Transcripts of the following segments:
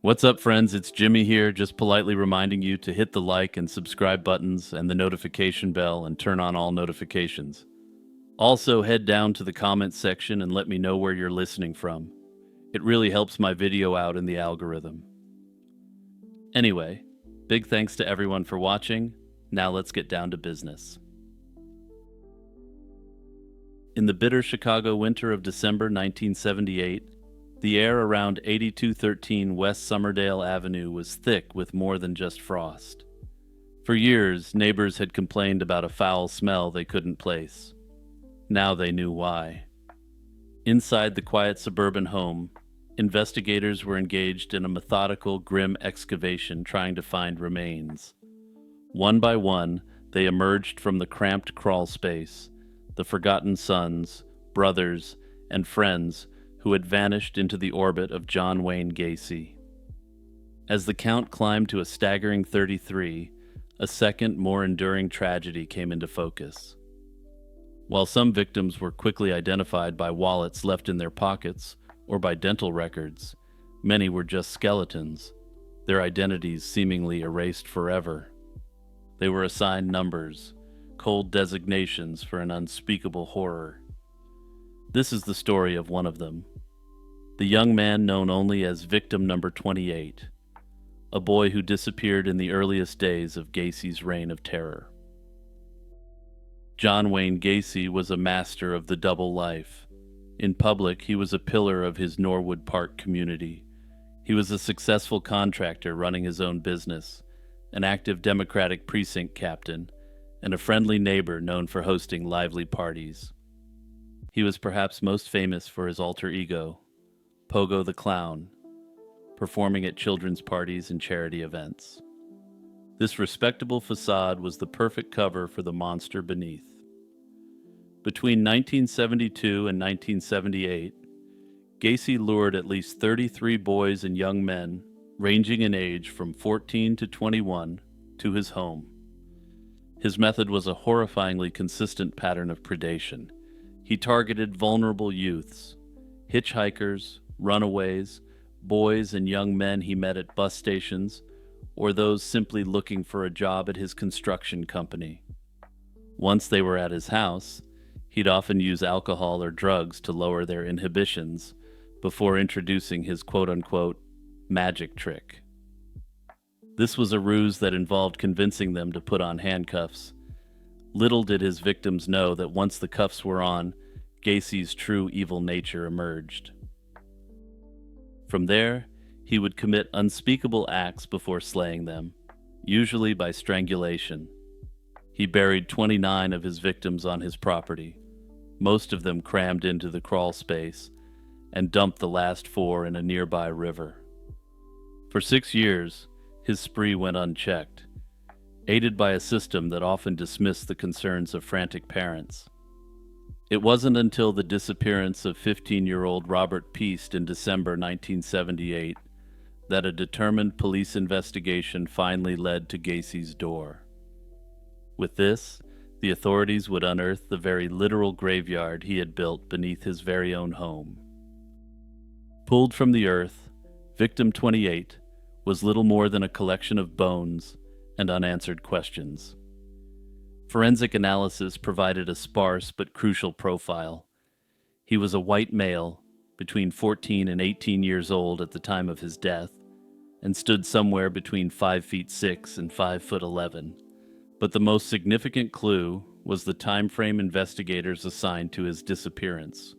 What's up, friends? It's Jimmy here, just politely reminding you to hit the like and subscribe buttons and the notification bell and turn on all notifications. Also, head down to the comments section and let me know where you're listening from. It really helps my video out in the algorithm. Anyway, big thanks to everyone for watching. Now let's get down to business. In the bitter Chicago winter of December 1978, the air around 8213 West Summerdale Avenue was thick with more than just frost. For years, neighbors had complained about a foul smell they couldn't place. Now they knew why. Inside the quiet suburban home, investigators were engaged in a methodical, grim excavation trying to find remains. One by one, they emerged from the cramped crawl space, the forgotten sons, brothers, and friends who had vanished into the orbit of John Wayne Gacy. As the count climbed to a staggering 33, a second, more enduring tragedy came into focus. While some victims were quickly identified by wallets left in their pockets or by dental records, many were just skeletons, their identities seemingly erased forever. They were assigned numbers, cold designations for an unspeakable horror. This is the story of one of them. The young man known only as victim number 28, a boy who disappeared in the earliest days of Gacy's reign of terror. John Wayne Gacy was a master of the double life. In public, he was a pillar of his Norwood Park community. He was a successful contractor running his own business, an active Democratic precinct captain, and a friendly neighbor known for hosting lively parties. He was perhaps most famous for his alter ego, Pogo the Clown, performing at children's parties and charity events. This respectable facade was the perfect cover for the monster beneath. Between 1972 and 1978, Gacy lured at least 33 boys and young men, ranging in age from 14 to 21, to his home. His method was a horrifyingly consistent pattern of predation. He targeted vulnerable youths, hitchhikers, runaways, boys and young men he met at bus stations, or those simply looking for a job at his construction company. Once they were at his house, he'd often use alcohol or drugs to lower their inhibitions before introducing his quote-unquote magic trick. This was a ruse that involved convincing them to put on handcuffs. Little did his victims know that once the cuffs were on, Gacy's true evil nature emerged. From there, he would commit unspeakable acts before slaying them, usually by strangulation. He buried 29 of his victims on his property, most of them crammed into the crawl space, and dumped the last 4 in a nearby river. For 6 years, his spree went unchecked, aided by a system that often dismissed the concerns of frantic parents. It wasn't until the disappearance of 15-year-old Robert Peast in December 1978 that a determined police investigation finally led to Gacy's door. With this, the authorities would unearth the very literal graveyard he had built beneath his very own home. Pulled from the earth, Victim 28 was little more than a collection of bones and unanswered questions. Forensic analysis provided a sparse but crucial profile. He was a white male, between 14 and 18 years old at the time of his death, and stood somewhere between 5 feet 6 and 5 foot 11. But the most significant clue was the time frame investigators assigned to his disappearance,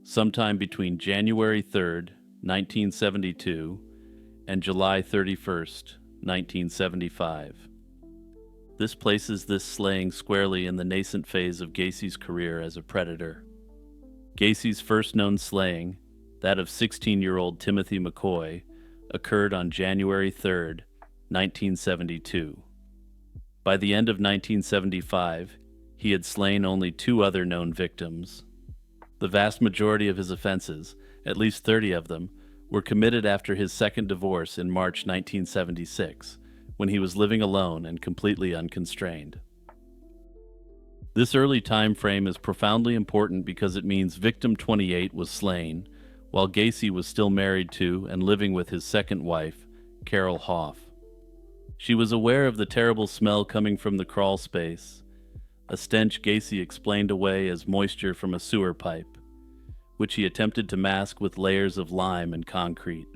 sometime between January 3rd, 1972, and July 31st, 1975. This places this slaying squarely in the nascent phase of Gacy's career as a predator. Gacy's first known slaying, that of 16-year-old Timothy McCoy, occurred on January 3rd, 1972. By the end of 1975, he had slain only 2 other known victims. The vast majority of his offenses, at least 30 of them, were committed after his second divorce in March 1976, when he was living alone and completely unconstrained. This early time frame is profoundly important because it means victim 28 was slain while Gacy was still married to and living with his second wife, Carol Hoff. She was aware of the terrible smell coming from the crawl space, a stench Gacy explained away as moisture from a sewer pipe, which he attempted to mask with layers of lime and concrete.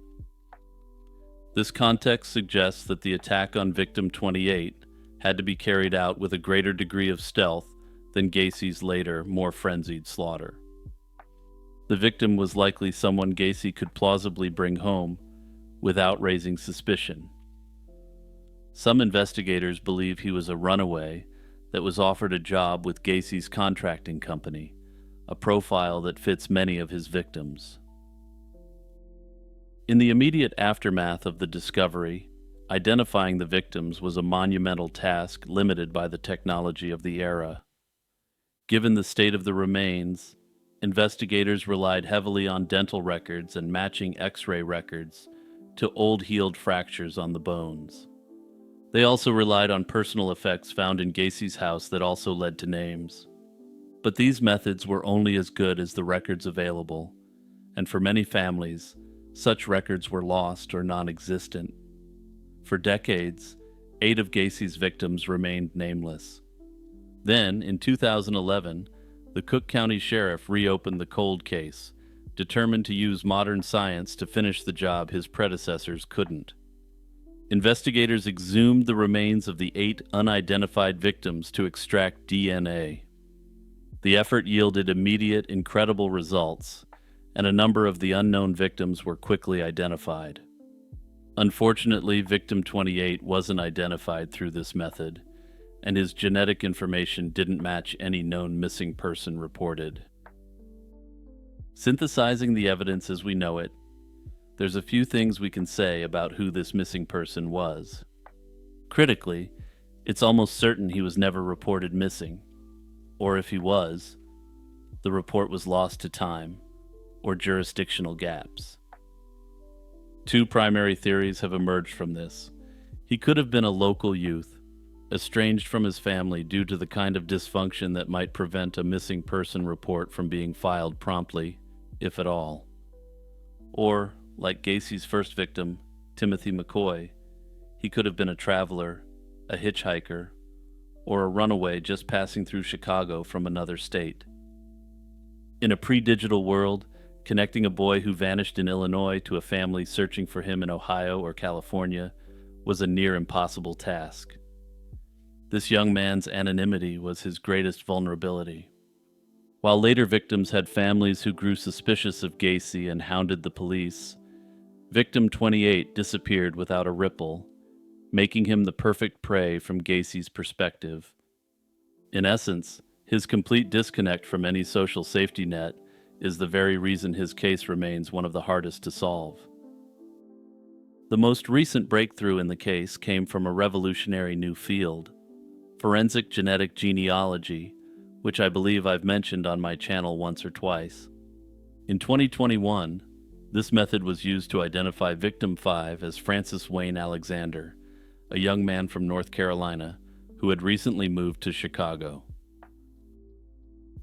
This context suggests that the attack on victim 28 had to be carried out with a greater degree of stealth than Gacy's later, more frenzied slaughter. The victim was likely someone Gacy could plausibly bring home without raising suspicion. Some investigators believe he was a runaway that was offered a job with Gacy's contracting company, a profile that fits many of his victims. In the immediate aftermath of the discovery, identifying the victims was a monumental task limited by the technology of the era. Given the state of the remains, investigators relied heavily on dental records and matching X-ray records to old healed fractures on the bones. They also relied on personal effects found in Gacy's house that also led to names. But these methods were only as good as the records available, and for many families, such records were lost or non-existent. For decades, 8 of Gacy's victims remained nameless. Then, in 2011, the Cook County Sheriff reopened the cold case, determined to use modern science to finish the job his predecessors couldn't. Investigators exhumed the remains of the 8 unidentified victims to extract DNA. The effort yielded immediate, incredible results, and a number of the unknown victims were quickly identified. Unfortunately, victim 28 wasn't identified through this method, and his genetic information didn't match any known missing person reported. Synthesizing the evidence as we know it, there's a few things we can say about who this missing person was. Critically, it's almost certain he was never reported missing, or if he was, the report was lost to time or jurisdictional gaps. 2 primary theories have emerged from this. He could have been a local youth, estranged from his family due to the kind of dysfunction that might prevent a missing person report from being filed promptly, if at all. Or, like Gacy's first victim, Timothy McCoy, he could have been a traveler, a hitchhiker, or a runaway just passing through Chicago from another state. In a pre-digital world, connecting a boy who vanished in Illinois to a family searching for him in Ohio or California was a near impossible task. This young man's anonymity was his greatest vulnerability. While later victims had families who grew suspicious of Gacy and hounded the police, victim 28 disappeared without a ripple, making him the perfect prey from Gacy's perspective. In essence, his complete disconnect from any social safety net is the very reason his case remains one of the hardest to solve. The most recent breakthrough in the case came from a revolutionary new field, forensic genetic genealogy, which I believe I've mentioned on my channel once or twice. In 2021, this method was used to identify victim 5 as Francis Wayne Alexander, a young man from North Carolina who had recently moved to Chicago.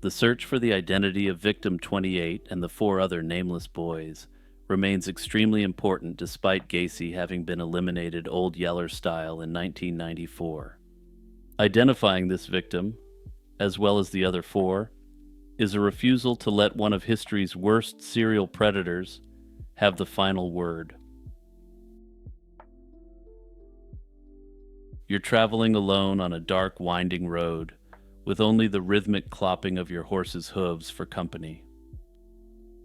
The search for the identity of victim 28 and the 4 other nameless boys remains extremely important despite Gacy having been eliminated Old Yeller style in 1994. Identifying this victim, as well as the other 4, is a refusal to let one of history's worst serial predators have the final word. You're traveling alone on a dark, winding road, with only the rhythmic clopping of your horse's hooves for company.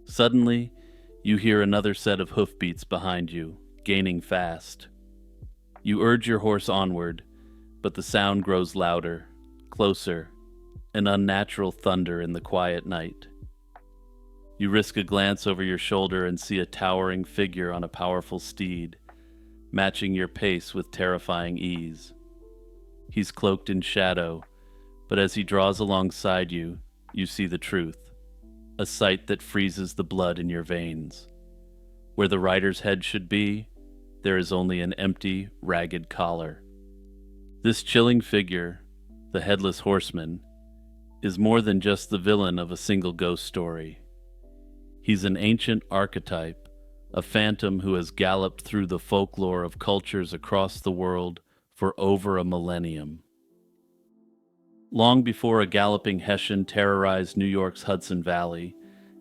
Suddenly, you hear another set of hoofbeats behind you, gaining fast. You urge your horse onward, but the sound grows louder, closer, an unnatural thunder in the quiet night. You risk a glance over your shoulder and see a towering figure on a powerful steed, matching your pace with terrifying ease. He's cloaked in shadow, but as he draws alongside you, you see the truth, a sight that freezes the blood in your veins. Where the rider's head should be, there is only an empty, ragged collar. This chilling figure, the Headless Horseman, is more than just the villain of a single ghost story. He's an ancient archetype, a phantom who has galloped through the folklore of cultures across the world for over a millennium. Long before a galloping Hessian terrorized New York's Hudson Valley,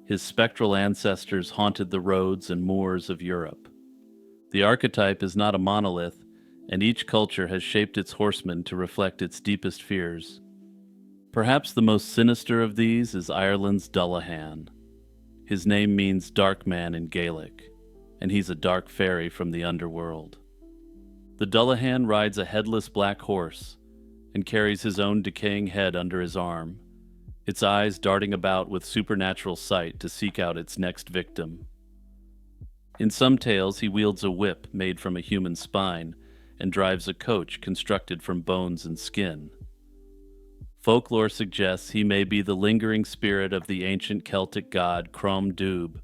his spectral ancestors haunted the roads and moors of Europe. The archetype is not a monolith, and each culture has shaped its horsemen to reflect its deepest fears. Perhaps the most sinister of these is Ireland's Dullahan. His name means dark man in Gaelic, and he's a dark fairy from the underworld. The Dullahan rides a headless black horse and carries his own decaying head under his arm, its eyes darting about with supernatural sight to seek out its next victim. In some tales, he wields a whip made from a human spine and drives a coach constructed from bones and skin. Folklore suggests he may be the lingering spirit of the ancient Celtic god Crom Dubh,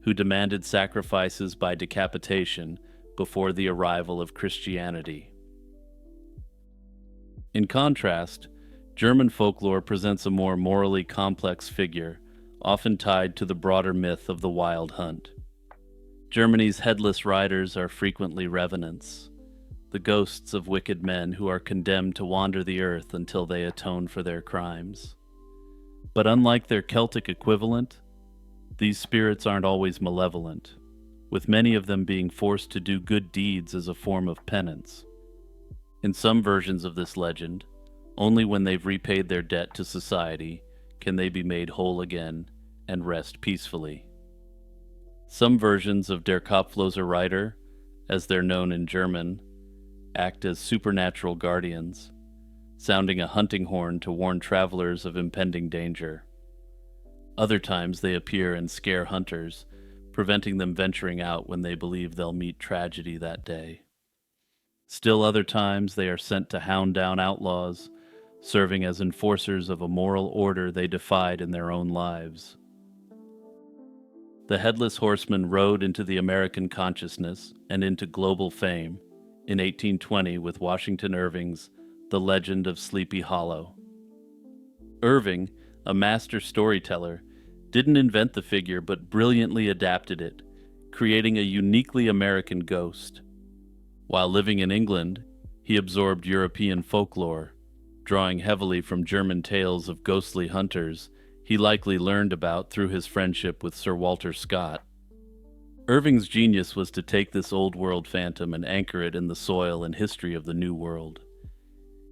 who demanded sacrifices by decapitation before the arrival of Christianity. In contrast, German folklore presents a more morally complex figure, often tied to the broader myth of the wild hunt. Germany's headless riders are frequently revenants, the ghosts of wicked men who are condemned to wander the earth until they atone for their crimes. But unlike their Celtic equivalent, these spirits aren't always malevolent, with many of them being forced to do good deeds as a form of penance. In some versions of this legend, only when they've repaid their debt to society can they be made whole again and rest peacefully. Some versions of Der Kopfloser Reiter, as they're known in German, act as supernatural guardians, sounding a hunting horn to warn travelers of impending danger. Other times they appear and scare hunters, preventing them venturing out when they believe they'll meet tragedy that day. Still other times they are sent to hound down outlaws, serving as enforcers of a moral order they defied in their own lives. The Headless Horseman rode into the American consciousness and into global fame in 1820 with Washington Irving's The Legend of Sleepy Hollow. Irving, a master storyteller, didn't invent the figure but brilliantly adapted it, creating a uniquely American ghost. While living in England, he absorbed European folklore, drawing heavily from German tales of ghostly hunters he likely learned about through his friendship with Sir Walter Scott. Irving's genius was to take this old world phantom and anchor it in the soil and history of the New World.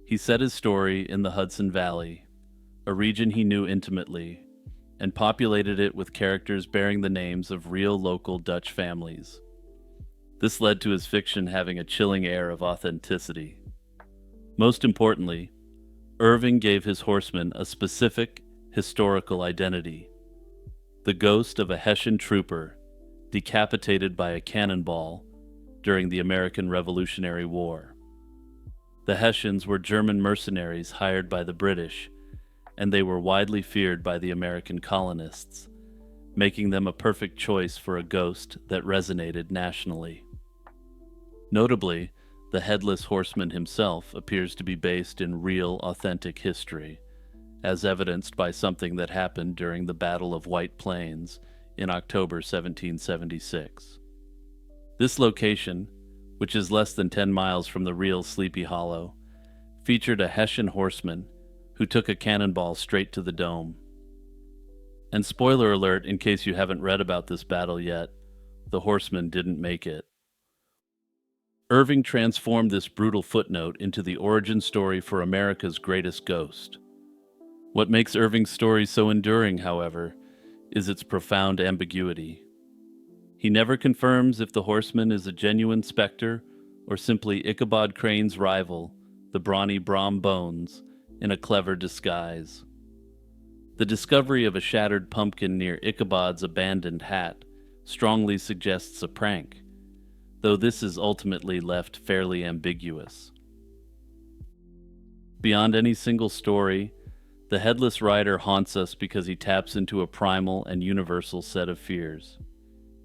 He set his story in the Hudson Valley, a region he knew intimately, and populated it with characters bearing the names of real local Dutch families. This led to his fiction having a chilling air of authenticity. Most importantly, Irving gave his horsemen a specific historical identity: the ghost of a Hessian trooper decapitated by a cannonball during the American Revolutionary War. The Hessians were German mercenaries hired by the British, and they were widely feared by the American colonists, making them a perfect choice for a ghost that resonated nationally. Notably, the Headless Horseman himself appears to be based in real, authentic history, as evidenced by something that happened during the Battle of White Plains in October 1776. This location, which is less than 10 miles from the real Sleepy Hollow, featured a Hessian horseman who took a cannonball straight to the dome. And spoiler alert, in case you haven't read about this battle yet, the horseman didn't make it. Irving transformed this brutal footnote into the origin story for America's greatest ghost. What makes Irving's story so enduring, however, is its profound ambiguity. He never confirms if the horseman is a genuine specter or simply Ichabod Crane's rival, the brawny Brom Bones, in a clever disguise. The discovery of a shattered pumpkin near Ichabod's abandoned hat strongly suggests a prank, though this is ultimately left fairly ambiguous. Beyond any single story, the Headless Rider haunts us because he taps into a primal and universal set of fears.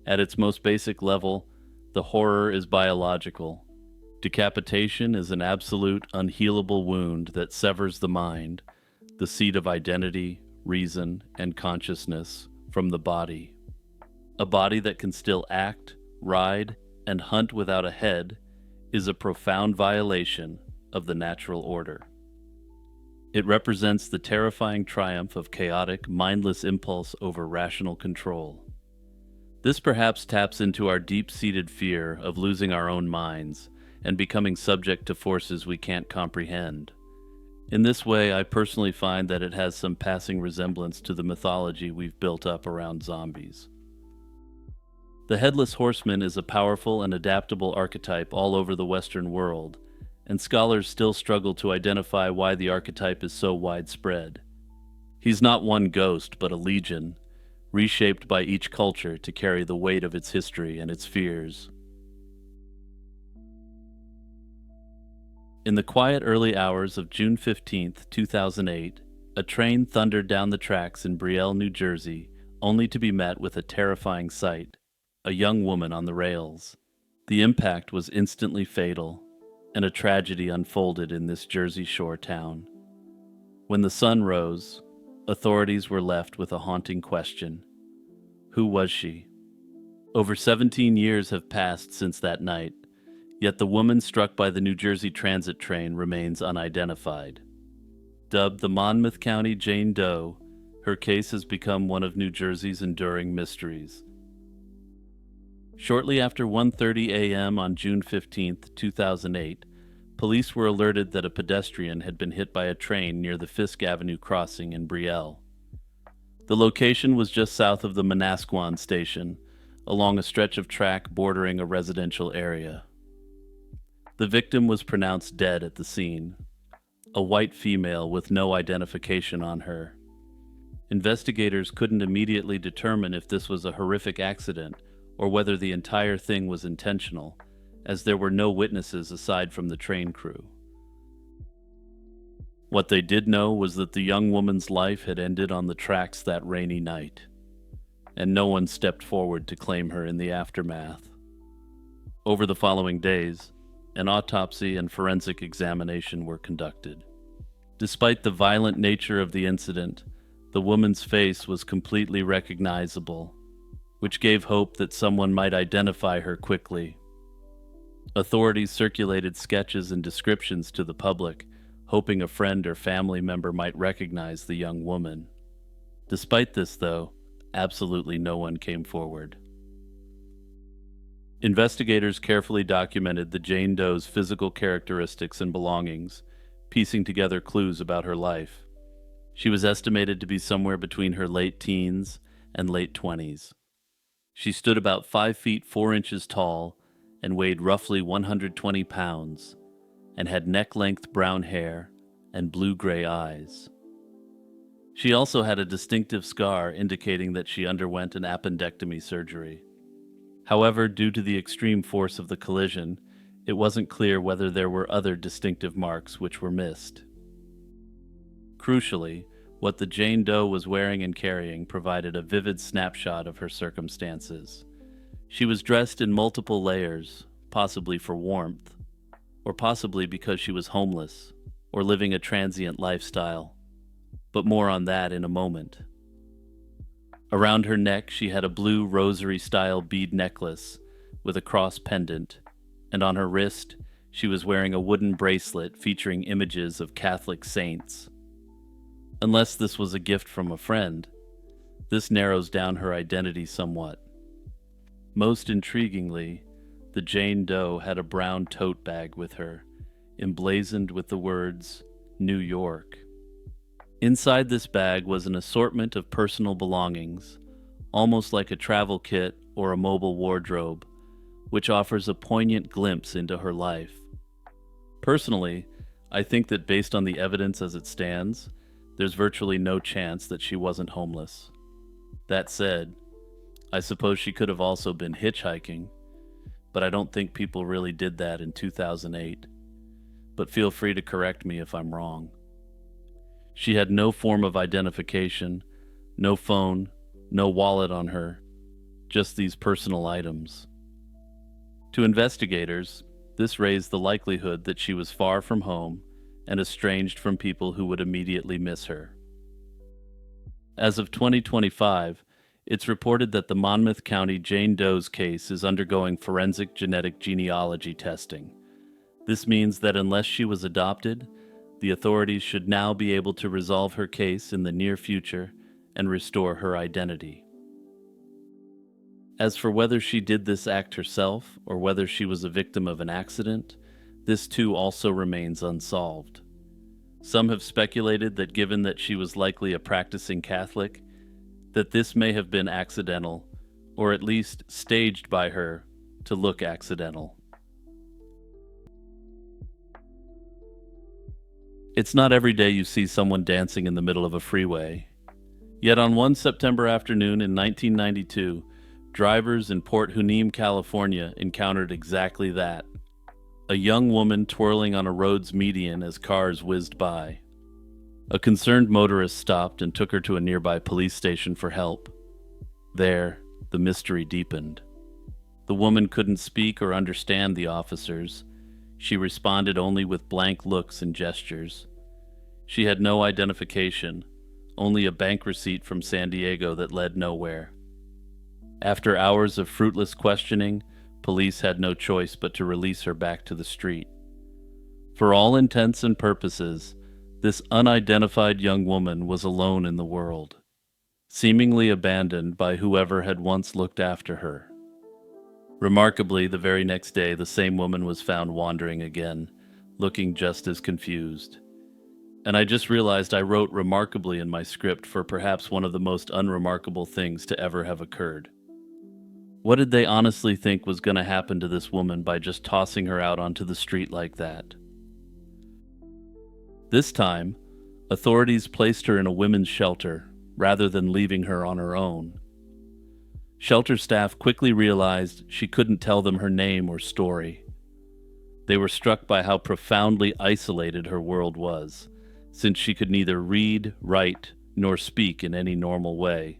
At its most basic level, the horror is biological. Decapitation is an absolute, unhealable wound that severs the mind, the seat of identity, reason, and consciousness, from the body. A body that can still act, ride, and hunt without a head is a profound violation of the natural order. It represents the terrifying triumph of chaotic, mindless impulse over rational control. This perhaps taps into our deep-seated fear of losing our own minds and becoming subject to forces we can't comprehend. In this way, I personally find that it has some passing resemblance to the mythology we've built up around zombies. The Headless Horseman is a powerful and adaptable archetype all over the Western world, and scholars still struggle to identify why the archetype is so widespread. He's not one ghost, but a legion, reshaped by each culture to carry the weight of its history and its fears. In the quiet early hours of June 15th, 2008, a train thundered down the tracks in Brielle, New Jersey, only to be met with a terrifying sight: a young woman on the rails. The impact was instantly fatal, and a tragedy unfolded in this Jersey Shore town. When the sun rose, authorities were left with a haunting question: who was she? Over 17 years have passed since that night, yet the woman struck by the New Jersey Transit train remains unidentified. Dubbed the Monmouth County Jane Doe, her case has become one of New Jersey's enduring mysteries. Shortly after 1:30 a.m. on June 15, 2008, police were alerted that a pedestrian had been hit by a train near the Fisk Avenue crossing in Brielle. The location was just south of the Manasquan station, along a stretch of track bordering a residential area. The victim was pronounced dead at the scene, a white female with no identification on her. Investigators couldn't immediately determine if this was a horrific accident or whether the entire thing was intentional, as there were no witnesses aside from the train crew. What they did know was that the young woman's life had ended on the tracks that rainy night, and no one stepped forward to claim her in the aftermath. Over the following days, an autopsy and forensic examination were conducted. Despite the violent nature of the incident, the woman's face was completely recognizable, which gave hope that someone might identify her quickly. Authorities circulated sketches and descriptions to the public, hoping a friend or family member might recognize the young woman. Despite this, though, absolutely no one came forward. Investigators carefully documented the Jane Doe's physical characteristics and belongings, piecing together clues about her life. She was estimated to be somewhere between her late teens and late 20s. She stood about 5 feet 4 inches tall and weighed roughly 120 pounds, and had neck-length brown hair and blue-gray eyes. She also had a distinctive scar indicating that she underwent an appendectomy surgery. However, due to the extreme force of the collision, it wasn't clear whether there were other distinctive marks which were missed. Crucially, what the Jane Doe was wearing and carrying provided a vivid snapshot of her circumstances. She was dressed in multiple layers, possibly for warmth, or possibly because she was homeless, or living a transient lifestyle. But more on that in a moment. Around her neck, she had a blue rosary-style bead necklace with a cross pendant, and on her wrist, she was wearing a wooden bracelet featuring images of Catholic saints. Unless this was a gift from a friend, this narrows down her identity somewhat. Most intriguingly, the Jane Doe had a brown tote bag with her, emblazoned with the words, New York. Inside this bag was an assortment of personal belongings, almost like a travel kit or a mobile wardrobe, which offers a poignant glimpse into her life. Personally, I think that based on the evidence as it stands, there's virtually no chance that she wasn't homeless. That said, I suppose she could have also been hitchhiking, but I don't think people really did that in 2008. But feel free to correct me if I'm wrong. She had no form of identification, no phone, no wallet on her, just these personal items. To investigators, this raised the likelihood that she was far from home and estranged from people who would immediately miss her. As of 2025, It's reported that the Monmouth County Jane Doe's case is undergoing forensic genetic genealogy testing. This means that unless she was adopted, the authorities should now be able to resolve her case in the near future and restore her identity. As for whether she did this act herself or whether she was a victim of an accident, this too also remains unsolved. Some have speculated that given that she was likely a practicing Catholic, that this may have been accidental, or at least staged by her to look accidental. It's not every day you see someone dancing in the middle of a freeway. Yet on one September afternoon in 1992, drivers in Port Hueneme, California encountered exactly that. A young woman twirling on a road's median as cars whizzed by. A concerned motorist stopped and took her to a nearby police station for help. There, the mystery deepened. The woman couldn't speak or understand the officers. She responded only with blank looks and gestures. She had no identification, only a bank receipt from San Diego that led nowhere. After hours of fruitless questioning, police had no choice but to release her back to the street. For all intents and purposes, this unidentified young woman was alone in the world, seemingly abandoned by whoever had once looked after her. Remarkably, the very next day, the same woman was found wandering again, looking just as confused. And I just realized I wrote remarkably in my script for perhaps one of the most unremarkable things to ever have occurred. What did they honestly think was going to happen to this woman by just tossing her out onto the street like that? This time, authorities placed her in a women's shelter rather than leaving her on her own. Shelter staff quickly realized she couldn't tell them her name or story. They were struck by how profoundly isolated her world was, since she could neither read, write, nor speak in any normal way.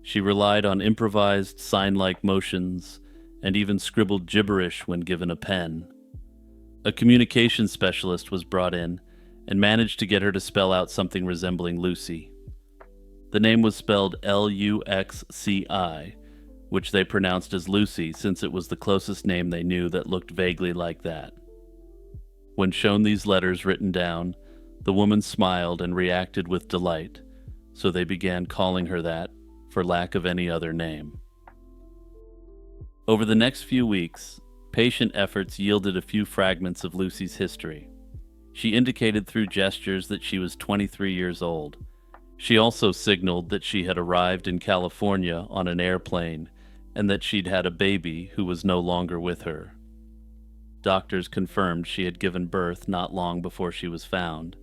She relied on improvised sign-like motions and even scribbled gibberish when given a pen. A communication specialist was brought in and managed to get her to spell out something resembling Lucy. The name was spelled Luxci, which they pronounced as Lucy since it was the closest name they knew that looked vaguely like that. When shown these letters written down, the woman smiled and reacted with delight, so they began calling her that for lack of any other name. Over the next few weeks, patient efforts yielded a few fragments of Lucy's history. She indicated through gestures that she was 23 years old. She also signaled that she had arrived in California on an airplane and that she'd had a baby who was no longer with her. Doctors confirmed she had given birth not long before she was found,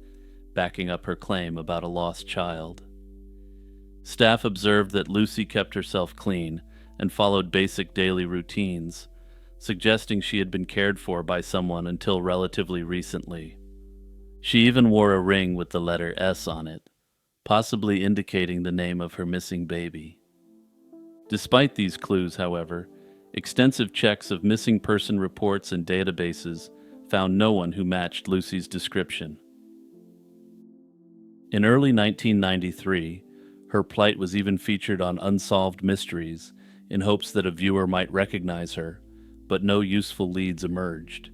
backing up her claim about a lost child. Staff observed that Lucy kept herself clean and followed basic daily routines, suggesting she had been cared for by someone until relatively recently. She even wore a ring with the letter S on it, possibly indicating the name of her missing baby. Despite these clues, however, extensive checks of missing person reports and databases found no one who matched Lucy's description. In early 1993, her plight was even featured on Unsolved Mysteries in hopes that a viewer might recognize her, but no useful leads emerged.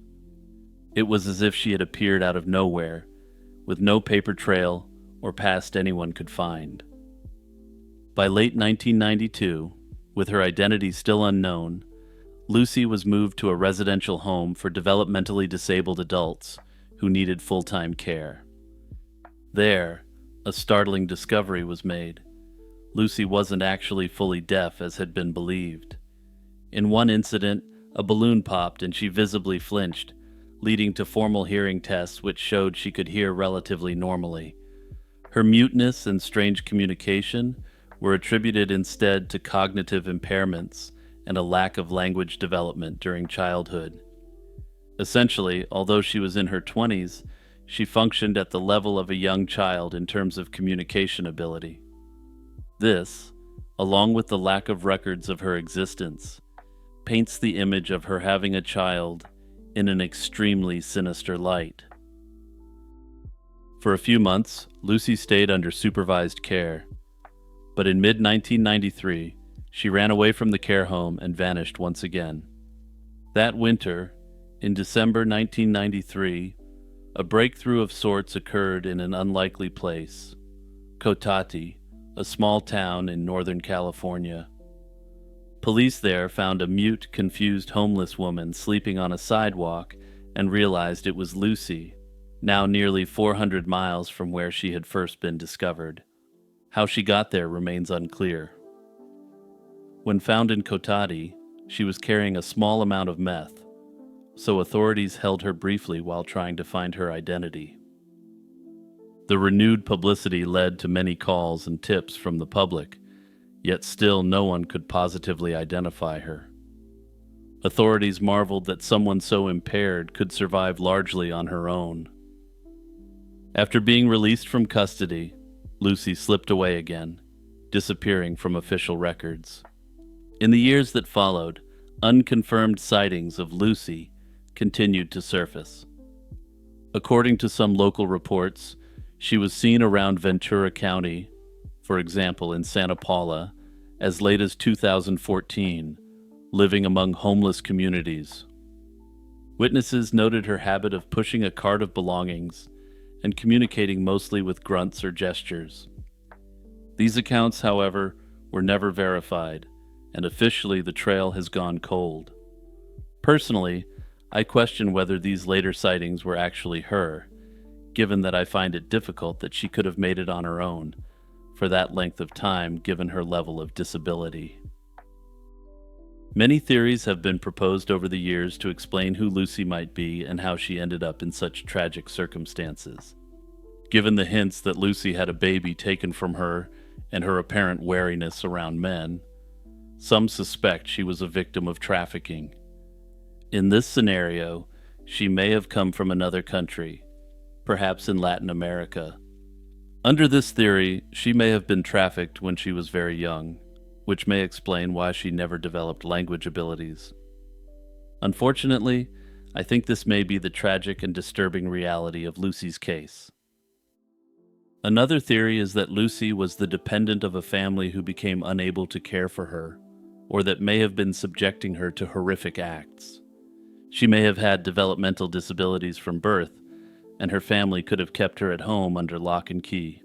It was as if she had appeared out of nowhere, with no paper trail or past anyone could find. By late 1992, with her identity still unknown, Lucy was moved to a residential home for developmentally disabled adults who needed full-time care. There, a startling discovery was made. Lucy wasn't actually fully deaf as had been believed. In one incident, a balloon popped and she visibly flinched, leading to formal hearing tests which showed she could hear relatively normally. Her muteness and strange communication were attributed instead to cognitive impairments and a lack of language development during childhood. Essentially, although she was in her 20s, she functioned at the level of a young child in terms of communication ability. This, along with the lack of records of her existence, paints the image of her having a child in an extremely sinister light. For a few months, Lucy stayed under supervised care. But in mid-1993, she ran away from the care home and vanished once again. That winter, in December 1993, a breakthrough of sorts occurred in an unlikely place, Cotati, a small town in Northern California. Police there found a mute, confused homeless woman sleeping on a sidewalk and realized it was Lucy, now nearly 400 miles from where she had first been discovered. How she got there remains unclear. When found in Cotati, she was carrying a small amount of meth, so authorities held her briefly while trying to find her identity. The renewed publicity led to many calls and tips from the public, yet still no one could positively identify her. Authorities marveled that someone so impaired could survive largely on her own. After being released from custody, Lucy slipped away again, disappearing from official records. In the years that followed, unconfirmed sightings of Lucy continued to surface. According to some local reports, she was seen around Ventura County, for example in Santa Paula, as late as 2014, living among homeless communities. Witnesses noted her habit of pushing a cart of belongings and communicating mostly with grunts or gestures. These accounts, however, were never verified, and officially the trail has gone cold. Personally, I question whether these later sightings were actually her, given that I find it difficult that she could have made it on her own for that length of time given her level of disability. Many theories have been proposed over the years to explain who Lucy might be and how she ended up in such tragic circumstances. Given the hints that Lucy had a baby taken from her and her apparent wariness around men, some suspect she was a victim of trafficking. In this scenario, she may have come from another country, perhaps in Latin America. Under this theory, she may have been trafficked when she was very young, which may explain why she never developed language abilities. Unfortunately, I think this may be the tragic and disturbing reality of Lucy's case. Another theory is that Lucy was the dependent of a family who became unable to care for her, or that may have been subjecting her to horrific acts. She may have had developmental disabilities from birth, and her family could have kept her at home under lock and key.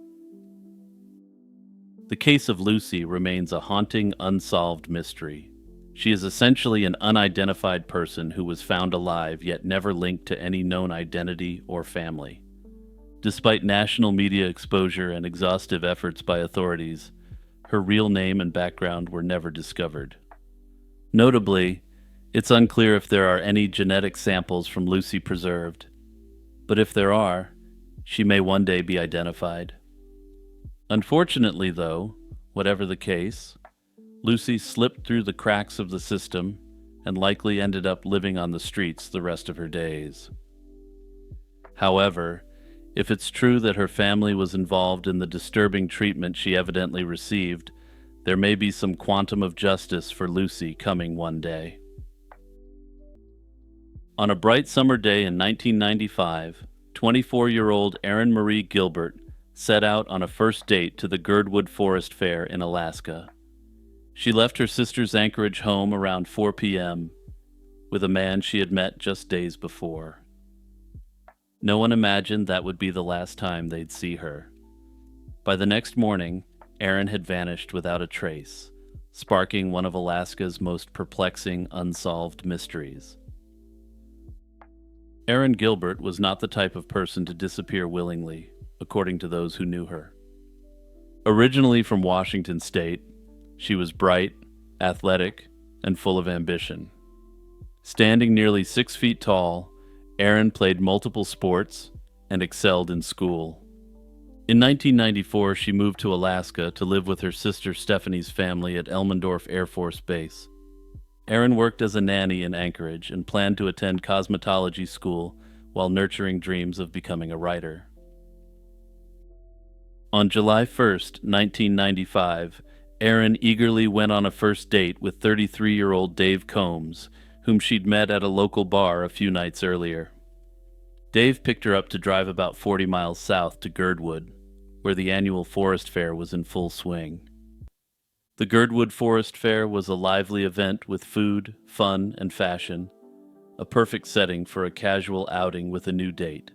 The case of Lucy remains a haunting, unsolved mystery. She is essentially an unidentified person who was found alive yet never linked to any known identity or family. Despite national media exposure and exhaustive efforts by authorities, her real name and background were never discovered. Notably, it's unclear if there are any genetic samples from Lucy preserved, but if there are, she may one day be identified. Unfortunately, though, whatever the case, Lucy slipped through the cracks of the system and likely ended up living on the streets the rest of her days. However, if it's true that her family was involved in the disturbing treatment she evidently received, there may be some quantum of justice for Lucy coming one day. On a bright summer day in 1995, 24-year-old Erin Marie Gilbert set out on a first date to the Girdwood Forest Fair in Alaska. She left her sister's Anchorage home around 4 p.m. with a man she had met just days before. No one imagined that would be the last time they'd see her. By the next morning, Erin had vanished without a trace, sparking one of Alaska's most perplexing unsolved mysteries. Erin Gilbert was not the type of person to disappear willingly, according to those who knew her. Originally from Washington State, she was bright, athletic, and full of ambition. Standing nearly 6 feet tall, Erin played multiple sports and excelled in school. In 1994, she moved to Alaska to live with her sister Stephanie's family at Elmendorf Air Force Base. Erin worked as a nanny in Anchorage and planned to attend cosmetology school while nurturing dreams of becoming a writer. On July 1st, 1995, Erin eagerly went on a first date with 33-year-old Dave Combs, whom she'd met at a local bar a few nights earlier. Dave picked her up to drive about 40 miles south to Girdwood, where the annual forest fair was in full swing. The Girdwood Forest Fair was a lively event with food, fun, and fashion, a perfect setting for a casual outing with a new date.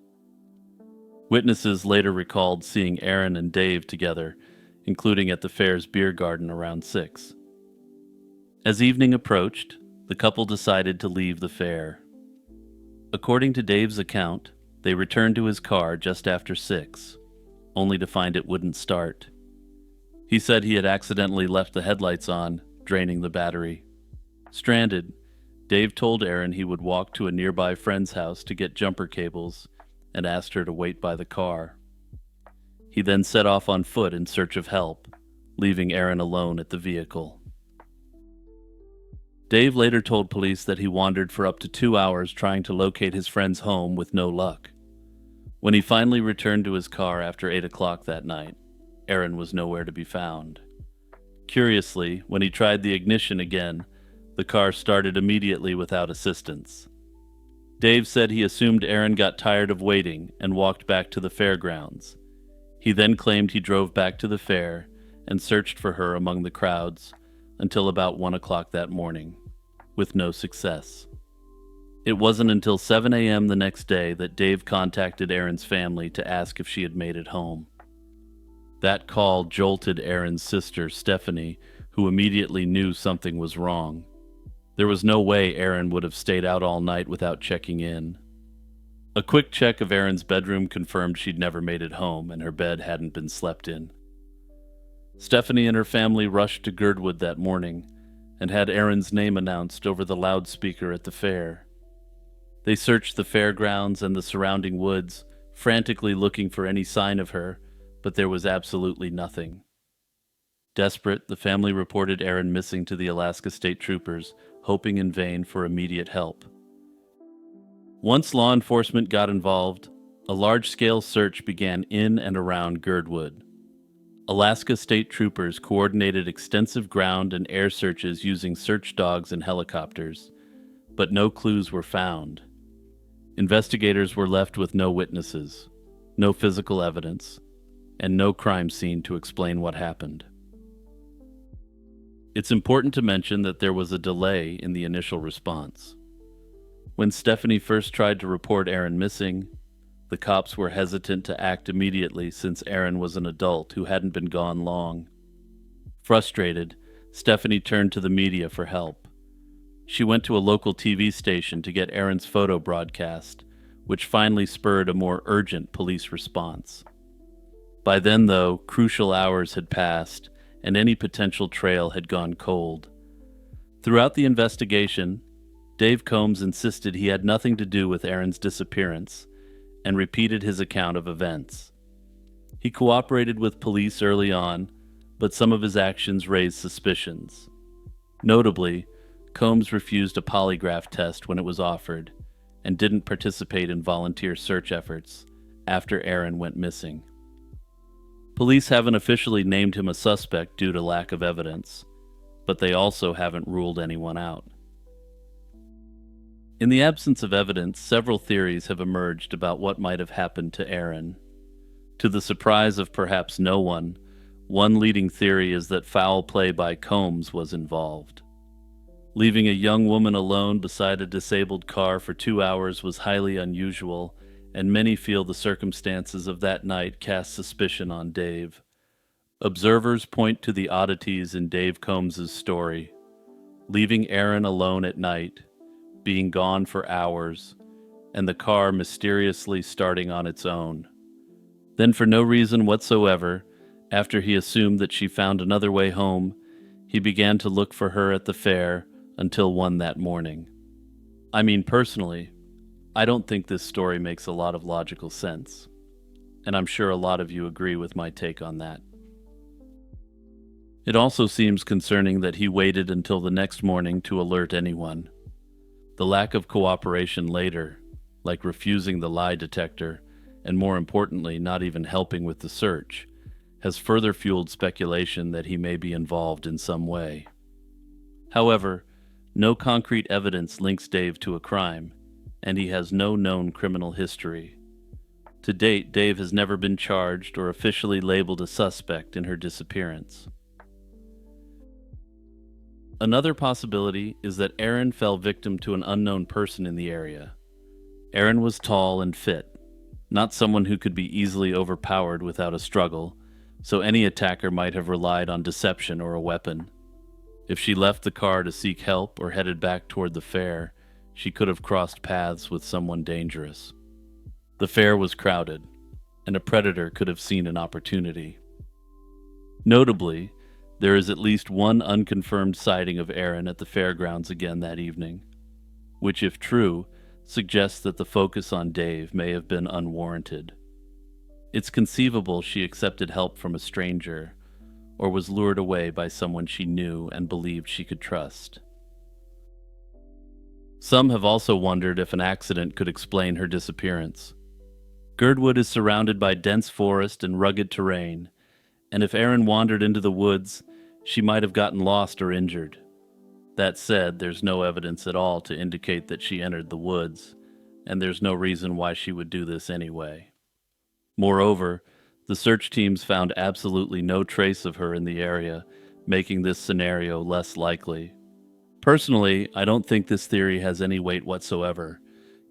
Witnesses later recalled seeing Aaron and Dave together, including at the fair's beer garden around 6. As evening approached, the couple decided to leave the fair. According to Dave's account, they returned to his car just after 6, only to find it wouldn't start. He said he had accidentally left the headlights on, draining the battery. Stranded, Dave told Aaron he would walk to a nearby friend's house to get jumper cables and asked her to wait by the car. He then set off on foot in search of help, leaving Aaron alone at the vehicle. Dave later told police that he wandered for up to 2 hours trying to locate his friend's home with no luck. When he finally returned to his car after 8 o'clock that night, Aaron was nowhere to be found. Curiously, when he tried the ignition again, the car started immediately without assistance. Dave said he assumed Aaron got tired of waiting and walked back to the fairgrounds. He then claimed he drove back to the fair and searched for her among the crowds until about 1 o'clock that morning, with no success. It wasn't until 7 a.m. the next day that Dave contacted Aaron's family to ask if she had made it home. That call jolted Aaron's sister, Stephanie, who immediately knew something was wrong. There was no way Aaron would have stayed out all night without checking in. A quick check of Aaron's bedroom confirmed she'd never made it home and her bed hadn't been slept in. Stephanie and her family rushed to Girdwood that morning and had Aaron's name announced over the loudspeaker at the fair. They searched the fairgrounds and the surrounding woods, frantically looking for any sign of her, but there was absolutely nothing. Desperate, the family reported Aaron missing to the Alaska State Troopers, hoping in vain for immediate help. Once law enforcement got involved, a large-scale search began in and around Girdwood. Alaska State Troopers coordinated extensive ground and air searches using search dogs and helicopters, but no clues were found. Investigators were left with no witnesses, no physical evidence, and no crime scene to explain what happened. It's important to mention that there was a delay in the initial response. When Stephanie first tried to report Aaron missing, the cops were hesitant to act immediately since Aaron was an adult who hadn't been gone long. Frustrated, Stephanie turned to the media for help. She went to a local TV station to get Aaron's photo broadcast, which finally spurred a more urgent police response. By then, though, crucial hours had passed, and any potential trail had gone cold. Throughout the investigation, Dave Combs insisted he had nothing to do with Aaron's disappearance and repeated his account of events. He cooperated with police early on, but some of his actions raised suspicions. Notably, Combs refused a polygraph test when it was offered and didn't participate in volunteer search efforts after Aaron went missing. Police haven't officially named him a suspect due to lack of evidence, but they also haven't ruled anyone out. In the absence of evidence, several theories have emerged about what might have happened to Aaron. To the surprise of perhaps no one, one leading theory is that foul play by Combs was involved. Leaving a young woman alone beside a disabled car for 2 hours was highly unusual, and many feel the circumstances of that night cast suspicion on Dave. Observers point to the oddities in Dave Combs' story: leaving Aaron alone at night, being gone for hours, and the car mysteriously starting on its own. Then, for no reason whatsoever, after he assumed that she found another way home, he began to look for her at the fair until 1 that morning. I mean, personally, I don't think this story makes a lot of logical sense, and I'm sure a lot of you agree with my take on that. It also seems concerning that he waited until the next morning to alert anyone. The lack of cooperation later, like refusing the lie detector, and more importantly, not even helping with the search, has further fueled speculation that he may be involved in some way. However, no concrete evidence links Dave to a crime, and he has no known criminal history. To date, Dave has never been charged or officially labeled a suspect in her disappearance. Another possibility is that Aaron fell victim to an unknown person in the area. Aaron was tall and fit, not someone who could be easily overpowered without a struggle, so any attacker might have relied on deception or a weapon. If she left the car to seek help or headed back toward the fair, she could have crossed paths with someone dangerous. The fair was crowded, and a predator could have seen an opportunity. Notably, there is at least one unconfirmed sighting of Aaron at the fairgrounds again that evening, which, if true, suggests that the focus on Dave may have been unwarranted. It's conceivable she accepted help from a stranger, or was lured away by someone she knew and believed she could trust. Some have also wondered if an accident could explain her disappearance. Girdwood is surrounded by dense forest and rugged terrain, and if Aaron wandered into the woods, she might have gotten lost or injured. That said, there's no evidence at all to indicate that she entered the woods, and there's no reason why she would do this anyway. Moreover, the search teams found absolutely no trace of her in the area, making this scenario less likely. Personally, I don't think this theory has any weight whatsoever,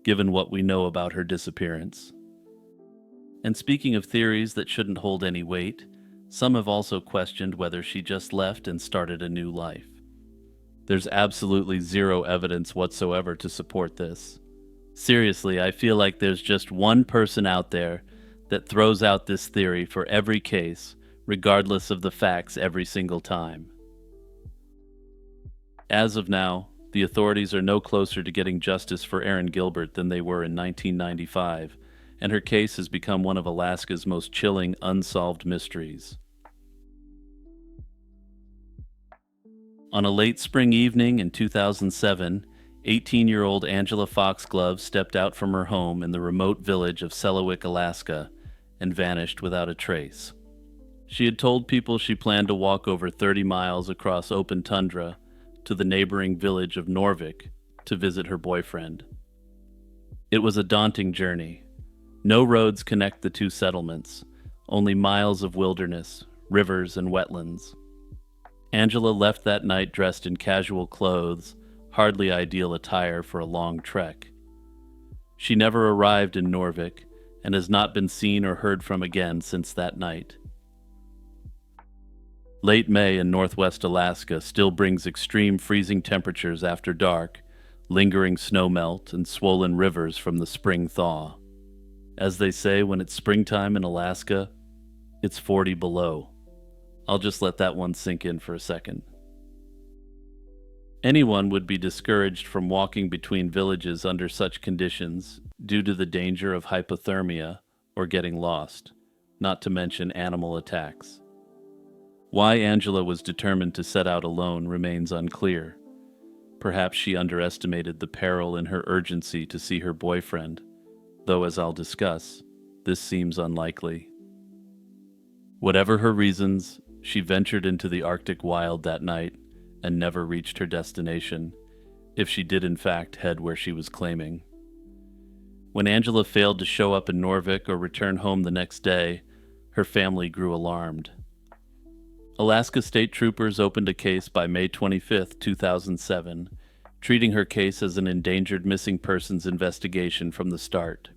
given what we know about her disappearance. And speaking of theories that shouldn't hold any weight, some have also questioned whether she just left and started a new life. There's absolutely zero evidence whatsoever to support this. Seriously, I feel like there's just one person out there that throws out this theory for every case, regardless of the facts every single time. As of now, the authorities are no closer to getting justice for Erin Gilbert than they were in 1995, and her case has become one of Alaska's most chilling unsolved mysteries. On a late spring evening in 2007, 18-year-old Angela Foxglove stepped out from her home in the remote village of Selawik, Alaska, and vanished without a trace. She had told people she planned to walk over 30 miles across open tundra to the neighboring village of Norvik to visit her boyfriend. It was a daunting journey. No roads connect the two settlements, only miles of wilderness, rivers, and wetlands. Angela left that night dressed in casual clothes, hardly ideal attire for a long trek. She never arrived in Norvik and has not been seen or heard from again since that night. Late May in northwest Alaska still brings extreme freezing temperatures after dark, lingering snowmelt, and swollen rivers from the spring thaw. As they say, when it's springtime in Alaska, it's 40 below. I'll just let that one sink in for a second. Anyone would be discouraged from walking between villages under such conditions due to the danger of hypothermia or getting lost, not to mention animal attacks. Why Angela was determined to set out alone remains unclear. Perhaps she underestimated the peril in her urgency to see her boyfriend, though as I'll discuss, this seems unlikely. Whatever her reasons, she ventured into the Arctic wild that night and never reached her destination, if she did in fact head where she was claiming. When Angela failed to show up in Norvik or return home the next day, her family grew alarmed. Alaska State Troopers opened a case by May 25, 2007, treating her case as an endangered missing persons investigation from the start.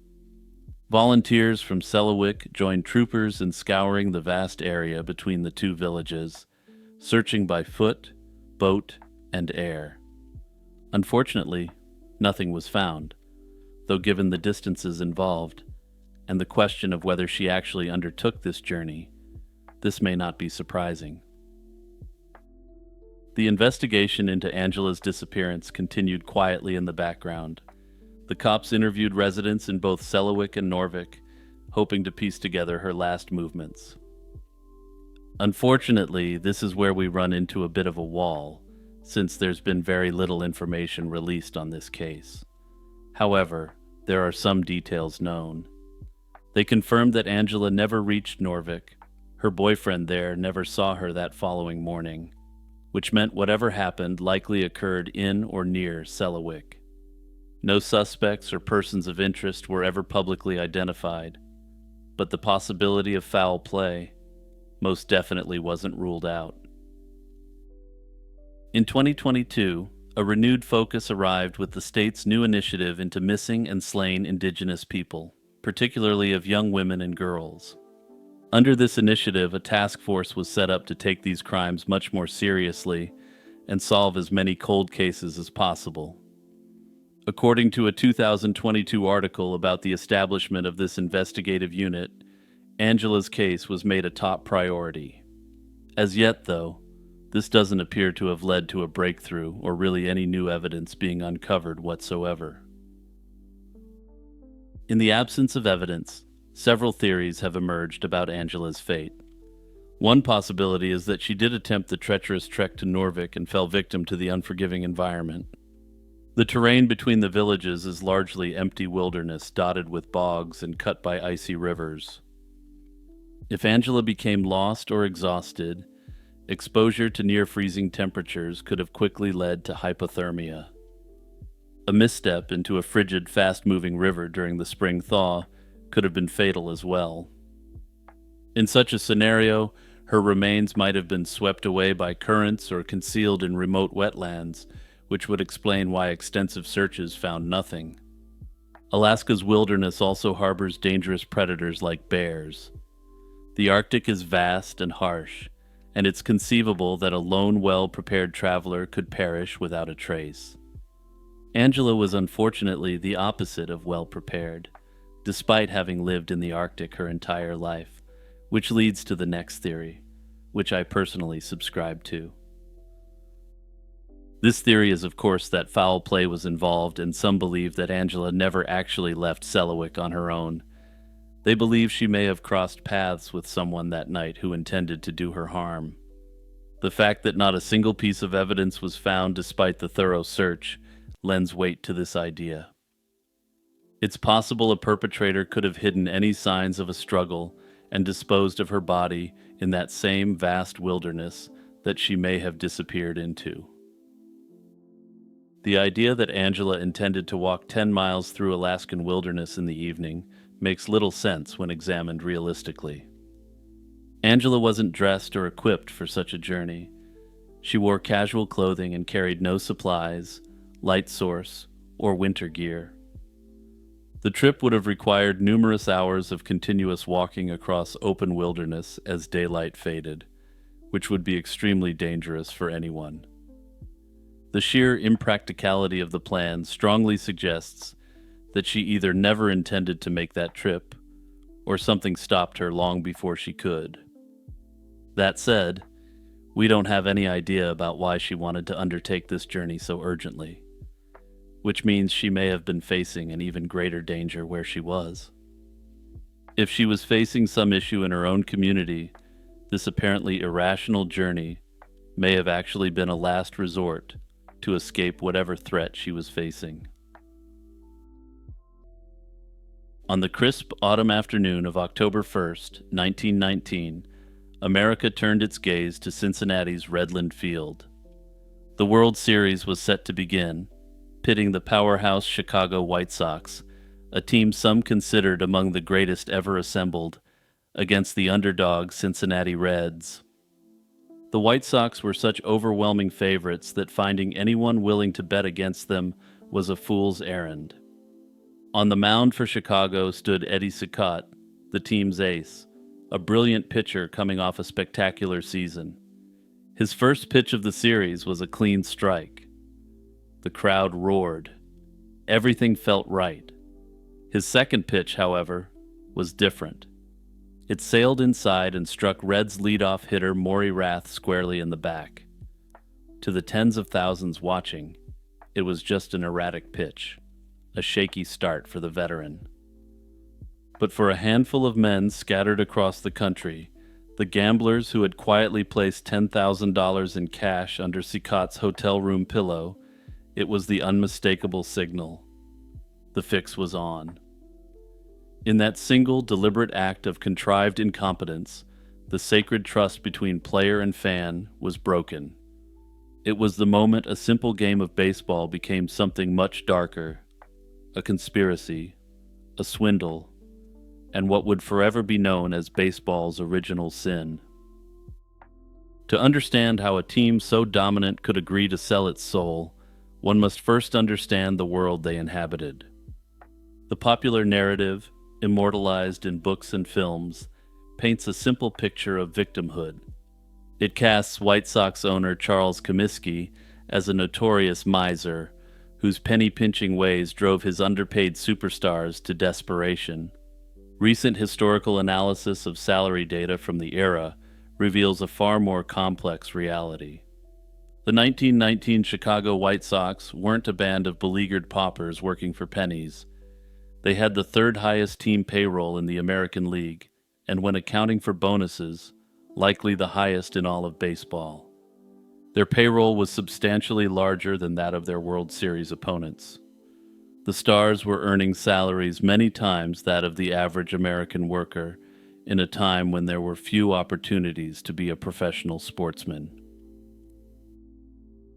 Volunteers from Selawik joined troopers in scouring the vast area between the two villages, searching by foot, boat, and air. Unfortunately, nothing was found, though given the distances involved, and the question of whether she actually undertook this journey, this may not be surprising. The investigation into Angela's disappearance continued quietly in the background. The cops interviewed residents in both Selawik and Norvik, hoping to piece together her last movements. Unfortunately, this is where we run into a bit of a wall, since there's been very little information released on this case. However, there are some details known. They confirmed that Angela never reached Norvik. Her boyfriend there never saw her that following morning, which meant whatever happened likely occurred in or near Selawik. No suspects or persons of interest were ever publicly identified, but the possibility of foul play most definitely wasn't ruled out. In 2022, a renewed focus arrived with the state's new initiative into missing and slain Indigenous people, particularly of young women and girls. Under this initiative, a task force was set up to take these crimes much more seriously and solve as many cold cases as possible. According to a 2022 article about the establishment of this investigative unit, Angela's case was made a top priority. As yet, though, this doesn't appear to have led to a breakthrough or really any new evidence being uncovered whatsoever. In the absence of evidence, several theories have emerged about Angela's fate. One possibility is that she did attempt the treacherous trek to Norvik and fell victim to the unforgiving environment. The terrain between the villages is largely empty wilderness dotted with bogs and cut by icy rivers. If Angela became lost or exhausted, exposure to near-freezing temperatures could have quickly led to hypothermia. A misstep into a frigid, fast-moving river during the spring thaw could have been fatal as well. In such a scenario, her remains might have been swept away by currents or concealed in remote wetlands, which would explain why extensive searches found nothing. Alaska's wilderness also harbors dangerous predators like bears. The Arctic is vast and harsh, and it's conceivable that a lone, well-prepared traveler could perish without a trace. Angela was unfortunately the opposite of well-prepared, despite having lived in the Arctic her entire life, which leads to the next theory, which I personally subscribe to. This theory is, of course, that foul play was involved, and some believe that Angela never actually left Selawik on her own. They believe she may have crossed paths with someone that night who intended to do her harm. The fact that not a single piece of evidence was found despite the thorough search lends weight to this idea. It's possible a perpetrator could have hidden any signs of a struggle and disposed of her body in that same vast wilderness that she may have disappeared into. The idea that Angela intended to walk 10 miles through Alaskan wilderness in the evening makes little sense when examined realistically. Angela wasn't dressed or equipped for such a journey. She wore casual clothing and carried no supplies, light source, or winter gear. The trip would have required numerous hours of continuous walking across open wilderness as daylight faded, which would be extremely dangerous for anyone. The sheer impracticality of the plan strongly suggests that she either never intended to make that trip, or something stopped her long before she could. That said, we don't have any idea about why she wanted to undertake this journey so urgently, which means she may have been facing an even greater danger where she was. If she was facing some issue in her own community, this apparently irrational journey may have actually been a last resort to escape whatever threat she was facing. On the crisp autumn afternoon of October 1st, 1919, America turned its gaze to Cincinnati's Redland Field. The World Series was set to begin, pitting the powerhouse Chicago White Sox, a team some considered among the greatest ever assembled, against the underdog Cincinnati Reds. The White Sox were such overwhelming favorites that finding anyone willing to bet against them was a fool's errand. On the mound for Chicago stood Eddie Cicotte, the team's ace, a brilliant pitcher coming off a spectacular season. His first pitch of the series was a clean strike. The crowd roared. Everything felt right. His second pitch, however, was different. It sailed inside and struck Reds leadoff hitter Maury Rath squarely in the back. To the tens of thousands watching, it was just an erratic pitch, a shaky start for the veteran. But for a handful of men scattered across the country, the gamblers who had quietly placed $10,000 in cash under Cicotte's hotel room pillow, it was the unmistakable signal. The fix was on. In that single, deliberate act of contrived incompetence, the sacred trust between player and fan was broken. It was the moment a simple game of baseball became something much darker, a conspiracy, a swindle, and what would forever be known as baseball's original sin. To understand how a team so dominant could agree to sell its soul, one must first understand the world they inhabited. The popular narrative, immortalized in books and films, paints a simple picture of victimhood. It casts White Sox owner Charles Comiskey as a notorious miser whose penny-pinching ways drove his underpaid superstars to desperation. Recent historical analysis of salary data from the era reveals a far more complex reality. The 1919 Chicago White Sox weren't a band of beleaguered paupers working for pennies. They had the third highest team payroll in the American League, and when accounting for bonuses, likely the highest in all of baseball. Their payroll was substantially larger than that of their World Series opponents. The Stars were earning salaries many times that of the average American worker in a time when there were few opportunities to be a professional sportsman.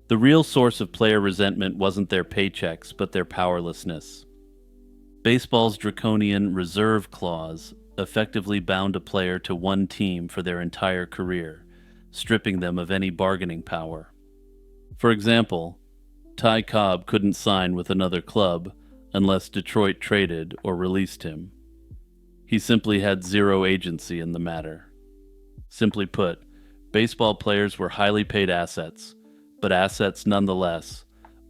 The real source of player resentment wasn't their paychecks, but their powerlessness. Baseball's draconian reserve clause effectively bound a player to one team for their entire career, stripping them of any bargaining power. For example, Ty Cobb couldn't sign with another club unless Detroit traded or released him. He simply had zero agency in the matter. Simply put, baseball players were highly paid assets, but assets nonetheless,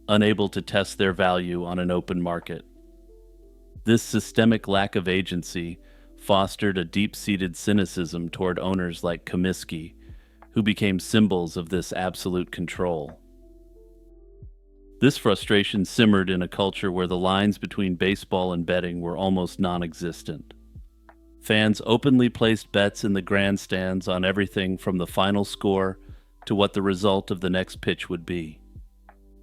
unable to test their value on an open market. This systemic lack of agency fostered a deep-seated cynicism toward owners like Comiskey, who became symbols of this absolute control. This frustration simmered in a culture where the lines between baseball and betting were almost non-existent. Fans openly placed bets in the grandstands on everything from the final score to what the result of the next pitch would be.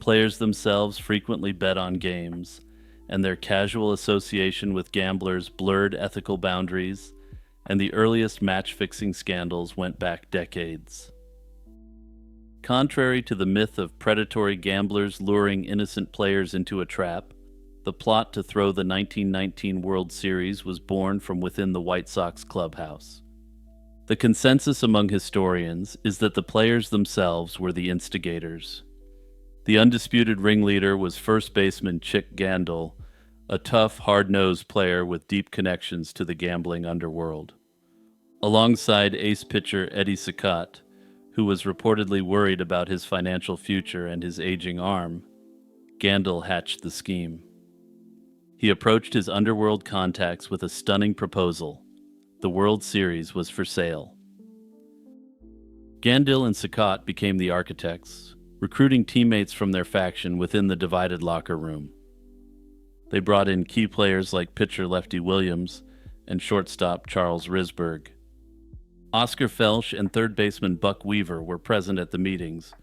Players themselves frequently bet on games, and their casual association with gamblers blurred ethical boundaries, and the earliest match-fixing scandals went back decades. Contrary to the myth of predatory gamblers luring innocent players into a trap, the plot to throw the 1919 World Series was born from within the White Sox clubhouse. The consensus among historians is that the players themselves were the instigators. The undisputed ringleader was first baseman Chick Gandil, a tough, hard-nosed player with deep connections to the gambling underworld. Alongside ace pitcher Eddie Saccott, who was reportedly worried about his financial future and his aging arm, Gandil hatched the scheme. He approached his underworld contacts with a stunning proposal. The World Series was for sale. Gandil and Saccott became the architects, recruiting teammates from their faction within the divided locker room. They brought in key players like pitcher Lefty Williams and shortstop Charles Risberg. Oscar Felsch and third baseman Buck Weaver were present at the meetings,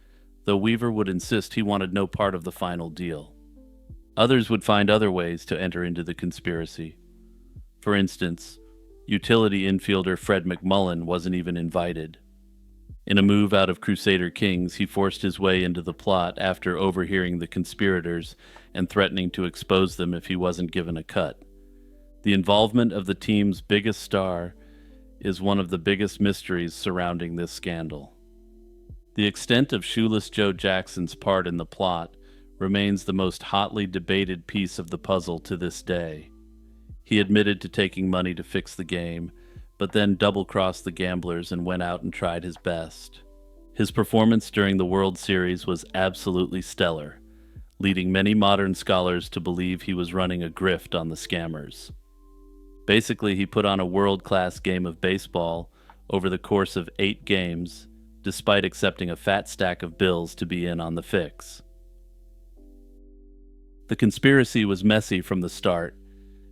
though Weaver would insist he wanted no part of the final deal. Others would find other ways to enter into the conspiracy. For instance, utility infielder Fred McMullen wasn't even invited. In a move out of Crusader Kings, he forced his way into the plot after overhearing the conspirators and threatening to expose them if he wasn't given a cut. The involvement of the team's biggest star is one of the biggest mysteries surrounding this scandal. The extent of Shoeless Joe Jackson's part in the plot remains the most hotly debated piece of the puzzle to this day. He admitted to taking money to fix the game, but then double-crossed the gamblers and went out and tried his best. His performance during the World Series was absolutely stellar, leading many modern scholars to believe he was running a grift on the scammers. Basically, he put on a world-class game of baseball over the course of 8 games, despite accepting a fat stack of bills to be in on the fix. The conspiracy was messy from the start,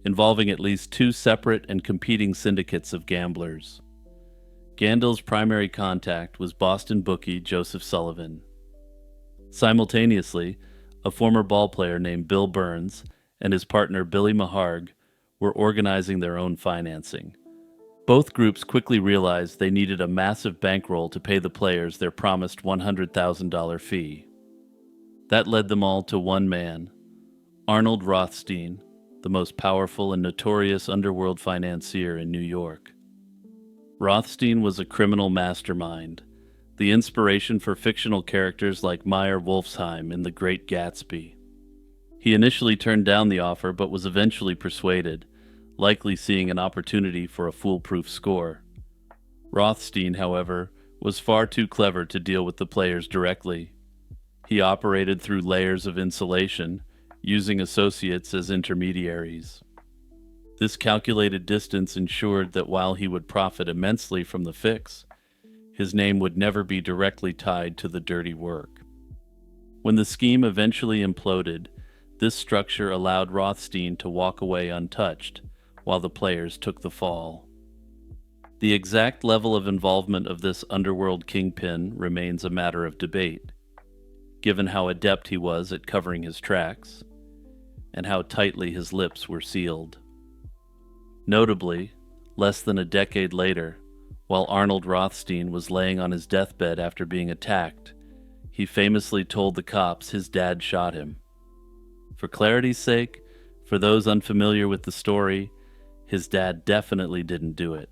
involving at least 2 separate and competing syndicates of gamblers. Gandil's primary contact was Boston bookie Joseph Sullivan. Simultaneously, a former ballplayer named Bill Burns and his partner Billy Maharg were organizing their own financing. Both groups quickly realized they needed a massive bankroll to pay the players their promised $100,000 fee. That led them all to one man, Arnold Rothstein, the most powerful and notorious underworld financier in New York. Rothstein was a criminal mastermind, the inspiration for fictional characters like Meyer Wolfsheim in The Great Gatsby. He initially turned down the offer but was eventually persuaded, likely seeing an opportunity for a foolproof score. Rothstein, however, was far too clever to deal with the players directly. He operated through layers of insulation, using associates as intermediaries. This calculated distance ensured that while he would profit immensely from the fix, his name would never be directly tied to the dirty work. When the scheme eventually imploded, this structure allowed Rothstein to walk away untouched, while the players took the fall. The exact level of involvement of this underworld kingpin remains a matter of debate, given how adept he was at covering his tracks, and how tightly his lips were sealed. Notably, less than a decade later, while Arnold Rothstein was laying on his deathbed after being attacked, he famously told the cops his dad shot him. For clarity's sake, for those unfamiliar with the story, his dad definitely didn't do it.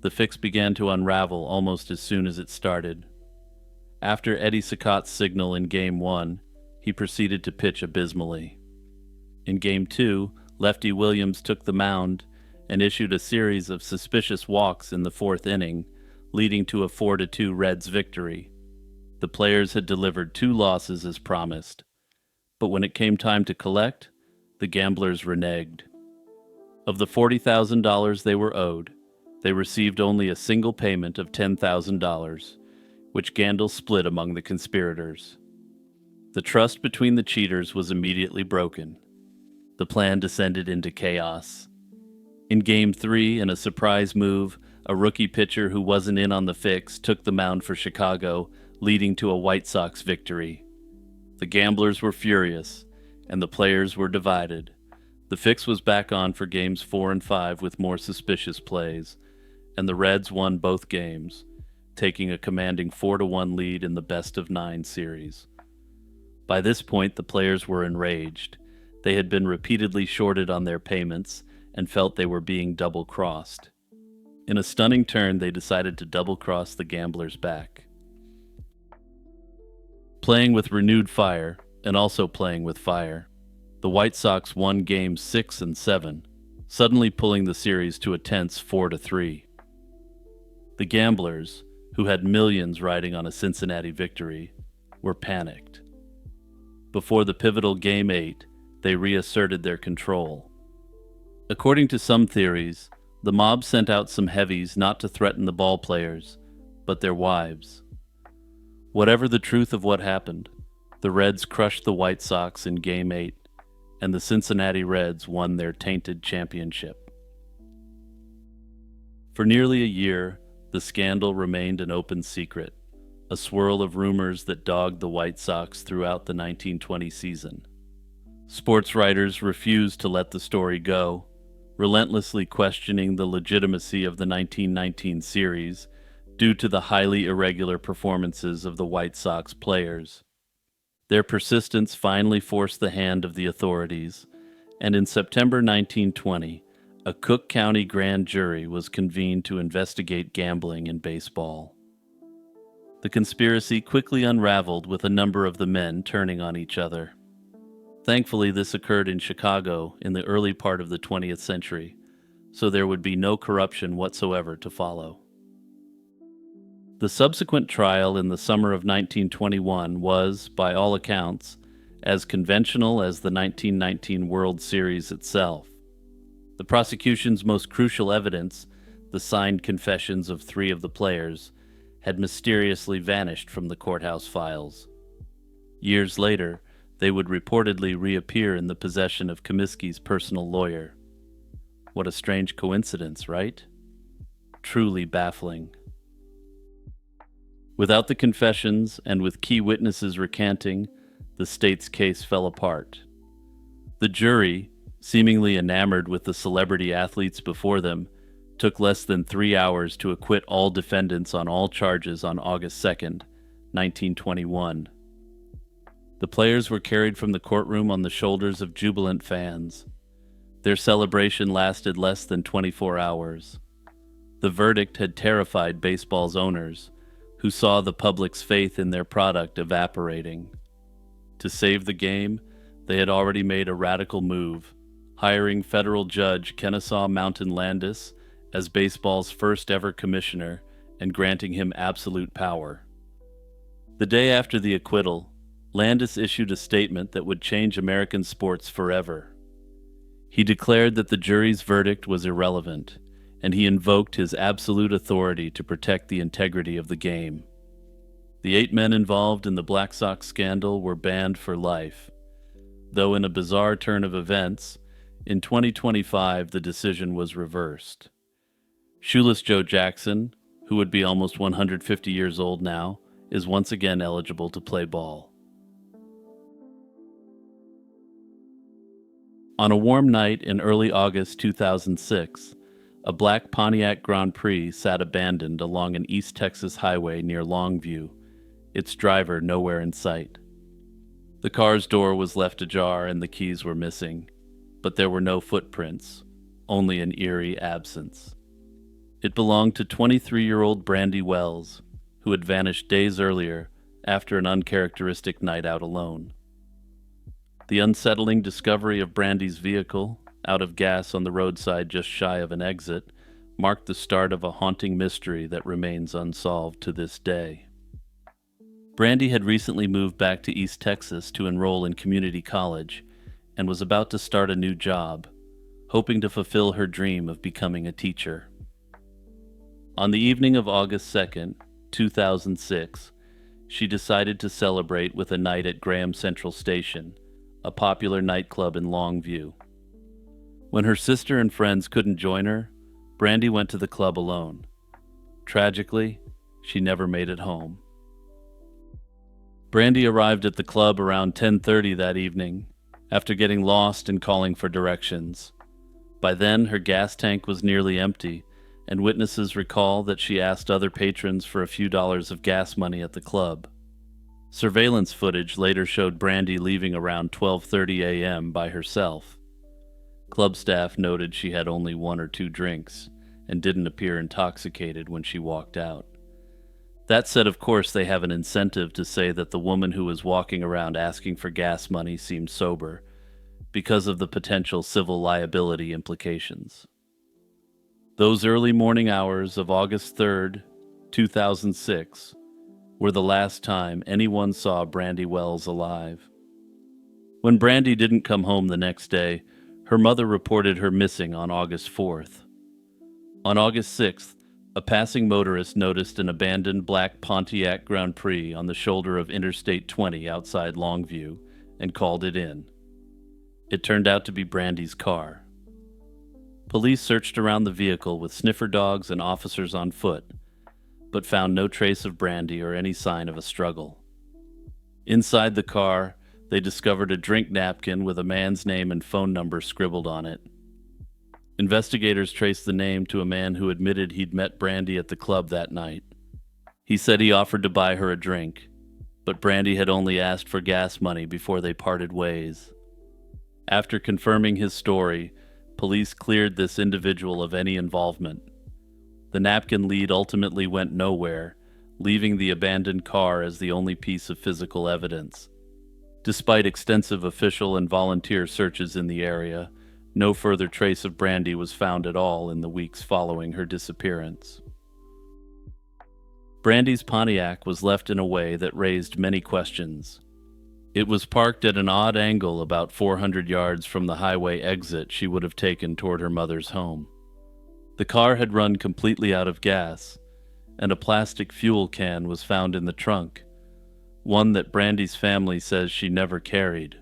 The fix began to unravel almost as soon as it started. After Eddie Saccott's signal in Game 1, he proceeded to pitch abysmally. In Game 2, Lefty Williams took the mound and issued a series of suspicious walks in the fourth inning, leading to a 4-2 Reds victory. The players had delivered 2 losses as promised, but when it came time to collect, the gamblers reneged. Of the $40,000 they were owed, they received only a single payment of $10,000, which Gandil split among the conspirators. The trust between the cheaters was immediately broken. The plan descended into chaos. In Game 3, in a surprise move, a rookie pitcher who wasn't in on the fix took the mound for Chicago, leading to a White Sox victory. The gamblers were furious, and the players were divided. The fix was back on for Games 4 and 5 with more suspicious plays, and the Reds won both games, taking a commanding 4-1 lead in the best-of-9 series. By this point, the players were enraged. They had been repeatedly shorted on their payments and felt they were being double-crossed. In a stunning turn, they decided to double-cross the gamblers back. Playing with renewed fire, and also playing with fire, the White Sox won Games 6 and 7, suddenly pulling the series to a tense 4-3. The gamblers, who had millions riding on a Cincinnati victory, were panicked. Before the pivotal Game 8, they reasserted their control. According to some theories, the mob sent out some heavies not to threaten the ball players, but their wives. Whatever the truth of what happened, the Reds crushed the White Sox in Game 8, and the Cincinnati Reds won their tainted championship. For nearly a year, the scandal remained an open secret, a swirl of rumors that dogged the White Sox throughout the 1920 season. Sports writers refused to let the story go, relentlessly questioning the legitimacy of the 1919 series due to the highly irregular performances of the White Sox players. Their persistence finally forced the hand of the authorities, and in September 1920, a Cook County grand jury was convened to investigate gambling in baseball. The conspiracy quickly unraveled with a number of the men turning on each other. Thankfully, this occurred in Chicago in the early part of the 20th century, so there would be no corruption whatsoever to follow. The subsequent trial in the summer of 1921 was, by all accounts, as conventional as the 1919 World Series itself. The prosecution's most crucial evidence, the signed confessions of 3 of the players, had mysteriously vanished from the courthouse files. Years later, they would reportedly reappear in the possession of Comiskey's personal lawyer. What a strange coincidence, right? Truly baffling. Without the confessions, and with key witnesses recanting, the state's case fell apart. The jury, seemingly enamored with the celebrity athletes before them, took less than 3 hours to acquit all defendants on all charges on August 2nd, 1921. The players were carried from the courtroom on the shoulders of jubilant fans. Their celebration lasted less than 24 hours. The verdict had terrified baseball's owners, who saw the public's faith in their product evaporating. To save the game, they had already made a radical move, hiring federal judge Kennesaw Mountain Landis as baseball's first ever commissioner and granting him absolute power. The day after the acquittal, Landis issued a statement that would change American sports forever. He declared that the jury's verdict was irrelevant, and he invoked his absolute authority to protect the integrity of the game. The 8 men involved in the Black Sox scandal were banned for life, though in a bizarre turn of events, in 2025 the decision was reversed. Shoeless Joe Jackson, who would be almost 150 years old now, is once again eligible to play ball. On a warm night in early August 2006, a black Pontiac Grand Prix sat abandoned along an East Texas highway near Longview, its driver nowhere in sight. The car's door was left ajar and the keys were missing, but there were no footprints, only an eerie absence. It belonged to 23-year-old Brandy Wells, who had vanished days earlier after an uncharacteristic night out alone. The unsettling discovery of Brandy's vehicle, out of gas on the roadside just shy of an exit, marked the start of a haunting mystery that remains unsolved to this day. Brandy had recently moved back to East Texas to enroll in community college and was about to start a new job, hoping to fulfill her dream of becoming a teacher. On the evening of August 2nd, 2006, she decided to celebrate with a night at Graham Central Station, a popular nightclub in Longview. When her sister and friends couldn't join her, Brandy went to the club alone. Tragically, she never made it home. Brandy arrived at the club around 10:30 that evening, after getting lost and calling for directions. By then, her gas tank was nearly empty, and witnesses recall that she asked other patrons for a few dollars of gas money at the club. Surveillance footage later showed Brandy leaving around 12:30 a.m. by herself. Club staff noted she had only 1 or 2 drinks and didn't appear intoxicated when she walked out. That said, of course, they have an incentive to say that the woman who was walking around asking for gas money seemed sober, because of the potential civil liability implications. Those early morning hours of August 3rd, 2006, were the last time anyone saw Brandy Wells alive. When Brandy didn't come home the next day, her mother reported her missing on August 4th. On August 6th, a passing motorist noticed an abandoned black Pontiac Grand Prix on the shoulder of Interstate 20 outside Longview and called it in. It turned out to be Brandy's car. Police searched around the vehicle with sniffer dogs and officers on foot, but found no trace of Brandy or any sign of a struggle. Inside the car, they discovered a drink napkin with a man's name and phone number scribbled on it. Investigators traced the name to a man who admitted he'd met Brandy at the club that night. He said he offered to buy her a drink, but Brandy had only asked for gas money before they parted ways. After confirming his story, police cleared this individual of any involvement. The napkin lead ultimately went nowhere, leaving the abandoned car as the only piece of physical evidence. Despite extensive official and volunteer searches in the area, no further trace of Brandy was found at all in the weeks following her disappearance. Brandy's Pontiac was left in a way that raised many questions. It was parked at an odd angle about 400 yards from the highway exit she would have taken toward her mother's home. The car had run completely out of gas, and a plastic fuel can was found in the trunk, one that Brandy's family says she never carried.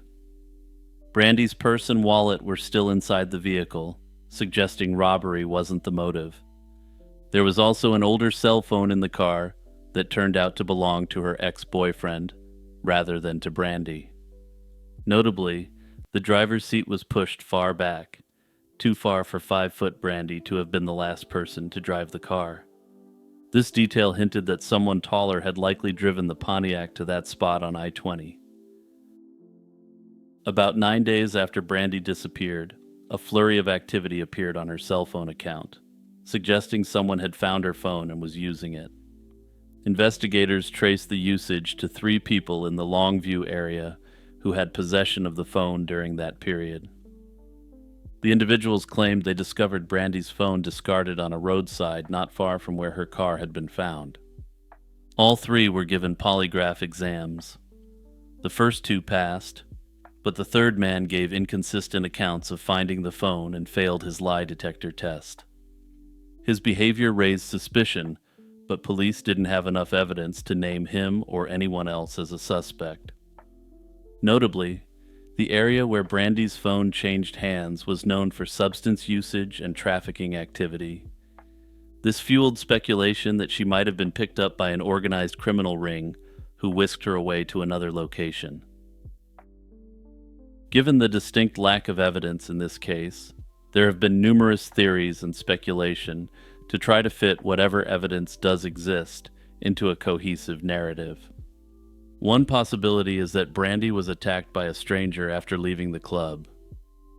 Brandy's purse and wallet were still inside the vehicle, suggesting robbery wasn't the motive. There was also an older cell phone in the car that turned out to belong to her ex-boyfriend, rather than to Brandy. Notably, the driver's seat was pushed far back, too far for 5-foot Brandy to have been the last person to drive the car. This detail hinted that someone taller had likely driven the Pontiac to that spot on I-20. About 9 days after Brandy disappeared, a flurry of activity appeared on her cell phone account. suggesting someone had found her phone and was using it. Investigators traced the usage to 3 people in the Longview area who had possession of the phone during that period. The individuals claimed they discovered Brandy's phone discarded on a roadside not far from where her car had been found. All 3 were given polygraph exams. The first 2 passed, but the third man gave inconsistent accounts of finding the phone and failed his lie detector test. His behavior raised suspicion, but police didn't have enough evidence to name him or anyone else as a suspect. Notably, the area where Brandy's phone changed hands was known for substance usage and trafficking activity. This fueled speculation that she might have been picked up by an organized criminal ring who whisked her away to another location. Given the distinct lack of evidence in this case, there have been numerous theories and speculation to try to fit whatever evidence does exist into a cohesive narrative. One possibility is that Brandy was attacked by a stranger after leaving the club.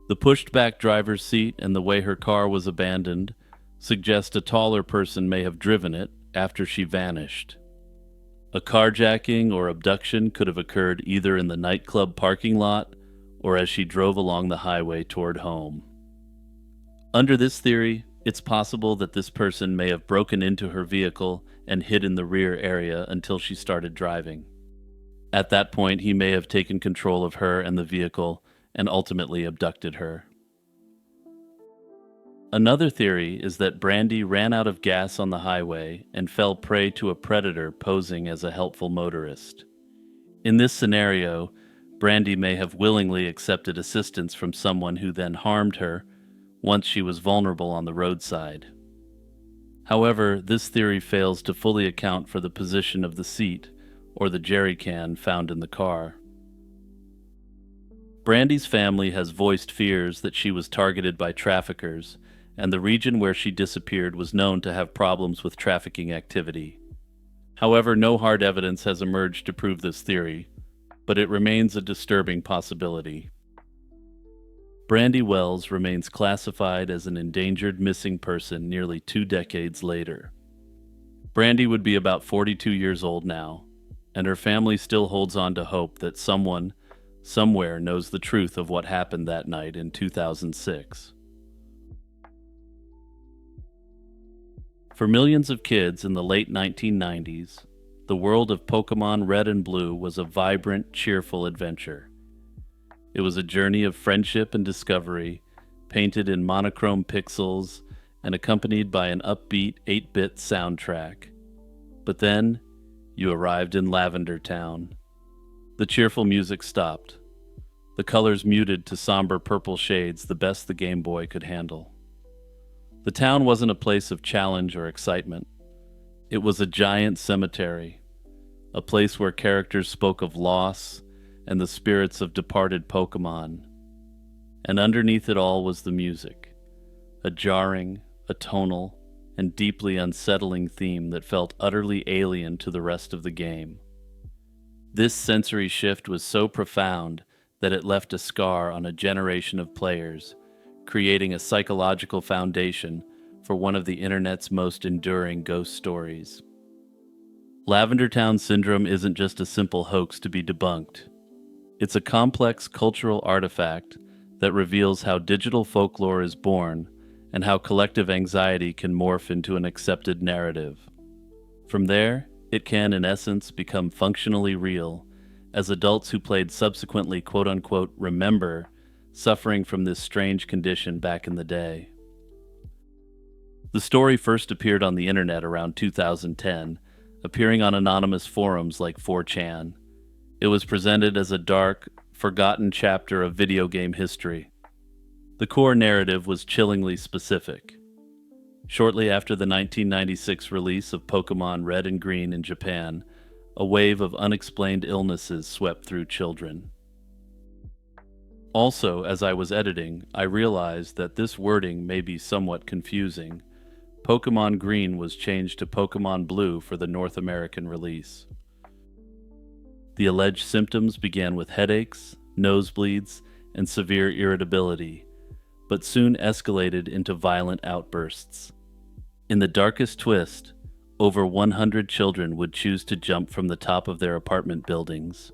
The pushed-back driver's seat and the way her car was abandoned suggest a taller person may have driven it after she vanished. A carjacking or abduction could have occurred either in the nightclub parking lot or as she drove along the highway toward home. Under this theory, it's possible that this person may have broken into her vehicle and hid in the rear area until she started driving. At that point, he may have taken control of her and the vehicle and ultimately abducted her. Another theory is that Brandy ran out of gas on the highway and fell prey to a predator posing as a helpful motorist. In this scenario, Brandy may have willingly accepted assistance from someone who then harmed her once she was vulnerable on the roadside. However, this theory fails to fully account for the position of the seat or the jerry can found in the car. Brandy's family has voiced fears that she was targeted by traffickers, and the region where she disappeared was known to have problems with trafficking activity. However, no hard evidence has emerged to prove this theory, but it remains a disturbing possibility. Brandy Wells remains classified as an endangered missing person nearly 2 decades later. Brandy would be about 42 years old now, and her family still holds on to hope that someone, somewhere knows the truth of what happened that night in 2006. For millions of kids in the late 1990s, the world of Pokémon Red and Blue was a vibrant, cheerful adventure. It was a journey of friendship and discovery, painted in monochrome pixels and accompanied by an upbeat 8-bit soundtrack. But then, you arrived in Lavender Town. The cheerful music stopped. The colors muted to somber purple shades, the best the Game Boy could handle. The town wasn't a place of challenge or excitement. It was a giant cemetery, a place where characters spoke of loss and the spirits of departed Pokémon. And underneath it all was the music, a jarring, atonal, and deeply unsettling theme that felt utterly alien to the rest of the game. This sensory shift was so profound that it left a scar on a generation of players, creating a psychological foundation for one of the internet's most enduring ghost stories. Lavender Town Syndrome isn't just a simple hoax to be debunked. It's a complex cultural artifact that reveals how digital folklore is born and how collective anxiety can morph into an accepted narrative. From there, it can, in essence, become functionally real, as adults who played subsequently quote-unquote remember suffering from this strange condition back in the day. The story first appeared on the internet around 2010, appearing on anonymous forums like 4chan. It was presented as a dark, forgotten chapter of video game history. The core narrative was chillingly specific. Shortly after the 1996 release of Pokémon Red and Green in Japan, a wave of unexplained illnesses swept through children. Also, as I was editing, I realized that this wording may be somewhat confusing. Pokémon Green was changed to Pokémon Blue for the North American release. The alleged symptoms began with headaches, nosebleeds, and severe irritability, but soon escalated into violent outbursts. In the darkest twist, over 100 children would choose to jump from the top of their apartment buildings.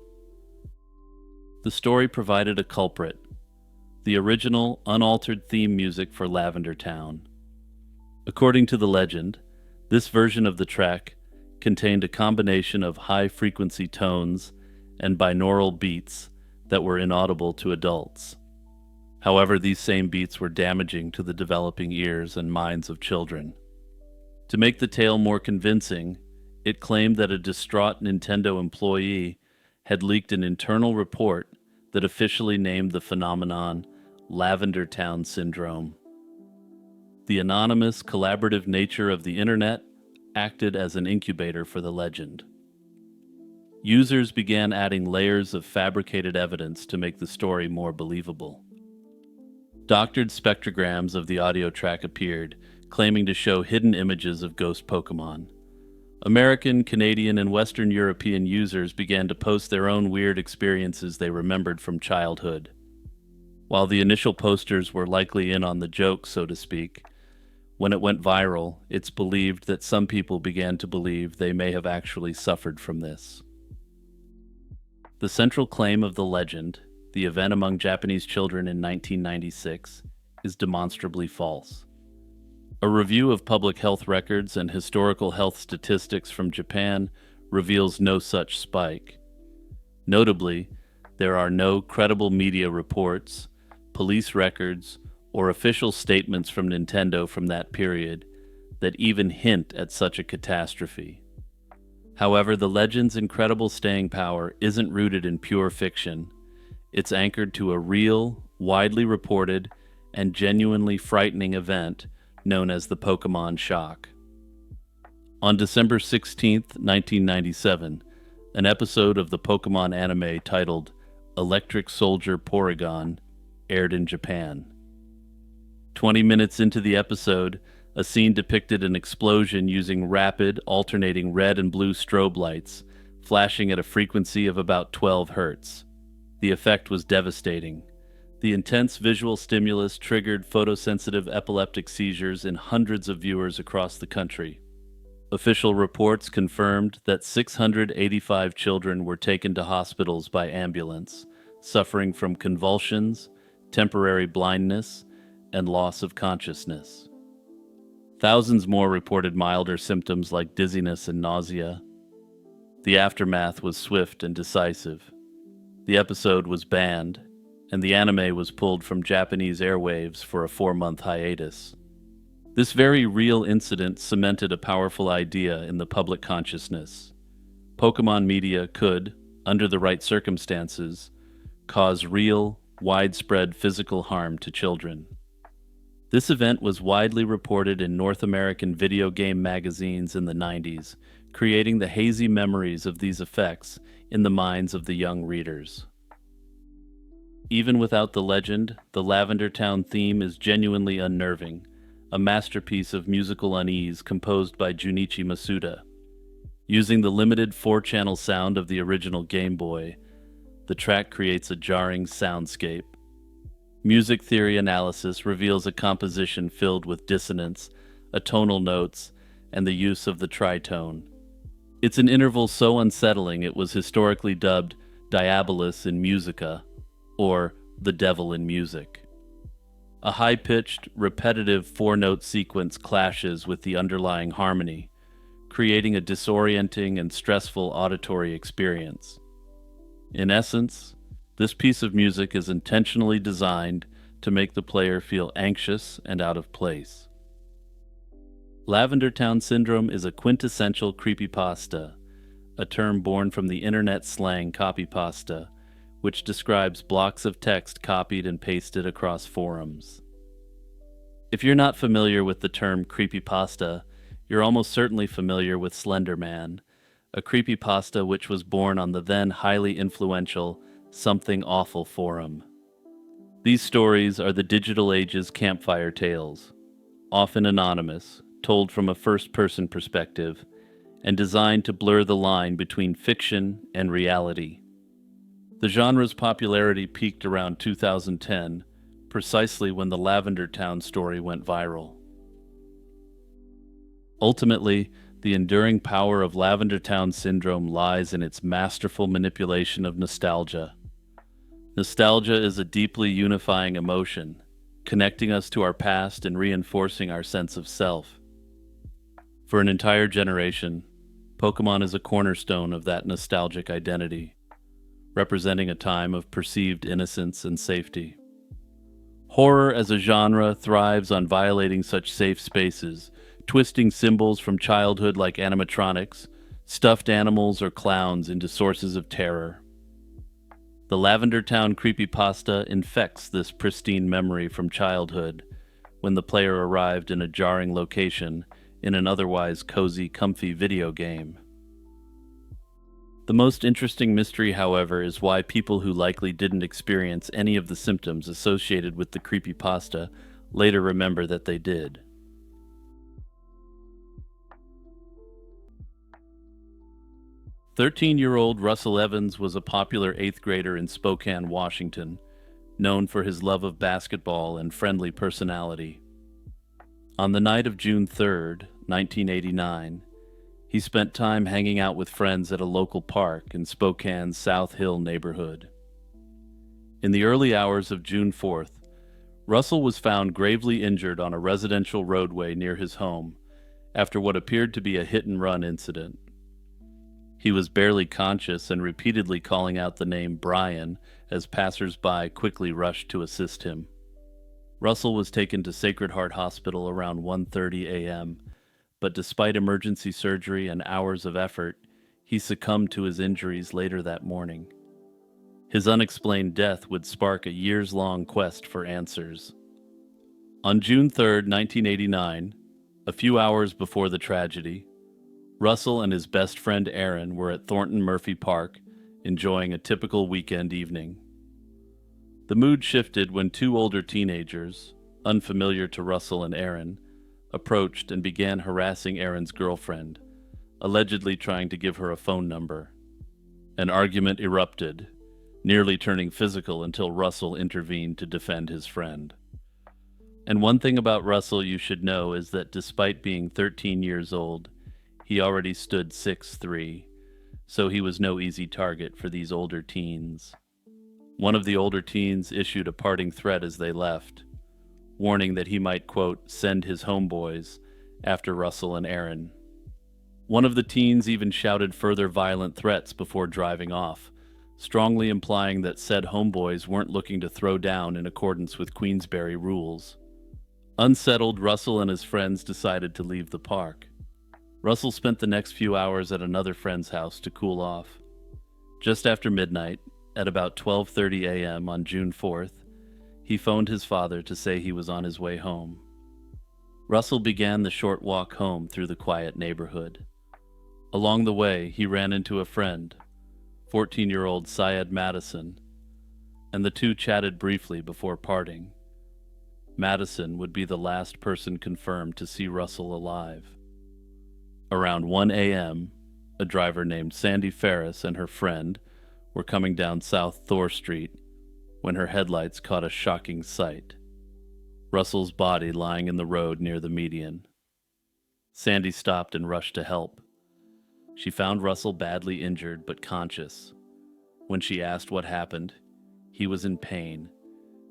The story provided a culprit, the original, unaltered theme music for Lavender Town. According to the legend, this version of the track contained a combination of high-frequency tones and binaural beats that were inaudible to adults. However, these same beats were damaging to the developing ears and minds of children. To make the tale more convincing, it claimed that a distraught Nintendo employee had leaked an internal report that officially named the phenomenon Lavender Town Syndrome. The anonymous, collaborative nature of the internet acted as an incubator for the legend. Users began adding layers of fabricated evidence to make the story more believable. Doctored spectrograms of the audio track appeared, claiming to show hidden images of ghost Pokemon. American, Canadian, and Western European users began to post their own weird experiences they remembered from childhood. While the initial posters were likely in on the joke, so to speak, when it went viral, it's believed that some people began to believe they may have actually suffered from this. The central claim of the legend, the event among Japanese children in 1996, is demonstrably false. A review of public health records and historical health statistics from Japan reveals no such spike. Notably, there are no credible media reports, police records, or official statements from Nintendo from that period that even hint at such a catastrophe. However, the legend's incredible staying power isn't rooted in pure fiction. It's anchored to a real, widely reported, and genuinely frightening event known as the Pokemon Shock. On December 16, 1997, an episode of the Pokemon anime titled Electric Soldier Porygon aired in Japan. 20 minutes into the episode, a scene depicted an explosion using rapid, alternating red and blue strobe lights, flashing at a frequency of about 12 Hz. The effect was devastating. The intense visual stimulus triggered photosensitive epileptic seizures in hundreds of viewers across the country. Official reports confirmed that 685 children were taken to hospitals by ambulance, suffering from convulsions, temporary blindness, and loss of consciousness. Thousands more reported milder symptoms like dizziness and nausea. The aftermath was swift and decisive. The episode was banned, and the anime was pulled from Japanese airwaves for a 4-month hiatus. This very real incident cemented a powerful idea in the public consciousness. Pokemon media could, under the right circumstances, cause real, widespread physical harm to children. This event was widely reported in North American video game magazines in the 90s, creating the hazy memories of these effects in the minds of the young readers. Even without the legend, the Lavender Town theme is genuinely unnerving, a masterpiece of musical unease composed by Junichi Masuda. Using the limited 4-channel sound of the original Game Boy, the track creates a jarring soundscape. Music theory analysis reveals a composition filled with dissonance, atonal notes, and the use of the tritone. It's an interval so unsettling it was historically dubbed Diabolus in Musica, or the devil in music. A high-pitched, repetitive 4-note sequence clashes with the underlying harmony, creating a disorienting and stressful auditory experience. In essence, this piece of music is intentionally designed to make the player feel anxious and out of place. Lavender Town Syndrome is a quintessential creepypasta, a term born from the internet slang copypasta, which describes blocks of text copied and pasted across forums. If you're not familiar with the term creepypasta, you're almost certainly familiar with Slender Man, a creepypasta which was born on the then highly influential Something Awful forum. These stories are the digital age's campfire tales, often anonymous, told from a first-person perspective, and designed to blur the line between fiction and reality. The genre's popularity peaked around 2010, precisely when the Lavender Town story went viral. Ultimately, the enduring power of Lavender Town syndrome lies in its masterful manipulation of nostalgia. Nostalgia is a deeply unifying emotion, connecting us to our past and reinforcing our sense of self. For an entire generation, Pokemon is a cornerstone of that nostalgic identity, representing a time of perceived innocence and safety. Horror as a genre thrives on violating such safe spaces, twisting symbols from childhood like animatronics, stuffed animals, or clowns into sources of terror. The Lavender Town creepypasta infects this pristine memory from childhood when the player arrived in a jarring location in an otherwise cozy, comfy video game. The most interesting mystery, however, is why people who likely didn't experience any of the symptoms associated with the creepypasta later remember that they did. 13-year-old Russell Evans was a popular 8th grader in Spokane, Washington, known for his love of basketball and friendly personality. On the night of June 3rd, 1989, he spent time hanging out with friends at a local park in Spokane's South Hill neighborhood. In the early hours of June 4th, Russell was found gravely injured on a residential roadway near his home after what appeared to be a hit-and-run incident. He was barely conscious and repeatedly calling out the name Brian as passers-by quickly rushed to assist him. Russell was taken to Sacred Heart Hospital around 1:30 a.m., but despite emergency surgery and hours of effort, he succumbed to his injuries later that morning. His unexplained death would spark a years-long quest for answers. On June 3rd, 1989, a few hours before the tragedy, Russell and his best friend Aaron were at Thornton Murphy Park, enjoying a typical weekend evening. The mood shifted when two older teenagers, unfamiliar to Russell and Aaron, approached and began harassing Aaron's girlfriend, allegedly trying to give her a phone number. An argument erupted, nearly turning physical until Russell intervened to defend his friend. And one thing about Russell you should know is that despite being 13 years old, he already stood 6'3", so he was no easy target for these older teens. One of the older teens issued a parting threat as they left, warning that he might, quote, send his homeboys after Russell and Aaron. One of the teens even shouted further violent threats before driving off, strongly implying that said homeboys weren't looking to throw down in accordance with Queensberry rules. Unsettled, Russell and his friends decided to leave the park. Russell spent the next few hours at another friend's house to cool off. Just after midnight, at about 12:30 a.m. on June 4th, he phoned his father to say he was on his way home. Russell began the short walk home through the quiet neighborhood. Along the way, he ran into a friend, 14-year-old Syed Madison, and the two chatted briefly before parting. Madison would be the last person confirmed to see Russell alive. Around 1 a.m., a driver named Sandy Ferris and her friend were coming down South Thor Street when her headlights caught a shocking sight: Russell's body lying in the road near the median. Sandy stopped and rushed to help. She found Russell badly injured but conscious. When she asked what happened, he was in pain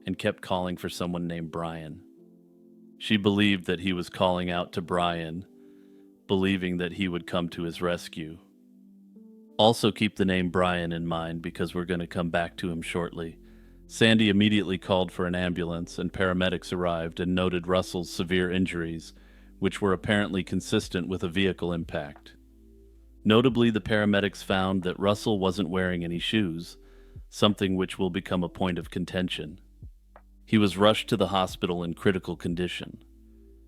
and kept calling for someone named Brian. She believed that he was calling out to Brian, believing that he would come to his rescue. Also keep the name Brian in mind because we're going to come back to him shortly. Sandy immediately called for an ambulance and paramedics arrived and noted Russell's severe injuries, which were apparently consistent with a vehicle impact. Notably, the paramedics found that Russell wasn't wearing any shoes, something which will become a point of contention. He was rushed to the hospital in critical condition.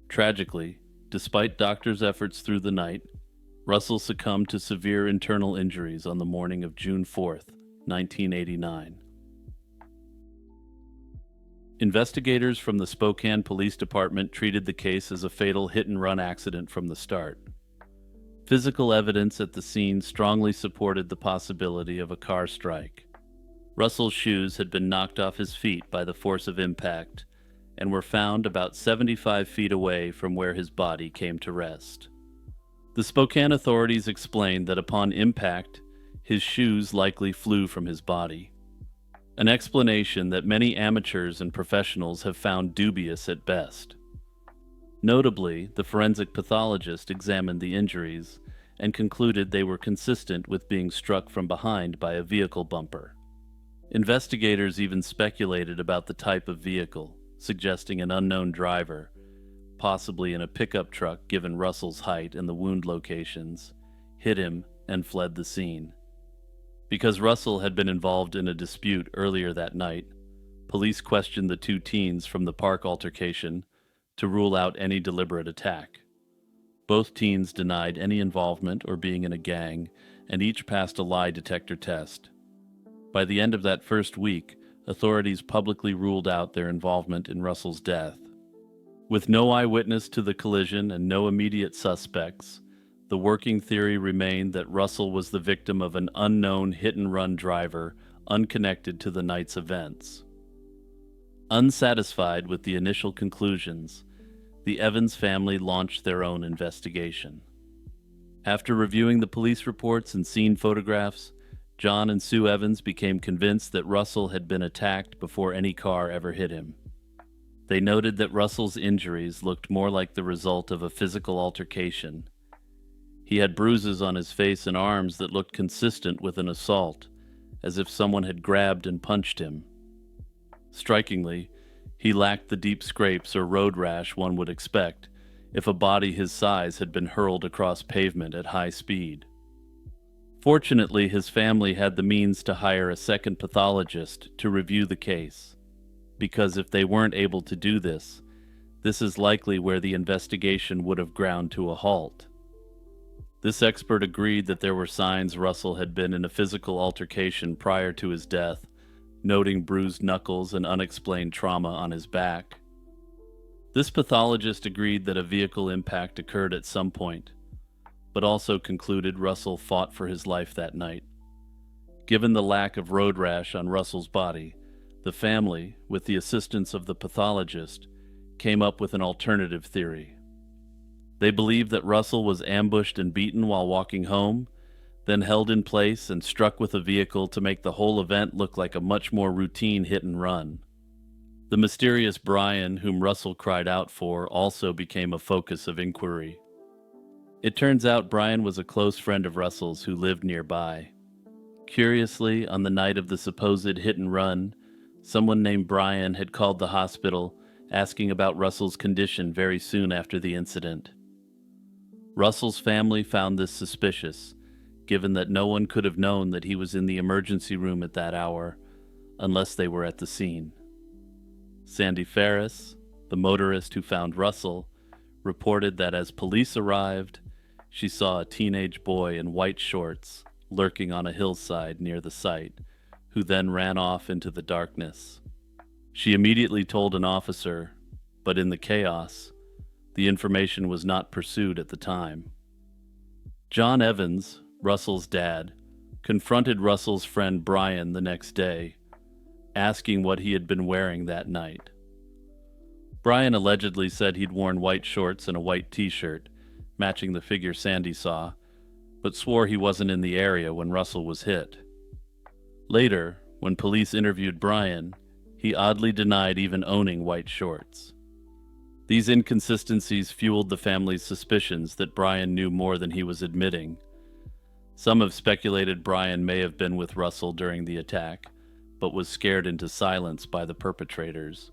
Tragically, despite doctors' efforts through the night, Russell succumbed to severe internal injuries on the morning of June 4th, 1989. Investigators from the Spokane Police Department treated the case as a fatal hit-and-run accident from the start. Physical evidence at the scene strongly supported the possibility of a car strike. Russell's shoes had been knocked off his feet by the force of impact and were found about 75 feet away from where his body came to rest. The Spokane authorities explained that upon impact, his shoes likely flew from his body, an explanation that many amateurs and professionals have found dubious at best. Notably, the forensic pathologist examined the injuries and concluded they were consistent with being struck from behind by a vehicle bumper. Investigators even speculated about the type of vehicle, suggesting an unknown driver, possibly in a pickup truck given Russell's height and the wound locations, hit him and fled the scene. Because Russell had been involved in a dispute earlier that night, police questioned the two teens from the park altercation to rule out any deliberate attack. Both teens denied any involvement or being in a gang, and each passed a lie detector test. By the end of that first week, authorities publicly ruled out their involvement in Russell's death. With no eyewitness to the collision and no immediate suspects, the working theory remained that Russell was the victim of an unknown hit-and-run driver unconnected to the night's events. Unsatisfied with the initial conclusions, the Evans family launched their own investigation. After reviewing the police reports and scene photographs, John and Sue Evans became convinced that Russell had been attacked before any car ever hit him. They noted that Russell's injuries looked more like the result of a physical altercation. He had bruises on his face and arms that looked consistent with an assault, as if someone had grabbed and punched him. Strikingly, he lacked the deep scrapes or road rash one would expect if a body his size had been hurled across pavement at high speed. Fortunately, his family had the means to hire a second pathologist to review the case, because if they weren't able to do this, this is likely where the investigation would have ground to a halt. This expert agreed that there were signs Russell had been in a physical altercation prior to his death, noting bruised knuckles and unexplained trauma on his back. This pathologist agreed that a vehicle impact occurred at some point, but also concluded Russell fought for his life that night. Given the lack of road rash on Russell's body, the family, with the assistance of the pathologist, came up with an alternative theory. They believed that Russell was ambushed and beaten while walking home, then held in place and struck with a vehicle to make the whole event look like a much more routine hit and run. The mysterious Brian, whom Russell cried out for, also became a focus of inquiry. It turns out Brian was a close friend of Russell's who lived nearby. Curiously, on the night of the supposed hit and run, someone named Brian had called the hospital asking about Russell's condition very soon after the incident. Russell's family found this suspicious, given that no one could have known that he was in the emergency room at that hour, unless they were at the scene. Sandy Ferris, the motorist who found Russell, reported that as police arrived, she saw a teenage boy in white shorts lurking on a hillside near the site, who then ran off into the darkness. She immediately told an officer, but in the chaos, the information was not pursued at the time. John Evans, Russell's dad, confronted Russell's friend Brian the next day, asking what he had been wearing that night. Brian allegedly said he'd worn white shorts and a white t-shirt, matching the figure Sandy saw, but swore he wasn't in the area when Russell was hit. Later, when police interviewed Brian, he oddly denied even owning white shorts. These inconsistencies fueled the family's suspicions that Brian knew more than he was admitting. Some have speculated Brian may have been with Russell during the attack, but was scared into silence by the perpetrators.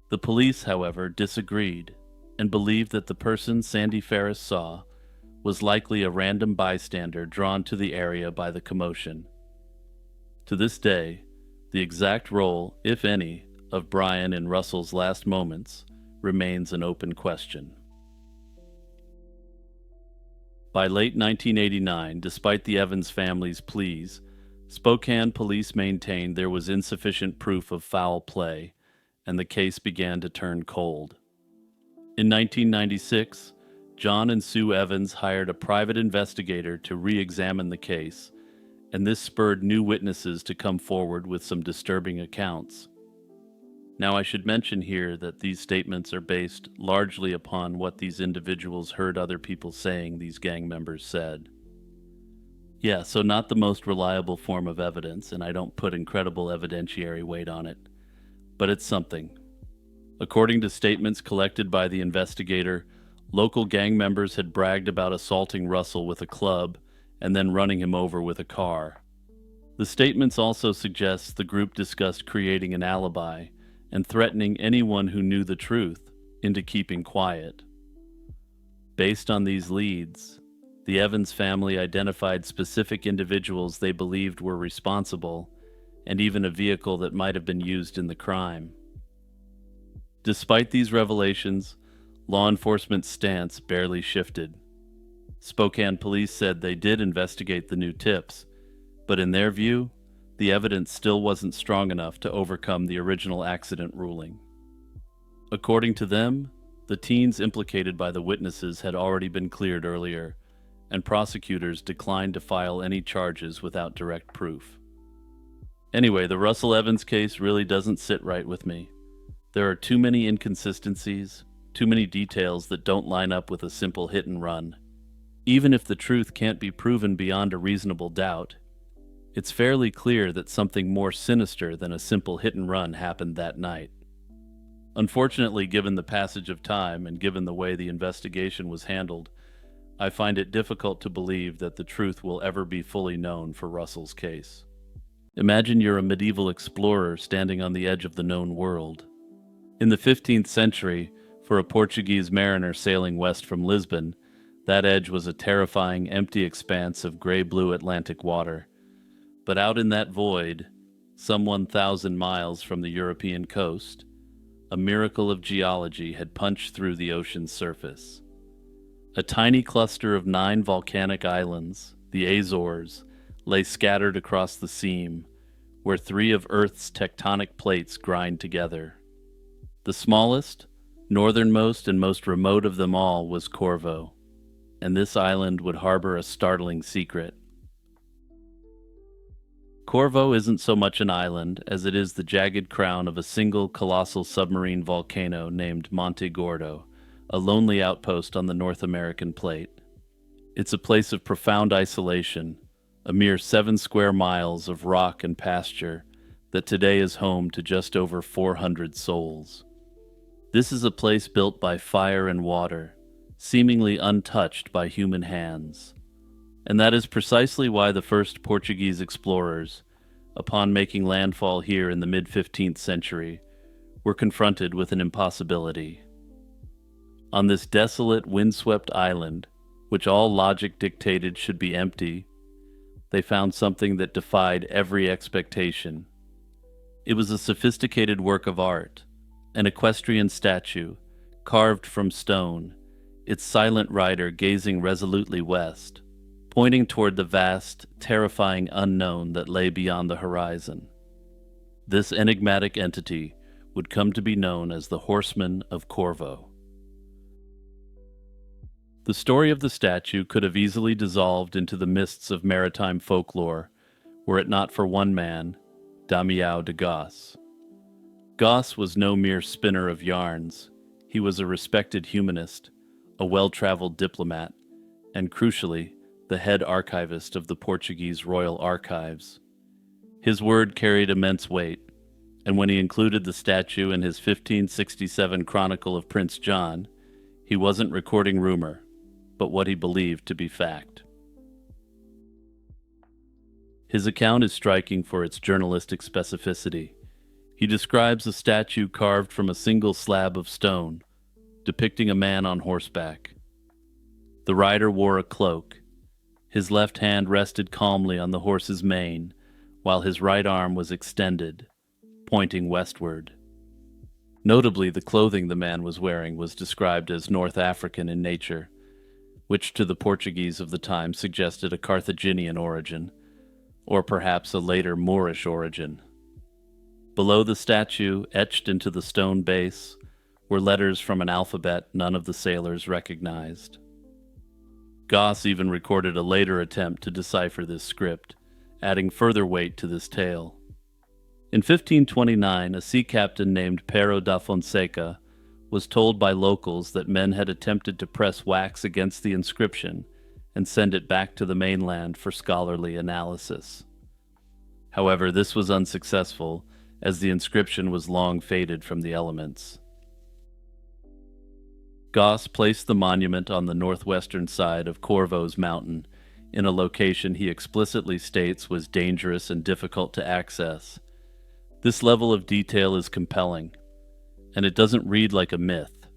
The police, however, disagreed and believed that the person Sandy Ferris saw was likely a random bystander drawn to the area by the commotion. To this day, the exact role, if any, of Brian in Russell's last moments remains an open question. By late 1989, despite the Evans family's pleas, Spokane police maintained there was insufficient proof of foul play, and the case began to turn cold. In 1996, John and Sue Evans hired a private investigator to re-examine the case, and this spurred new witnesses to come forward with some disturbing accounts. Now, I should mention here that these statements are based largely upon what these individuals heard other people saying these gang members said. Yeah, so not the most reliable form of evidence, and I don't put incredible evidentiary weight on it, but it's something. According to statements collected by the investigator, local gang members had bragged about assaulting Russell with a club and then running him over with a car. The statements also suggest the group discussed creating an alibi and threatening anyone who knew the truth into keeping quiet. Based on these leads, the Evans family identified specific individuals they believed were responsible and even a vehicle that might have been used in the crime. Despite these revelations, law enforcement's stance barely shifted. Spokane police said they did investigate the new tips, but in their view, the evidence still wasn't strong enough to overcome the original accident ruling. According to them, the teens implicated by the witnesses had already been cleared earlier, and prosecutors declined to file any charges without direct proof. Anyway, the Russell Evans case really doesn't sit right with me. There are too many inconsistencies, too many details that don't line up with a simple hit and run. Even if the truth can't be proven beyond a reasonable doubt, it's fairly clear that something more sinister than a simple hit and run happened that night. Unfortunately, given the passage of time and given the way the investigation was handled, I find it difficult to believe that the truth will ever be fully known for Russell's case. Imagine you're a medieval explorer standing on the edge of the known world. In the 15th century, for a Portuguese mariner sailing west from Lisbon, that edge was a terrifying, empty expanse of gray-blue Atlantic water. But out in that void, some 1,000 miles from the European coast, a miracle of geology had punched through the ocean's surface. A tiny cluster of 9 volcanic islands, the Azores, lay scattered across the seam, where 3 of Earth's tectonic plates grind together. The smallest, northernmost, and most remote of them all was Corvo, and this island would harbor a startling secret. Corvo isn't so much an island as it is the jagged crown of a single colossal submarine volcano named Monte Gordo, a lonely outpost on the North American plate. It's a place of profound isolation, a mere 7 square miles of rock and pasture that today is home to just over 400 souls. This is a place built by fire and water, seemingly untouched by human hands. And that is precisely why the first Portuguese explorers, upon making landfall here in the mid-15th century, were confronted with an impossibility. On this desolate, windswept island, which all logic dictated should be empty, they found something that defied every expectation. It was a sophisticated work of art, an equestrian statue, carved from stone, its silent rider gazing resolutely west, pointing toward the vast, terrifying unknown that lay beyond the horizon. This enigmatic entity would come to be known as the Horseman of Corvo. The story of the statue could have easily dissolved into the mists of maritime folklore were it not for one man, Damião de Goss. Goss was no mere spinner of yarns. He was a respected humanist, a well-traveled diplomat, and crucially, the head archivist of the Portuguese Royal Archives. His word carried immense weight, and when he included the statue in his 1567 Chronicle of Prince John, he wasn't recording rumor, but what he believed to be fact. His account is striking for its journalistic specificity. He describes a statue carved from a single slab of stone, depicting a man on horseback. The rider wore a cloak. His left hand rested calmly on the horse's mane, while his right arm was extended, pointing westward. Notably, the clothing the man was wearing was described as North African in nature, which to the Portuguese of the time suggested a Carthaginian origin, or perhaps a later Moorish origin. Below the statue, etched into the stone base, were letters from an alphabet none of the sailors recognized. Goss even recorded a later attempt to decipher this script, adding further weight to this tale. In 1529, a sea captain named Pero da Fonseca was told by locals that men had attempted to press wax against the inscription and send it back to the mainland for scholarly analysis. However, this was unsuccessful, as the inscription was long faded from the elements. Goss placed the monument on the northwestern side of Corvo's mountain, in a location he explicitly states was dangerous and difficult to access. This level of detail is compelling, and it doesn't read like a myth,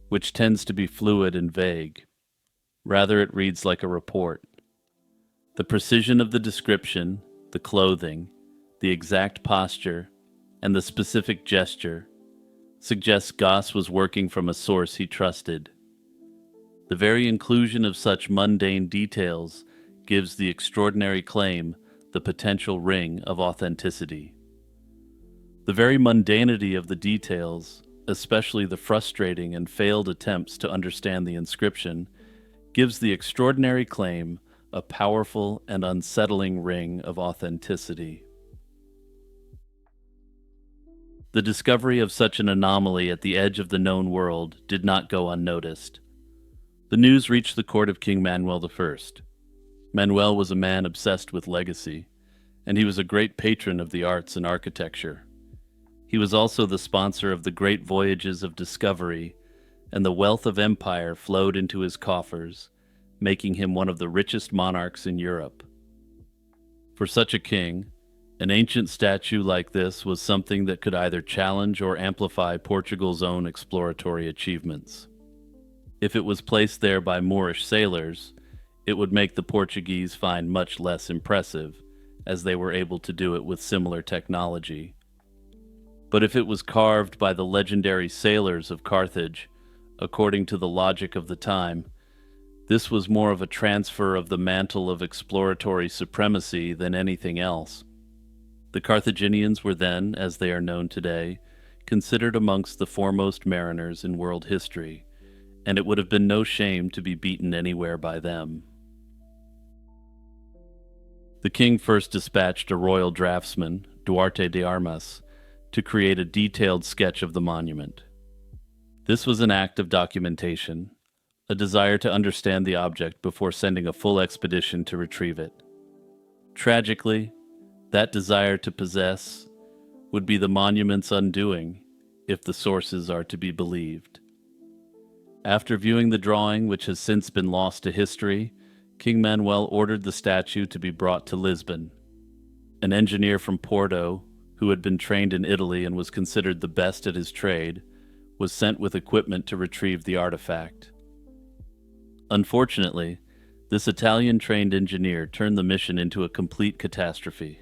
which tends to be fluid and vague. Rather, it reads like a report. The precision of the description, the clothing, the exact posture, and the specific gesture suggests Goss was working from a source he trusted. The very inclusion of such mundane details gives the extraordinary claim the potential ring of authenticity. The very mundanity of the details, especially the frustrating and failed attempts to understand the inscription, gives the extraordinary claim a powerful and unsettling ring of authenticity. The discovery of such an anomaly at the edge of the known world did not go unnoticed. The news reached the court of King Manuel I. Manuel was a man obsessed with legacy, and he was a great patron of the arts and architecture. He was also the sponsor of the great voyages of discovery, and the wealth of empire flowed into his coffers, making him one of the richest monarchs in Europe. For such a king, an ancient statue like this was something that could either challenge or amplify Portugal's own exploratory achievements. If it was placed there by Moorish sailors, it would make the Portuguese find much less impressive, as they were able to do it with similar technology. But if it was carved by the legendary sailors of Carthage, according to the logic of the time, this was more of a transfer of the mantle of exploratory supremacy than anything else. The Carthaginians were then, as they are known today, considered amongst the foremost mariners in world history, and it would have been no shame to be beaten anywhere by them. The king first dispatched a royal draftsman, Duarte de Armas, to create a detailed sketch of the monument. This was an act of documentation, a desire to understand the object before sending a full expedition to retrieve it. Tragically, that desire to possess would be the monument's undoing, if the sources are to be believed. After viewing the drawing, which has since been lost to history, King Manuel ordered the statue to be brought to Lisbon. An engineer from Porto, who had been trained in Italy and was considered the best at his trade, was sent with equipment to retrieve the artifact. Unfortunately, this Italian-trained engineer turned the mission into a complete catastrophe.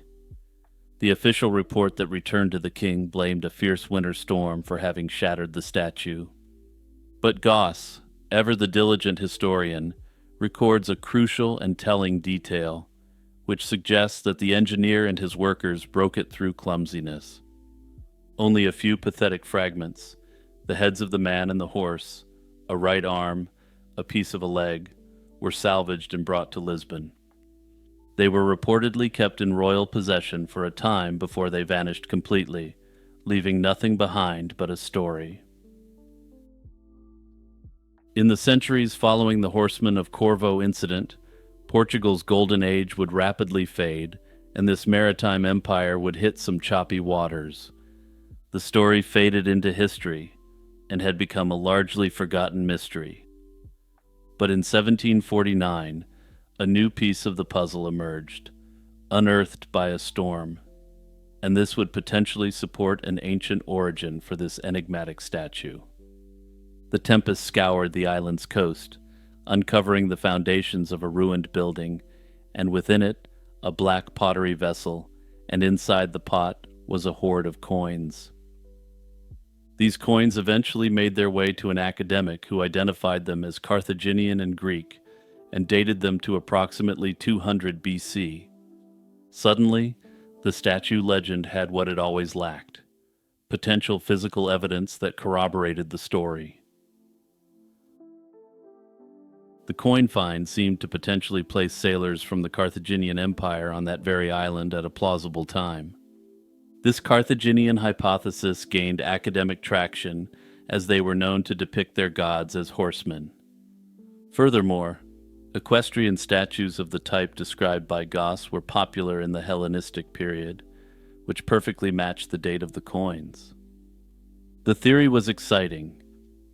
The official report that returned to the king blamed a fierce winter storm for having shattered the statue. But Goss, ever the diligent historian, records a crucial and telling detail, which suggests that the engineer and his workers broke it through clumsiness. Only a few pathetic fragments, the heads of the man and the horse, a right arm, a piece of a leg, were salvaged and brought to Lisbon. They were reportedly kept in royal possession for a time before they vanished completely, leaving nothing behind but a story. In the centuries following the Horsemen of Corvo incident, Portugal's golden age would rapidly fade, and this maritime empire would hit some choppy waters. The story faded into history and had become a largely forgotten mystery. But in 1749, a new piece of the puzzle emerged, unearthed by a storm, and this would potentially support an ancient origin for this enigmatic statue. The tempest scoured the island's coast, uncovering the foundations of a ruined building, and within it, a black pottery vessel, and inside the pot was a hoard of coins. These coins eventually made their way to an academic who identified them as Carthaginian and Greek, and dated them to approximately 200 BC. Suddenly, the statue legend had what it always lacked: potential physical evidence that corroborated the story. The coin find seemed to potentially place sailors from the Carthaginian Empire on that very island at a plausible time. This Carthaginian hypothesis gained academic traction as they were known to depict their gods as horsemen. Furthermore, equestrian statues of the type described by Goss were popular in the Hellenistic period, which perfectly matched the date of the coins. The theory was exciting.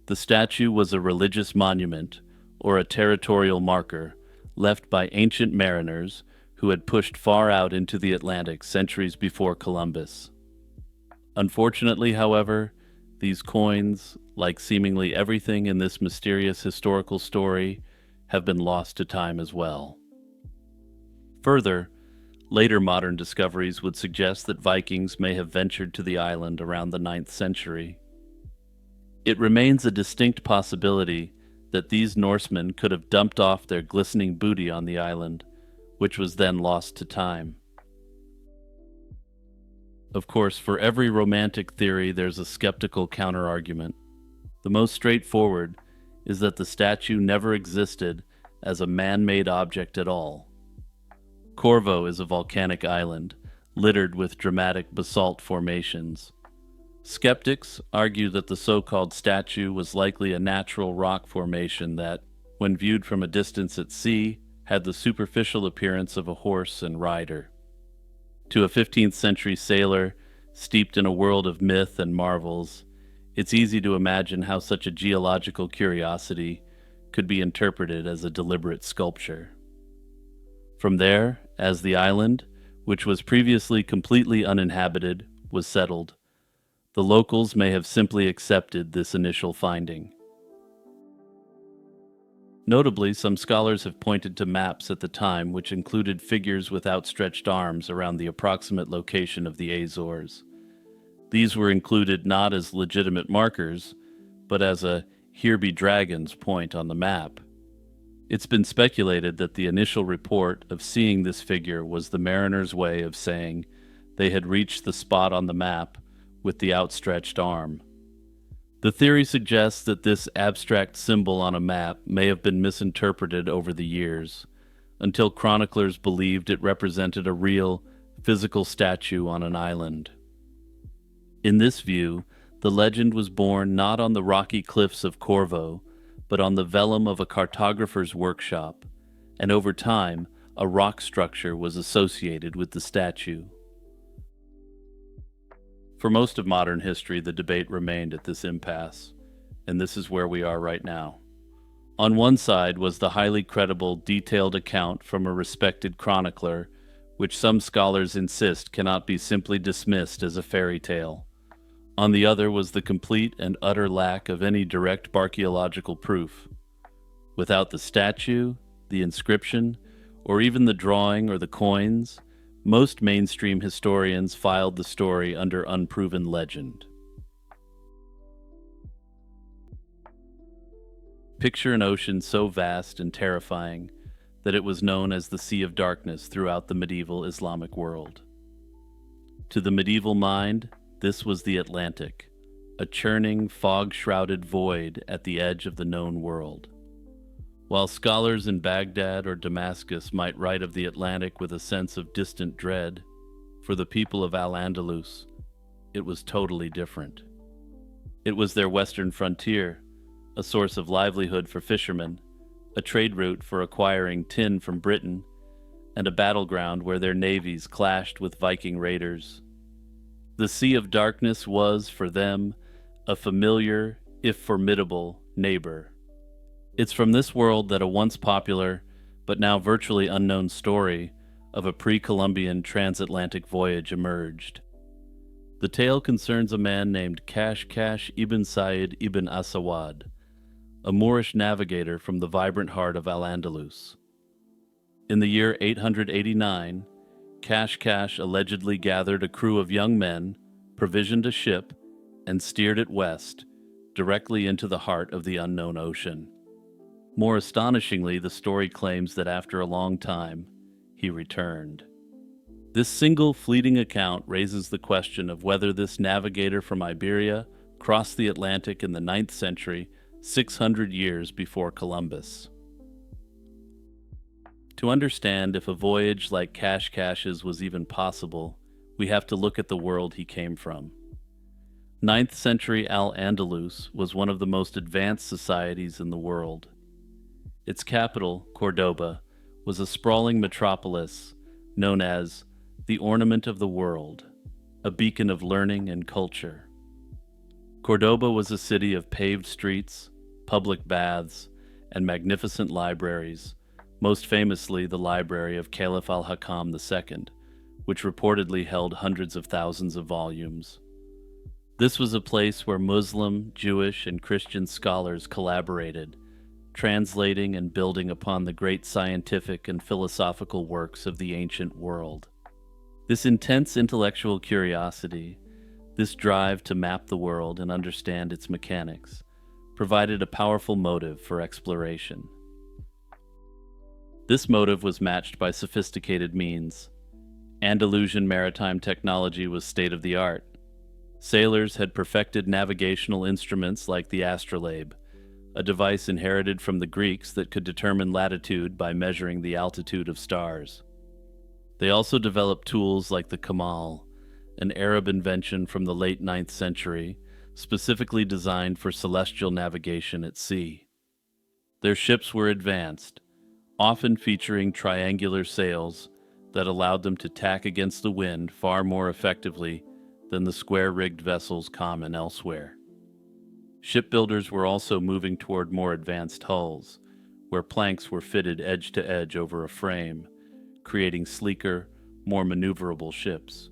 The statue was a religious monument, or a territorial marker, left by ancient mariners who had pushed far out into the Atlantic centuries before Columbus. Unfortunately, however, these coins, like seemingly everything in this mysterious historical story, have been lost to time as well. Further, later modern discoveries would suggest that Vikings may have ventured to the island around the 9th century. It remains a distinct possibility that these Norsemen could have dumped off their glistening booty on the island, which was then lost to time. Of course, for every romantic theory, there's a skeptical counterargument. The most straightforward is that the statue never existed as a man-made object at all. Corvo is a volcanic island, littered with dramatic basalt formations. Skeptics argue that the so-called statue was likely a natural rock formation that, when viewed from a distance at sea, had the superficial appearance of a horse and rider. To a 15th century sailor, steeped in a world of myth and marvels, it's easy to imagine how such a geological curiosity could be interpreted as a deliberate sculpture. From there, as the island, which was previously completely uninhabited, was settled, the locals may have simply accepted this initial finding. Notably, some scholars have pointed to maps at the time which included figures with outstretched arms around the approximate location of the Azores. These were included not as legitimate markers, but as a "here be dragons" point on the map. It's been speculated that the initial report of seeing this figure was the mariners' way of saying they had reached the spot on the map with the outstretched arm. The theory suggests that this abstract symbol on a map may have been misinterpreted over the years, until chroniclers believed it represented a real, physical statue on an island. In this view, the legend was born not on the rocky cliffs of Corvo, but on the vellum of a cartographer's workshop, and over time, a rock structure was associated with the statue. For most of modern history, the debate remained at this impasse, and this is where we are right now. On one side was the highly credible, detailed account from a respected chronicler, which some scholars insist cannot be simply dismissed as a fairy tale. On the other was the complete and utter lack of any direct archaeological proof. Without the statue, the inscription, or even the drawing or the coins, most mainstream historians filed the story under unproven legend. Picture an ocean so vast and terrifying that it was known as the Sea of Darkness throughout the medieval Islamic world. To the medieval mind, this was the Atlantic, a churning, fog-shrouded void at the edge of the known world. While scholars in Baghdad or Damascus might write of the Atlantic with a sense of distant dread, for the people of Al-Andalus, it was totally different. It was their western frontier, a source of livelihood for fishermen, a trade route for acquiring tin from Britain, and a battleground where their navies clashed with Viking raiders. The Sea of Darkness was, for them, a familiar, if formidable, neighbor. It's from this world that a once popular, but now virtually unknown story of a pre-Columbian transatlantic voyage emerged. The tale concerns a man named Kashkash ibn Sa'id ibn Asawad, a Moorish navigator from the vibrant heart of Al-Andalus. In the year 889, Kashkash allegedly gathered a crew of young men, provisioned a ship, and steered it west, directly into the heart of the unknown ocean. More astonishingly, the story claims that after a long time, he returned. This single fleeting account raises the question of whether this navigator from Iberia crossed the Atlantic in the 9th century, 600 years before Columbus. To understand if a voyage like Kashkash's was even possible, we have to look at the world he came from. Ninth century Al-Andalus was one of the most advanced societies in the world. Its capital, Cordoba, was a sprawling metropolis known as the ornament of the world, a beacon of learning and culture. Cordoba was a city of paved streets, public baths, and magnificent libraries, most famously the library of Caliph al-Hakam II, which reportedly held hundreds of thousands of volumes. This was a place where Muslim, Jewish, and Christian scholars collaborated, translating and building upon the great scientific and philosophical works of the ancient world. This intense intellectual curiosity, this drive to map the world and understand its mechanics, provided a powerful motive for exploration. This motive was matched by sophisticated means. Andalusian maritime technology was state-of-the-art. Sailors had perfected navigational instruments like the astrolabe, a device inherited from the Greeks that could determine latitude by measuring the altitude of stars. They also developed tools like the kamal, an Arab invention from the late 9th century, specifically designed for celestial navigation at sea. Their ships were advanced, often featuring triangular sails that allowed them to tack against the wind far more effectively than the square-rigged vessels common elsewhere. Shipbuilders were also moving toward more advanced hulls, where planks were fitted edge to edge over a frame, creating sleeker, more maneuverable ships.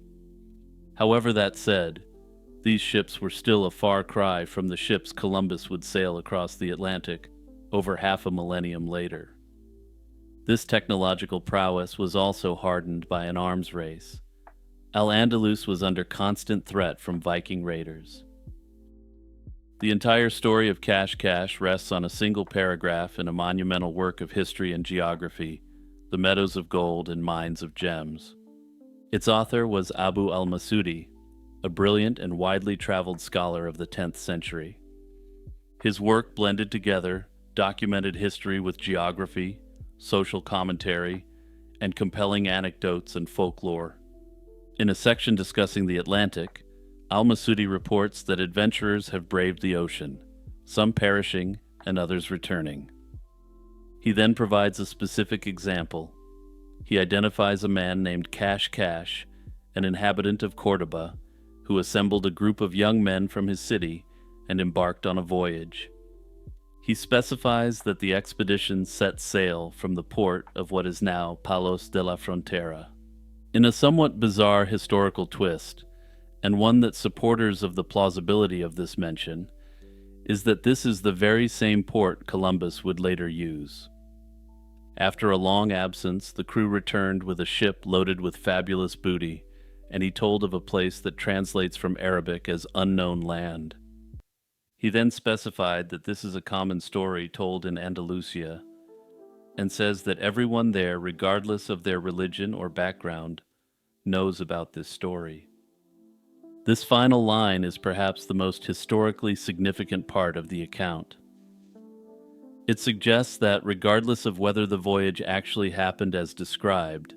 However, that said, these ships were still a far cry from the ships Columbus would sail across the Atlantic over half a millennium later. This technological prowess was also hardened by an arms race. Al-Andalus was under constant threat from Viking raiders. The entire story of Cash rests on a single paragraph in a monumental work of history and geography, The Meadows of Gold and Mines of Gems. Its author was Abu al-Masudi, a brilliant and widely traveled scholar of the 10th century. His work blended together documented history with geography, social commentary, and compelling anecdotes and folklore. In a section discussing the Atlantic, Al-Masudi reports that adventurers have braved the ocean, some perishing and others returning. He then provides a specific example. He identifies a man named Cash, an inhabitant of Cordoba, who assembled a group of young men from his city and embarked on a voyage. He specifies that the expedition set sail from the port of what is now Palos de la Frontera. In a somewhat bizarre historical twist, and one that supporters of the plausibility of this mention, is that this is the very same port Columbus would later use. After a long absence, the crew returned with a ship loaded with fabulous booty, and he told of a place that translates from Arabic as unknown land. He then specified that this is a common story told in Andalusia, and says that everyone there, regardless of their religion or background, knows about this story. This final line is perhaps the most historically significant part of the account. It suggests that, regardless of whether the voyage actually happened as described,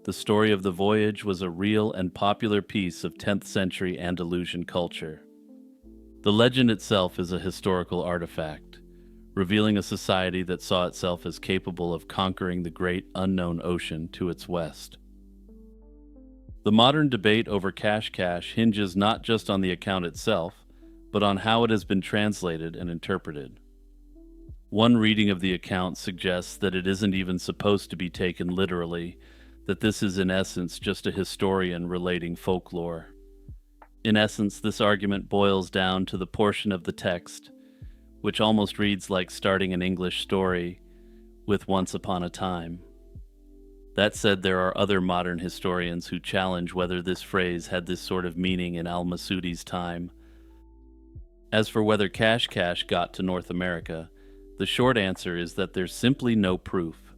the story of the voyage was a real and popular piece of 10th century Andalusian culture. The legend itself is a historical artifact, revealing a society that saw itself as capable of conquering the great unknown ocean to its west. The modern debate over Cash hinges not just on the account itself, but on how it has been translated and interpreted. One reading of the account suggests that it isn't even supposed to be taken literally, that this is in essence just a historian relating folklore. In essence, this argument boils down to the portion of the text, which almost reads like starting an English story with "once upon a time." That said, there are other modern historians who challenge whether this phrase had this sort of meaning in al-Masudi's time. As for whether Cash got to North America, the short answer is that there's simply no proof.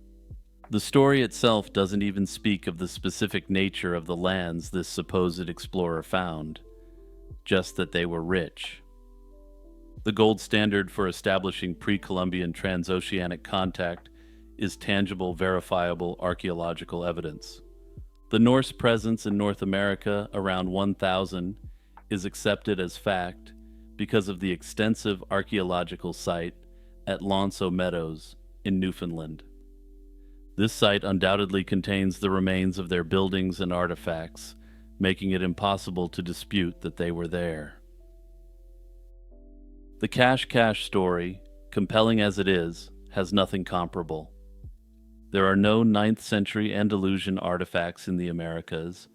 The story itself doesn't even speak of the specific nature of the lands this supposed explorer found, just that they were rich. The gold standard for establishing pre-Columbian transoceanic contact is tangible, verifiable archaeological evidence. The Norse presence in North America around 1000 is accepted as fact because of the extensive archaeological site at Lonso Meadows in Newfoundland. This site undoubtedly contains the remains of their buildings and artifacts, making it impossible to dispute that they were there. The Cache story, compelling as it is, has nothing comparable. There are no 9th century Andalusian artifacts in the Americas,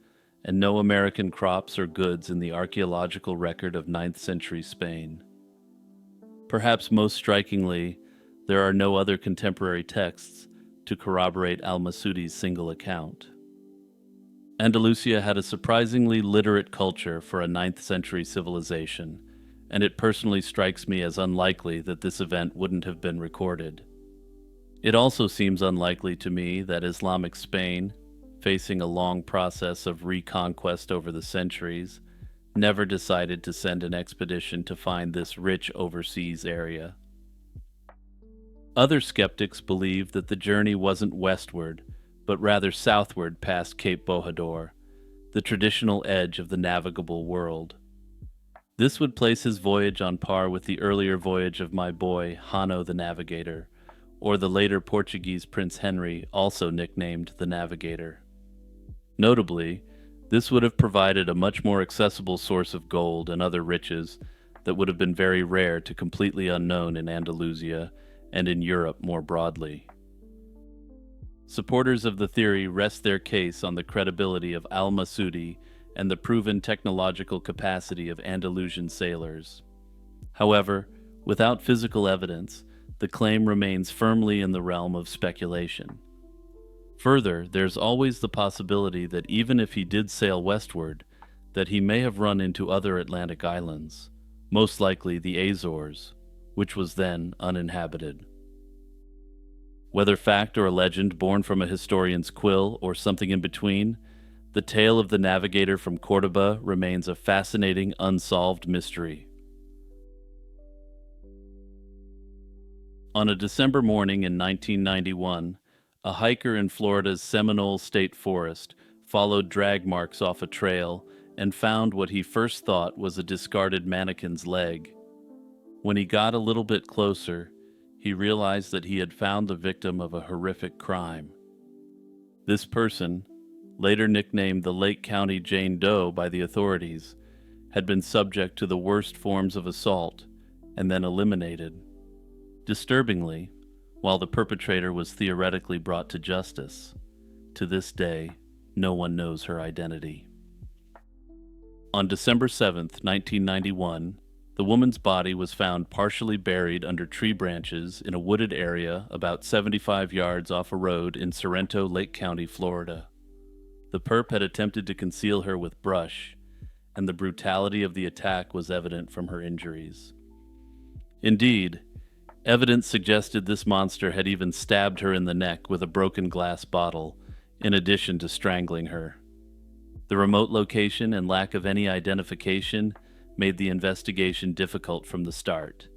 and no American crops or goods in the archaeological record of 9th century Spain. Perhaps most strikingly, there are no other contemporary texts to corroborate al-Masudi's single account. Andalusia had a surprisingly literate culture for a 9th century civilization, and it personally strikes me as unlikely that this event wouldn't have been recorded. It also seems unlikely to me that Islamic Spain, facing a long process of reconquest over the centuries, never decided to send an expedition to find this rich overseas area. Other skeptics believe that the journey wasn't westward, but rather southward past Cape Bojador, the traditional edge of the navigable world. This would place his voyage on par with the earlier voyage of my boy, Hano the Navigator, or the later Portuguese Prince Henry, also nicknamed the Navigator. Notably, this would have provided a much more accessible source of gold and other riches that would have been very rare to completely unknown in Andalusia and in Europe more broadly. Supporters of the theory rest their case on the credibility of al-Masudi and the proven technological capacity of Andalusian sailors. However, without physical evidence, the claim remains firmly in the realm of speculation. Further, there's always the possibility that even if he did sail westward, that he may have run into other Atlantic islands, most likely the Azores, which was then uninhabited. Whether fact or a legend born from a historian's quill or something in between, the tale of the navigator from Cordoba remains a fascinating, unsolved mystery. On a December morning in 1991, a hiker in Florida's Seminole State Forest followed drag marks off a trail and found what he first thought was a discarded mannequin's leg. When he got a little bit closer, he realized that he had found the victim of a horrific crime. This person, later nicknamed the Lake County Jane Doe by the authorities, had been subject to the worst forms of assault and then eliminated. Disturbingly, while the perpetrator was theoretically brought to justice, to this day, no one knows her identity. On December 7, 1991, the woman's body was found partially buried under tree branches in a wooded area about 75 yards off a road in Sorrento, Lake County, Florida. The perp had attempted to conceal her with brush, and the brutality of the attack was evident from her injuries. Indeed, evidence suggested this monster had even stabbed her in the neck with a broken glass bottle, in addition to strangling her. The remote location and lack of any identification made the investigation difficult from the start,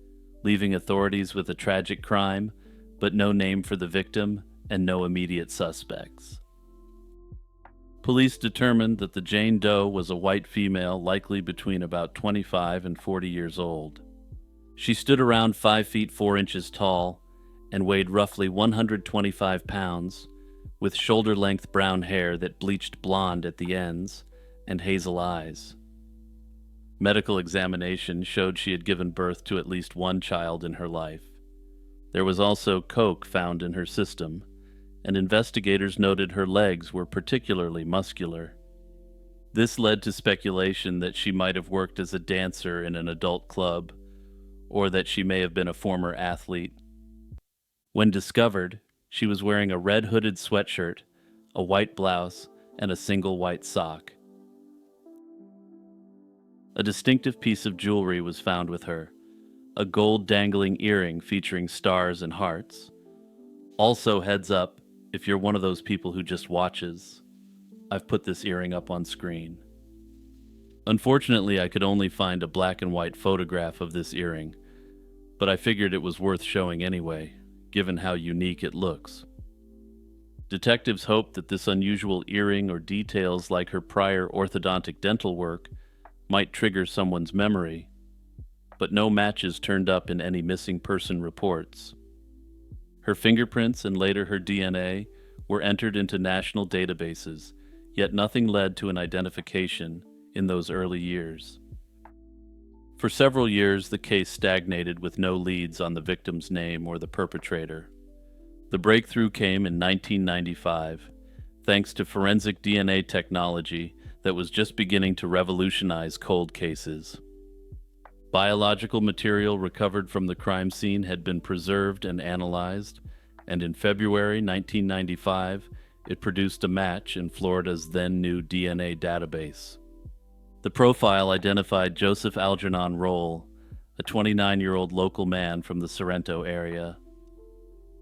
leaving authorities with a tragic crime, but no name for the victim and no immediate suspects. Police determined that the Jane Doe was a white female likely between about 25 and 40 years old. She stood around 5 feet 4 inches tall and weighed roughly 125 pounds, with shoulder-length brown hair that bleached blonde at the ends and hazel eyes. Medical examination showed she had given birth to at least one child in her life. There was also coke found in her system, and investigators noted her legs were particularly muscular. This led to speculation that she might have worked as a dancer in an adult club, or that she may have been a former athlete. When discovered, she was wearing a red hooded sweatshirt, a white blouse, and a single white sock. A distinctive piece of jewelry was found with her, a gold dangling earring featuring stars and hearts. Also, heads up, if you're one of those people who just watches, I've put this earring up on screen. Unfortunately, I could only find a black and white photograph of this earring, but I figured it was worth showing anyway, given how unique it looks. Detectives hoped that this unusual earring or details like her prior orthodontic dental work might trigger someone's memory, but no matches turned up in any missing person reports. Her fingerprints and later her DNA were entered into national databases, yet nothing led to an identification in those early years. For several years, the case stagnated with no leads on the victim's name or the perpetrator. The breakthrough came in 1995, thanks to forensic DNA technology that was just beginning to revolutionize cold cases. Biological material recovered from the crime scene had been preserved and analyzed, and in February 1995, it produced a match in Florida's then new DNA database. The profile identified Joseph Algernon Roll, a 29-year-old local man from the Sorrento area.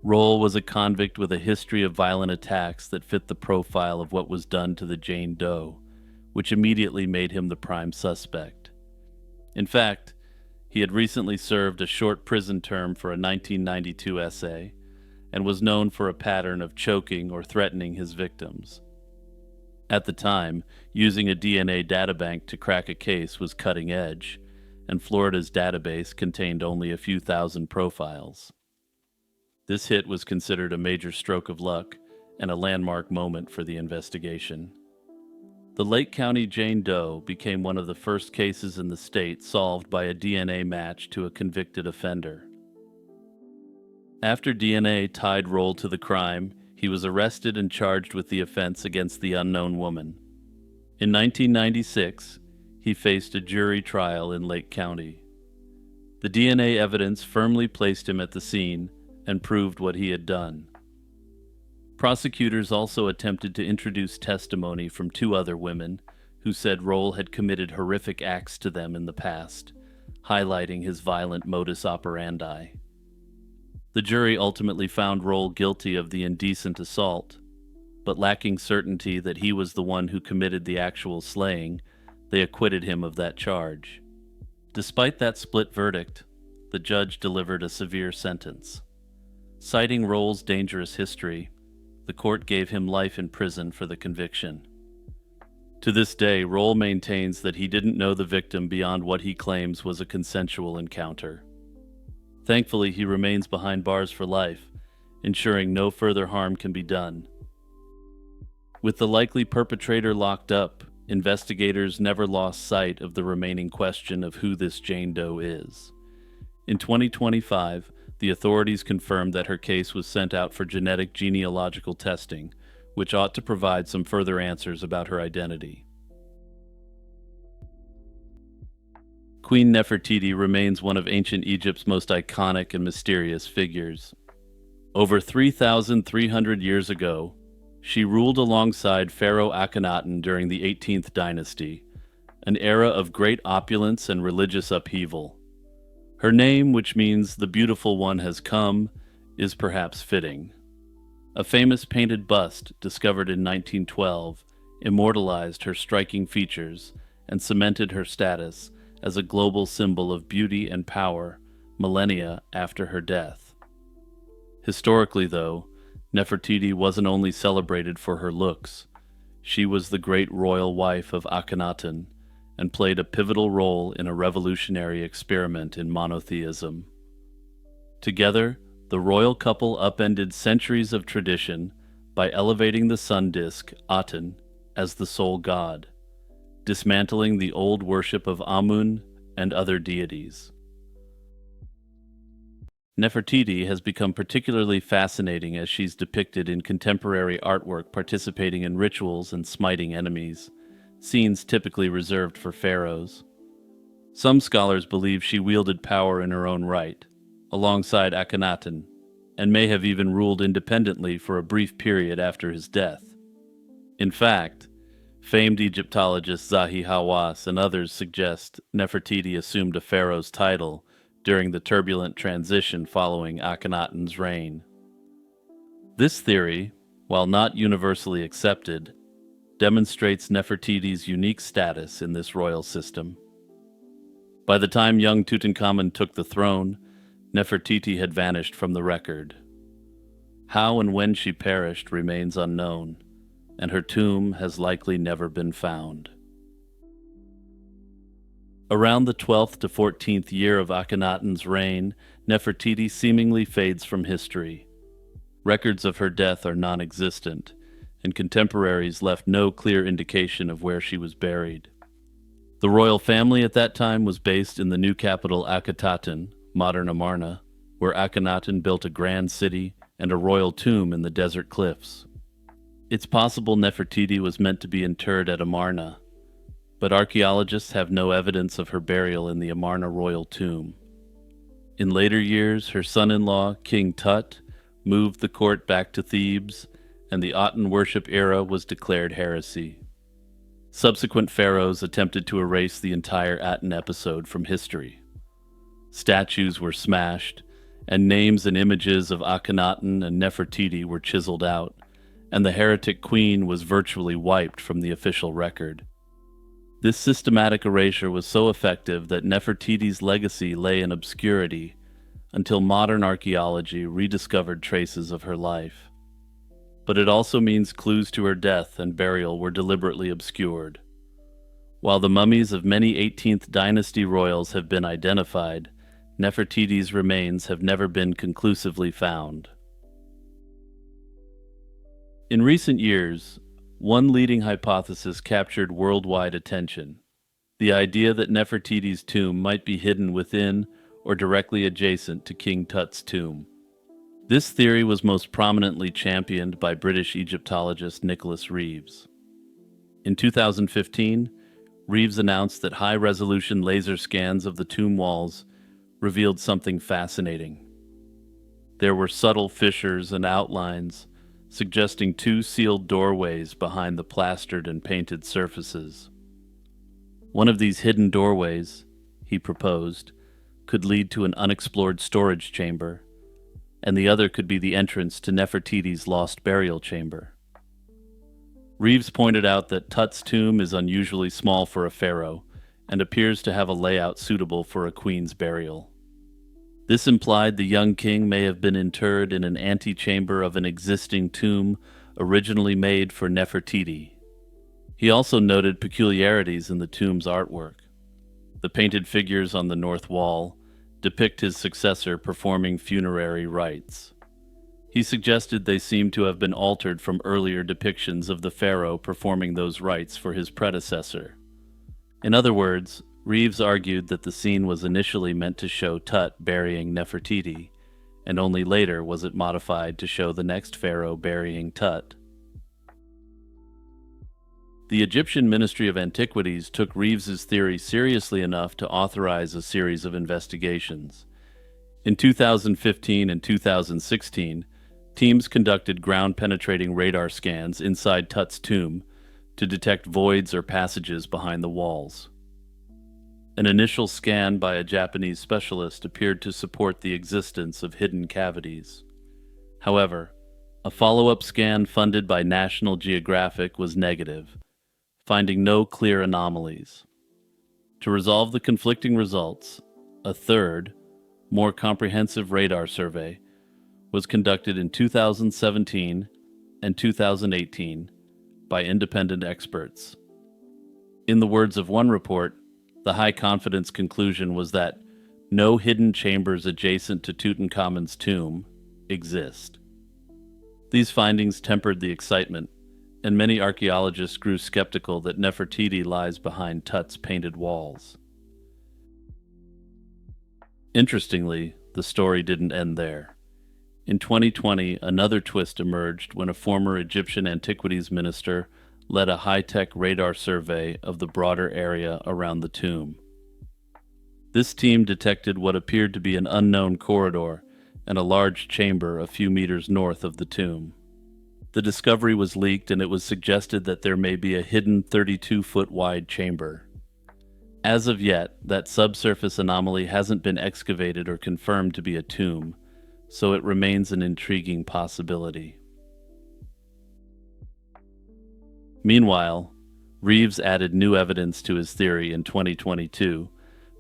Roll was a convict with a history of violent attacks that fit the profile of what was done to the Jane Doe, which immediately made him the prime suspect. In fact, he had recently served a short prison term for a 1992 essay and was known for a pattern of choking or threatening his victims. At the time, using a DNA databank to crack a case was cutting edge, and Florida's database contained only a few thousand profiles. This hit was considered a major stroke of luck and a landmark moment for the investigation. The Lake County Jane Doe became one of the first cases in the state solved by a DNA match to a convicted offender. After DNA tied Roll to the crime, he was arrested and charged with the offense against the unknown woman. In 1996, he faced a jury trial in Lake County. The DNA evidence firmly placed him at the scene and proved what he had done. Prosecutors also attempted to introduce testimony from two other women who said Roll had committed horrific acts to them in the past, highlighting his violent modus operandi. The jury ultimately found Roll guilty of the indecent assault, but lacking certainty that he was the one who committed the actual slaying, they acquitted him of that charge. Despite that split verdict, the judge delivered a severe sentence. Citing Roll's dangerous history, the court gave him life in prison for the conviction. To this day, Roll maintains that he didn't know the victim beyond what he claims was a consensual encounter. Thankfully, he remains behind bars for life, ensuring no further harm can be done. With the likely perpetrator locked up, investigators never lost sight of the remaining question of who this Jane Doe is. In 2025, the authorities confirmed that her case was sent out for genetic genealogical testing, which ought to provide some further answers about her identity. Queen Nefertiti remains one of ancient Egypt's most iconic and mysterious figures. Over 3,300 years ago, she ruled alongside Pharaoh Akhenaten during the 18th dynasty, an era of great opulence and religious upheaval. Her name, which means the beautiful one has come, is perhaps fitting. A famous painted bust discovered in 1912 immortalized her striking features and cemented her status as a global symbol of beauty and power millennia after her death. Historically, though, Nefertiti wasn't only celebrated for her looks. She was the great royal wife of Akhenaten and played a pivotal role in a revolutionary experiment in monotheism. Together, the royal couple upended centuries of tradition by elevating the sun disk, Aten, as the sole god, dismantling the old worship of Amun and other deities. Nefertiti has become particularly fascinating as she's depicted in contemporary artwork participating in rituals and smiting enemies, scenes typically reserved for pharaohs. Some scholars believe she wielded power in her own right, alongside Akhenaten, and may have even ruled independently for a brief period after his death. In fact, famed Egyptologist Zahi Hawass and others suggest Nefertiti assumed a pharaoh's title during the turbulent transition following Akhenaten's reign. This theory, while not universally accepted, demonstrates Nefertiti's unique status in this royal system. By the time young Tutankhamun took the throne, Nefertiti had vanished from the record. How and when she perished remains unknown, and her tomb has likely never been found. Around the 12th to 14th year of Akhenaten's reign, Nefertiti seemingly fades from history. Records of her death are non-existent, and contemporaries left no clear indication of where she was buried. The royal family at that time was based in the new capital Akhetaten, modern Amarna, where Akhenaten built a grand city and a royal tomb in the desert cliffs. It's possible Nefertiti was meant to be interred at Amarna, but archaeologists have no evidence of her burial in the Amarna royal tomb. In later years, her son-in-law, King Tut, moved the court back to Thebes, and the Aten worship era was declared heresy. Subsequent pharaohs attempted to erase the entire Aten episode from history. Statues were smashed, and names and images of Akhenaten and Nefertiti were chiseled out, and the heretic queen was virtually wiped from the official record. This systematic erasure was so effective that Nefertiti's legacy lay in obscurity until modern archaeology rediscovered traces of her life. But it also means clues to her death and burial were deliberately obscured. While the mummies of many 18th dynasty royals have been identified, Nefertiti's remains have never been conclusively found. In recent years, one leading hypothesis captured worldwide attention: the idea that Nefertiti's tomb might be hidden within or directly adjacent to King Tut's tomb. This theory was most prominently championed by British Egyptologist Nicholas Reeves. In 2015, Reeves announced that high-resolution laser scans of the tomb walls revealed something fascinating. There were subtle fissures and outlines, suggesting two sealed doorways behind the plastered and painted surfaces. One of these hidden doorways, he proposed, could lead to an unexplored storage chamber, and the other could be the entrance to Nefertiti's lost burial chamber. Reeves pointed out that Tut's tomb is unusually small for a pharaoh and appears to have a layout suitable for a queen's burial. This implied the young king may have been interred in an antechamber of an existing tomb originally made for Nefertiti. He also noted peculiarities in the tomb's artwork. The painted figures on the north wall depict his successor performing funerary rites. He suggested they seemed to have been altered from earlier depictions of the pharaoh performing those rites for his predecessor. In other words, Reeves argued that the scene was initially meant to show Tut burying Nefertiti, and only later was it modified to show the next pharaoh burying Tut. The Egyptian Ministry of Antiquities took Reeves's theory seriously enough to authorize a series of investigations. In 2015 and 2016, teams conducted ground-penetrating radar scans inside Tut's tomb to detect voids or passages behind the walls. An initial scan by a Japanese specialist appeared to support the existence of hidden cavities. However, a follow-up scan funded by National Geographic was negative, finding no clear anomalies. To resolve the conflicting results, a third, more comprehensive radar survey was conducted in 2017 and 2018 by independent experts. In the words of one report, the high-confidence conclusion was that no hidden chambers adjacent to Tutankhamun's tomb exist. These findings tempered the excitement, and many archaeologists grew skeptical that Nefertiti lies behind Tut's painted walls. Interestingly, the story didn't end there. In 2020, another twist emerged when a former Egyptian antiquities minister led a high-tech radar survey of the broader area around the tomb. This team detected what appeared to be an unknown corridor and a large chamber a few meters north of the tomb. The discovery was leaked, and it was suggested that there may be a hidden 32-foot wide chamber. As of yet, that subsurface anomaly hasn't been excavated or confirmed to be a tomb, so it remains an intriguing possibility. Meanwhile, Reeves added new evidence to his theory in 2022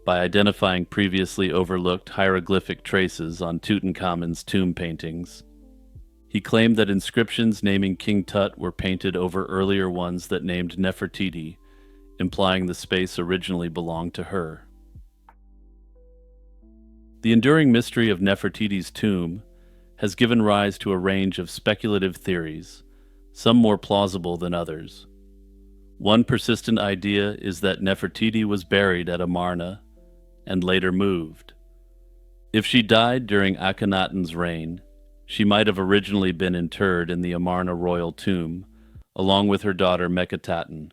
by identifying previously overlooked hieroglyphic traces on Tutankhamun's tomb paintings. He He claimed that inscriptions naming King Tut were painted over earlier ones that named Nefertiti, implying the space originally belonged to her. The enduring mystery of Nefertiti's tomb has given rise to a range of speculative theories, some more plausible than others. One persistent idea is that Nefertiti was buried at Amarna and later moved. If she died during Akhenaten's reign, she might have originally been interred in the Amarna royal tomb, along with her daughter Meketaten,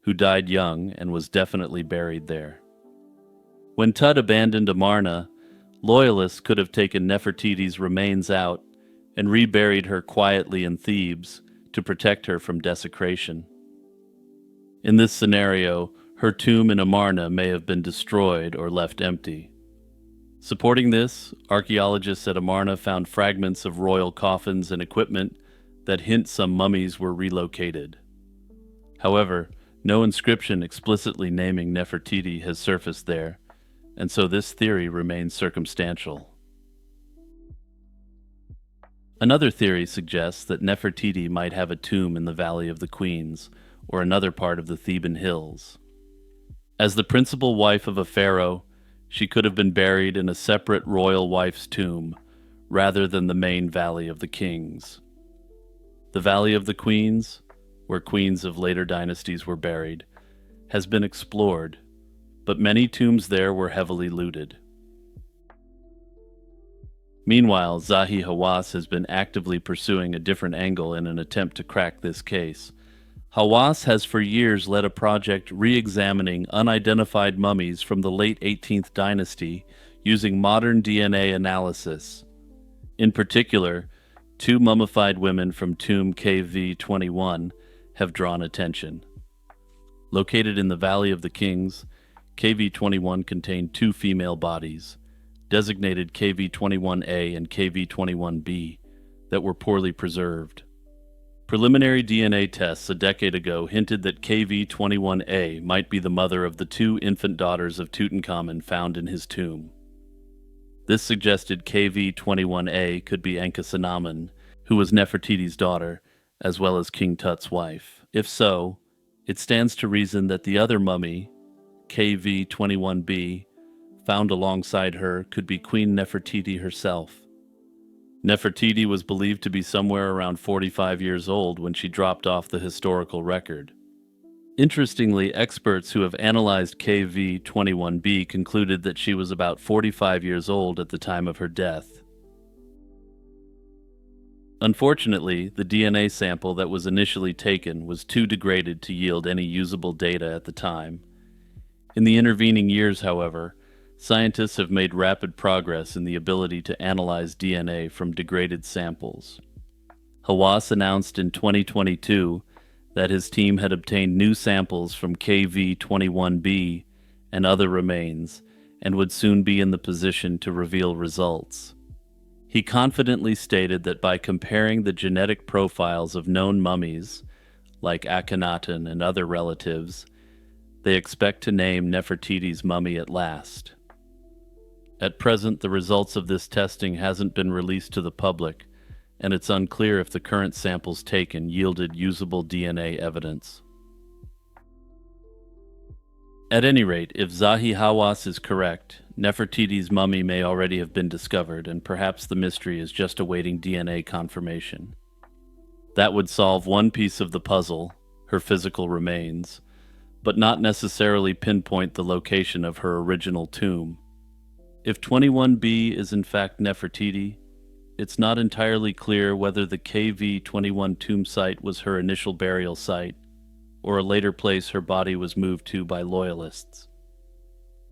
who died young and was definitely buried there. When Tut abandoned Amarna, loyalists could have taken Nefertiti's remains out and reburied her quietly in Thebes to protect her from desecration. In this scenario, her tomb in Amarna may have been destroyed or left empty. Supporting this, archaeologists at Amarna found fragments of royal coffins and equipment that hint some mummies were relocated. However, no inscription explicitly naming Nefertiti has surfaced there, and so this theory remains circumstantial. Another theory suggests that Nefertiti might have a tomb in the Valley of the Queens, or another part of the Theban hills. As the principal wife of a pharaoh, she could have been buried in a separate royal wife's tomb, rather than the main Valley of the Kings. The Valley of the Queens, where queens of later dynasties were buried, has been explored, but many tombs there were heavily looted. Meanwhile, Zahi Hawass has been actively pursuing a different angle in an attempt to crack this case. Hawass has for years led a project re-examining unidentified mummies from the late 18th dynasty using modern DNA analysis. In particular, 2 mummified women from tomb KV-21 have drawn attention. Located in the Valley of the Kings, KV-21 contained 2 female bodies, designated KV-21A and KV-21B, that were poorly preserved. Preliminary DNA tests a decade ago hinted that KV-21A might be the mother of the 2 infant daughters of Tutankhamun found in his tomb. This suggested KV-21A could be Ankhesenamun, who was Nefertiti's daughter, as well as King Tut's wife. If so, it stands to reason that the other mummy, KV-21B, found alongside her could be Queen Nefertiti herself. Nefertiti was believed to be somewhere around 45 years old when she dropped off the historical record. Interestingly, experts who have analyzed KV-21B concluded that she was about 45 years old at the time of her death. Unfortunately, the DNA sample that was initially taken was too degraded to yield any usable data at the time. In the intervening years, however, scientists have made rapid progress in the ability to analyze DNA from degraded samples. Hawass announced in 2022 that his team had obtained new samples from KV-21B and other remains and would soon be in the position to reveal results. He confidently stated that by comparing the genetic profiles of known mummies, like Akhenaten and other relatives, they expect to name Nefertiti's mummy at last. At present, the results of this testing hasn't been released to the public, and it's unclear if the current samples taken yielded usable DNA evidence. At any rate, if Zahi Hawass is correct, Nefertiti's mummy may already have been discovered, and perhaps the mystery is just awaiting DNA confirmation. That would solve one piece of the puzzle, her physical remains, but not necessarily pinpoint the location of her original tomb. If 21B is in fact Nefertiti, it's not entirely clear whether the KV-21 tomb site was her initial burial site, or a later place her body was moved to by loyalists.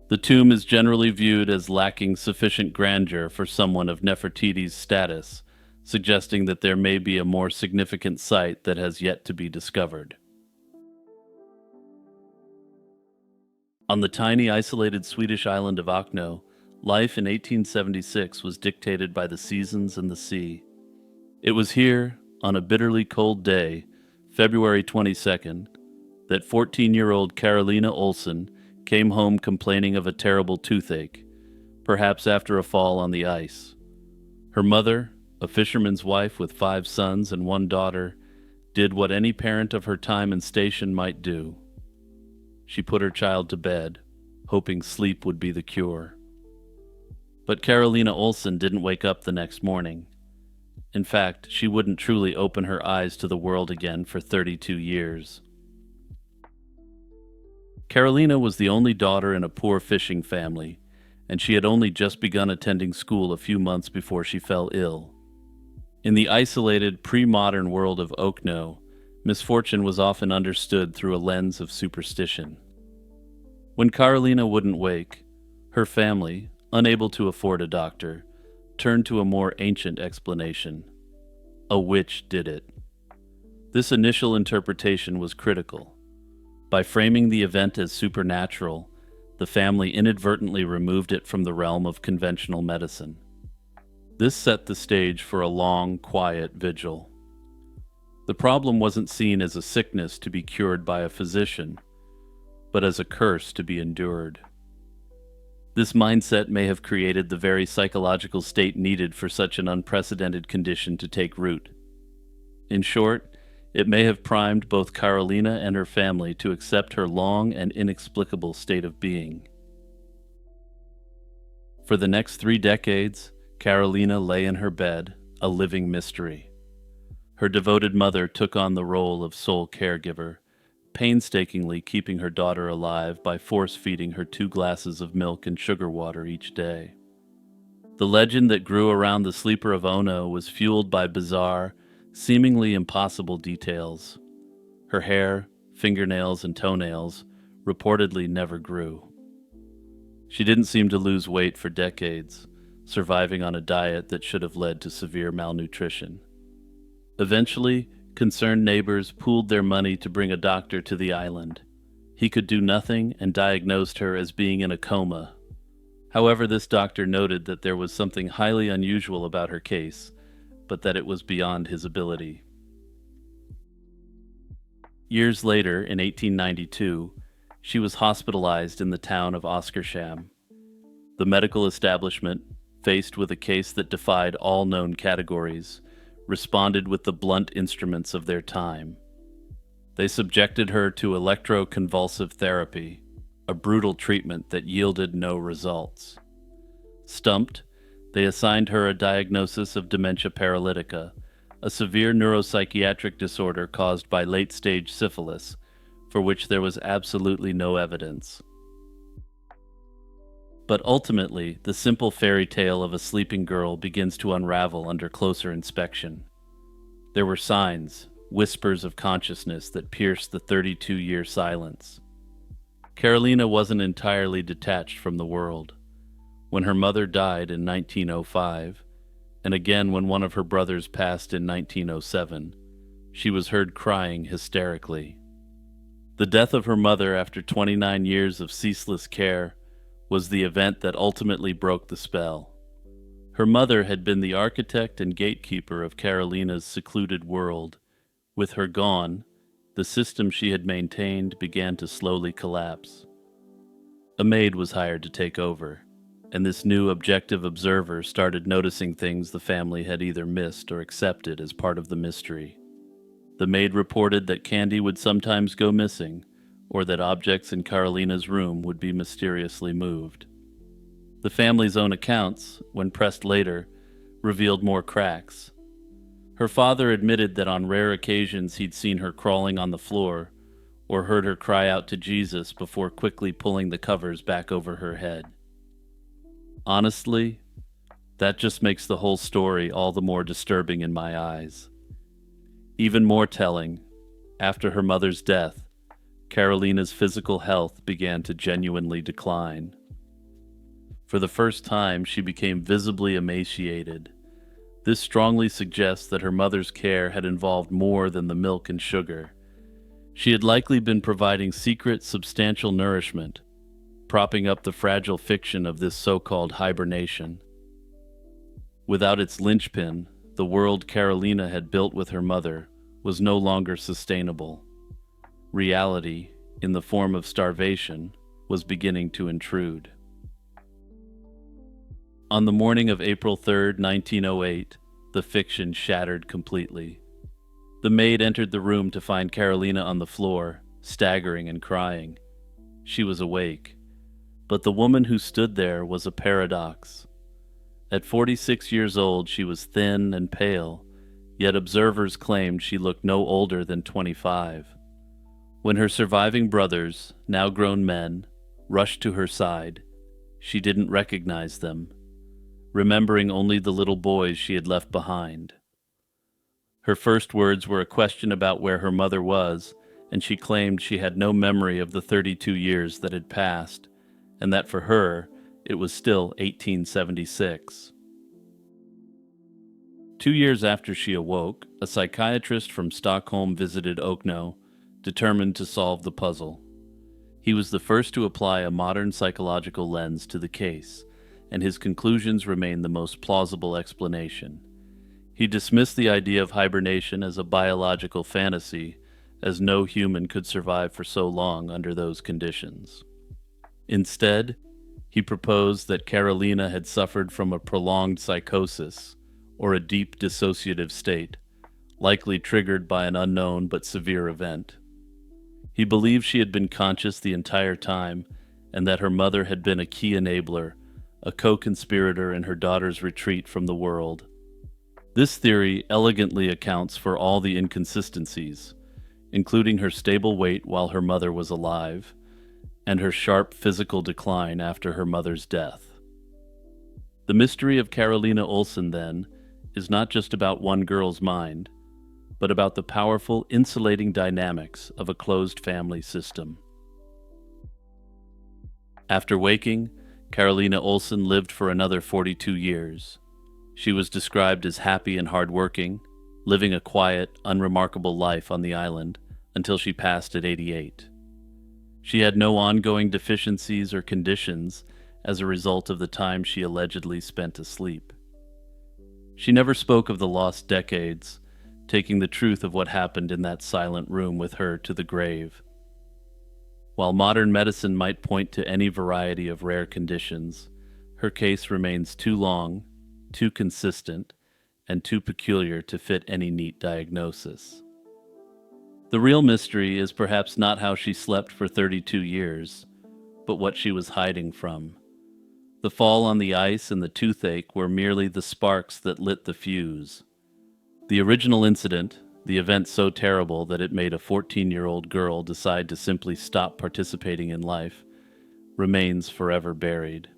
The tomb is generally viewed as lacking sufficient grandeur for someone of Nefertiti's status, suggesting that there may be a more significant site that has yet to be discovered. On the tiny isolated Swedish island of Ökno, life in 1876 was dictated by the seasons and the sea. It was here, on a bitterly cold day, February 22nd, that 14-year-old Carolina Olsen came home complaining of a terrible toothache, perhaps after a fall on the ice. Her mother, A fisherman's wife with 5 sons and 1 daughter did what any parent of her time and station might do. She put her child to bed, hoping sleep would be the cure. But Carolina Olsen didn't wake up the next morning. In fact, she wouldn't truly open her eyes to the world again for 32 years. Carolina was the only daughter in a poor fishing family, and she had only just begun attending school a few months before she fell ill. In the isolated, pre-modern world of Okno, misfortune was often understood through a lens of superstition. When Carolina wouldn't wake, her family, unable to afford a doctor, turned to a more ancient explanation. A witch did it. This initial interpretation was critical. By framing the event as supernatural, the family inadvertently removed it from the realm of conventional medicine. This set the stage for a long, quiet vigil. The problem wasn't seen as a sickness to be cured by a physician, but as a curse to be endured. This mindset may have created the very psychological state needed for such an unprecedented condition to take root. In short, it may have primed both Carolina and her family to accept her long and inexplicable state of being. For the next 3 decades, Carolina lay in her bed, a living mystery. Her devoted mother took on the role of sole caregiver, painstakingly keeping her daughter alive by force-feeding her 2 glasses of milk and sugar water each day. The legend that grew around the sleeper of Ono was fueled by bizarre, seemingly impossible details. Her hair, fingernails, and toenails reportedly never grew. She didn't seem to lose weight for decades, surviving on a diet that should have led to severe malnutrition. Eventually, concerned neighbors pooled their money to bring a doctor to the island. He could do nothing and diagnosed her as being in a coma. However, this doctor noted that there was something highly unusual about her case, but that it was beyond his ability. Years later, in 1892, she was hospitalized in the town of Oskarsham. The medical establishment, faced with a case that defied all known categories, responded with the blunt instruments of their time. They subjected her to electroconvulsive therapy, a brutal treatment that yielded no results. Stumped, they assigned her a diagnosis of dementia paralytica, a severe neuropsychiatric disorder caused by late-stage syphilis, for which there was absolutely no evidence. But ultimately, the simple fairy tale of a sleeping girl begins to unravel under closer inspection. There were signs, whispers of consciousness that pierced the 32-year silence. Carolina wasn't entirely detached from the world. When her mother died in 1905, and again when one of her brothers passed in 1907, she was heard crying hysterically. The death of her mother after 29 years of ceaseless care was the event that ultimately broke the spell. Her mother had been the architect and gatekeeper of Carolina's secluded world. With her gone, the system she had maintained began to slowly collapse. A maid was hired to take over, and this new objective observer started noticing things the family had either missed or accepted as part of the mystery. The maid reported that candy would sometimes go missing, or that objects in Carolina's room would be mysteriously moved. The family's own accounts, when pressed later, revealed more cracks. Her father admitted that on rare occasions he'd seen her crawling on the floor, or heard her cry out to Jesus before quickly pulling the covers back over her head. Honestly, that just makes the whole story all the more disturbing in my eyes. Even more telling, after her mother's death, Carolina's physical health began to genuinely decline. For the first time, she became visibly emaciated. This strongly suggests that her mother's care had involved more than the milk and sugar. She had likely been providing secret, substantial nourishment, propping up the fragile fiction of this so-called hibernation. Without its linchpin, the world Carolina had built with her mother was no longer sustainable. Reality, in the form of starvation, was beginning to intrude. On the morning of April 3, 1908, the fiction shattered completely. The maid entered the room to find Carolina on the floor, staggering and crying. She was awake, but the woman who stood there was a paradox. At 46 years old, she was thin and pale, yet observers claimed she looked no older than 25. When her surviving brothers, now grown men, rushed to her side, she didn't recognize them, remembering only the little boys she had left behind. Her first words were a question about where her mother was, and she claimed she had no memory of the 32 years that had passed, and that for her, it was still 1876. 2 years after she awoke, a psychiatrist from Stockholm visited Okno, determined to solve the puzzle. He was the first to apply a modern psychological lens to the case, and his conclusions remain the most plausible explanation. He dismissed the idea of hibernation as a biological fantasy, as no human could survive for so long under those conditions. Instead, he proposed that Carolina had suffered from a prolonged psychosis, or a deep dissociative state, likely triggered by an unknown but severe event. He believed she had been conscious the entire time, and that her mother had been a key enabler, a co-conspirator in her daughter's retreat from the world. This theory elegantly accounts for all the inconsistencies, including her stable weight while her mother was alive, and her sharp physical decline after her mother's death. The mystery of Carolina Olsen, then, is not just about one girl's mind, but about the powerful insulating dynamics of a closed family system. After waking, Carolina Olsen lived for another 42 years. She was described as happy and hardworking, living a quiet, unremarkable life on the island until she passed at 88. She had no ongoing deficiencies or conditions as a result of the time she allegedly spent asleep. She never spoke of the lost decades, taking the truth of what happened in that silent room with her to the grave. While modern medicine might point to any variety of rare conditions, her case remains too long, too consistent, and too peculiar to fit any neat diagnosis. The real mystery is perhaps not how she slept for 32 years, but what she was hiding from. The fall on the ice and the toothache were merely the sparks that lit the fuse. The original incident, the event so terrible that it made a 14-year-old girl decide to simply stop participating in life, remains forever buried.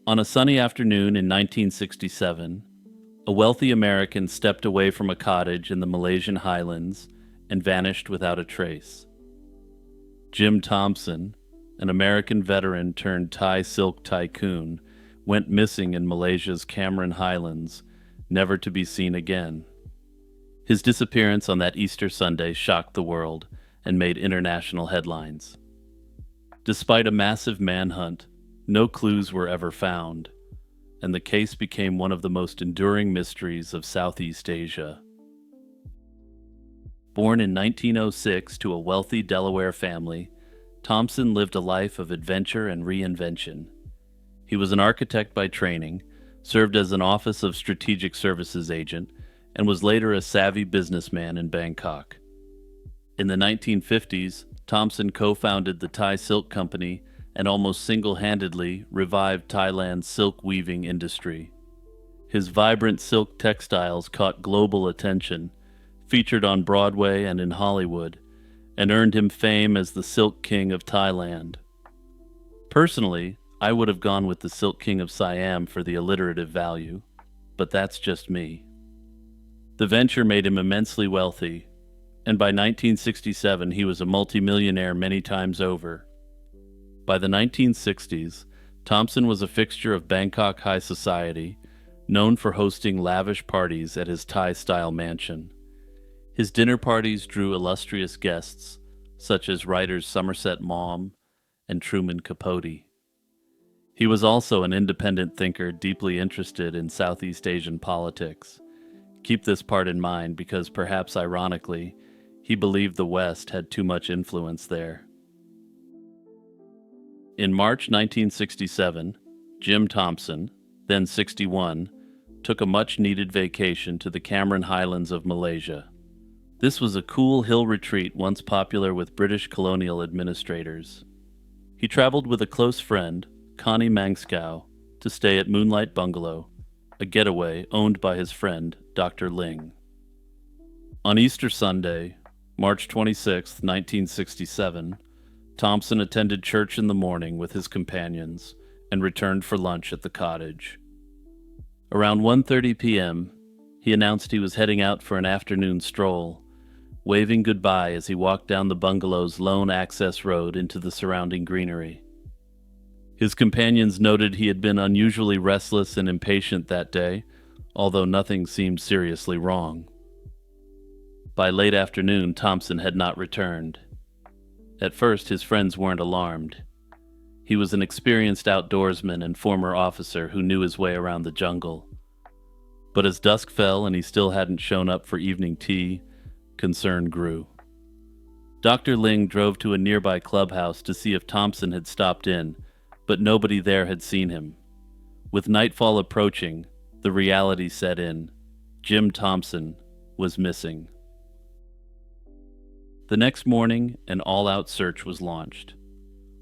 On a sunny afternoon in 1967, a wealthy American stepped away from a cottage in the Malaysian highlands and vanished without a trace. Jim Thompson, an American veteran turned Thai silk tycoon, went missing in Malaysia's Cameron Highlands, never to be seen again. His disappearance on that Easter Sunday shocked the world and made international headlines. Despite a massive manhunt, no clues were ever found, and the case became one of the most enduring mysteries of Southeast Asia. Born in 1906 to a wealthy Delaware family, Thompson lived a life of adventure and reinvention. He was an architect by training, served as an Office of Strategic Services agent, and was later a savvy businessman in Bangkok. In the 1950s, Thompson co-founded the Thai Silk Company and almost single-handedly revived Thailand's silk weaving industry. His vibrant silk textiles caught global attention, featured on Broadway and in Hollywood, and earned him fame as the Silk King of Thailand. Personally, I would have gone with the Silk King of Siam for the alliterative value, but that's just me. The venture made him immensely wealthy, and by 1967 he was a multimillionaire many times over. By the 1960s, Thompson was a fixture of Bangkok high society, known for hosting lavish parties at his Thai-style mansion. His dinner parties drew illustrious guests, such as writers Somerset Maugham and Truman Capote. He was also an independent thinker deeply interested in Southeast Asian politics. Keep this part in mind because perhaps ironically, he believed the West had too much influence there. In March 1967, Jim Thompson, then 61, took a much-needed vacation to the Cameron Highlands of Malaysia. This was a cool hill retreat once popular with British colonial administrators. He traveled with a close friend, Connie Mangskow, to stay at Moonlight Bungalow, a getaway owned by his friend, Dr. Ling. On Easter Sunday, March 26, 1967, Thompson attended church in the morning with his companions and returned for lunch at the cottage. Around 1:30 p.m., he announced he was heading out for an afternoon stroll, waving goodbye as he walked down the bungalow's lone access road into the surrounding greenery. His companions noted he had been unusually restless and impatient that day, although nothing seemed seriously wrong. By late afternoon, Thompson had not returned. At first, his friends weren't alarmed. He was an experienced outdoorsman and former officer who knew his way around the jungle. But as dusk fell and he still hadn't shown up for evening tea, concern grew. Dr. Ling drove to a nearby clubhouse to see if Thompson had stopped in, but nobody there had seen him. With nightfall approaching, the reality set in. Jim Thompson was missing. The next morning, an all-out search was launched.